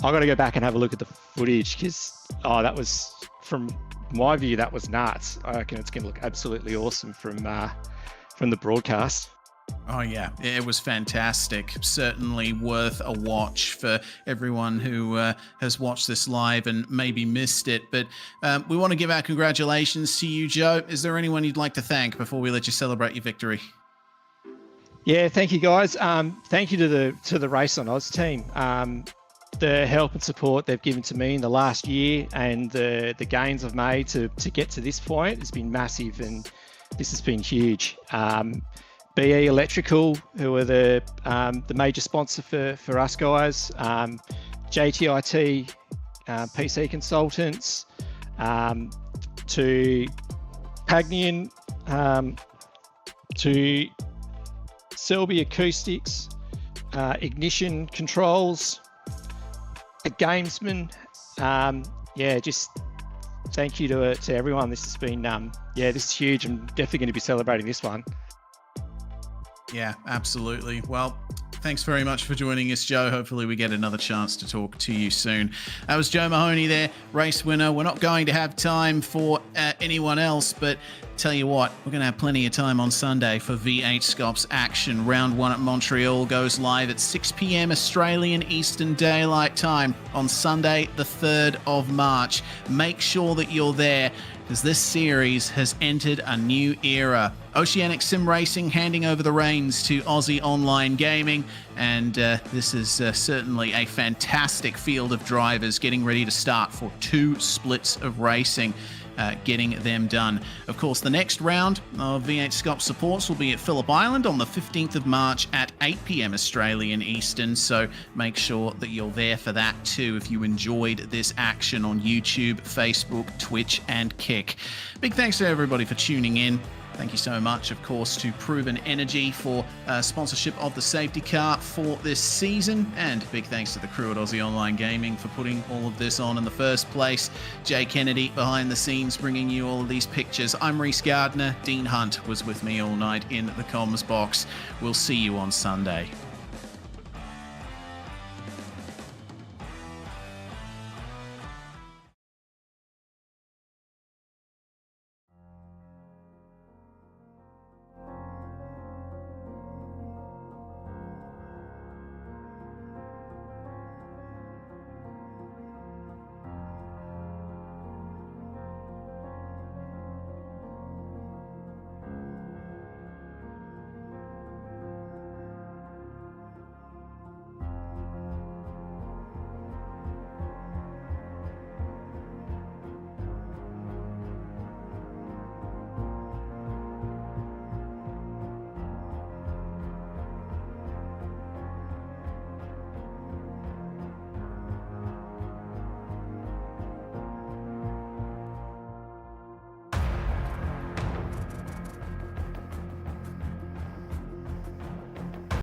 I got to go back and have a look at the footage because that was, from my view, that was nuts. I reckon it's going to look absolutely awesome from the broadcast. Oh yeah, it was fantastic. Certainly worth a watch for everyone who has watched this live and maybe missed it. But we want to give our congratulations to you, Joe. Is there anyone you'd like to thank before we let you celebrate your victory? Yeah, thank you guys. Thank you to the Race on Oz team. The help and support they've given to me in the last year, and the gains I've made to get to this point has been massive, and this has been huge. BE Electrical, who are the major sponsor for us guys, JTIT, PC Consultants, to Pagnian, to Selby Acoustics, Ignition Controls, a Gamesman. Just thank you to everyone. This has been, this is huge. I'm definitely going to be celebrating this one. Yeah, absolutely. Well, thanks very much for joining us, Joe. Hopefully we get another chance to talk to you soon. That was Joe Mahoney there, race winner. We're not going to have time for anyone else, but tell you what, we're going to have plenty of time on Sunday for V8SCOPS action. Round 1 at Montreal goes live at 6 p.m. Australian Eastern Daylight Time on Sunday, the 3rd of March. Make sure that you're there, because this series has entered a new era. Oceanic Sim Racing handing over the reins to Aussie Online Gaming, and this is certainly a fantastic field of drivers getting ready to start for 2 splits of racing. getting them done. Of course, the next round of V8SCOPS supports will be at Phillip Island on the 15th of March at 8 p.m. Australian Eastern, so make sure that you're there for that too if you enjoyed this action on YouTube, Facebook, Twitch, and Kick. Big thanks to everybody for tuning in. Thank you so much, of course, to Proven Energy for sponsorship of the safety car for this season. And big thanks to the crew at Aussie Online Gaming for putting all of this on in the first place. Jay Kennedy behind the scenes bringing you all of these pictures. I'm Reese Gardner. Dean Hunt was with me all night in the comms box. We'll see you on Sunday.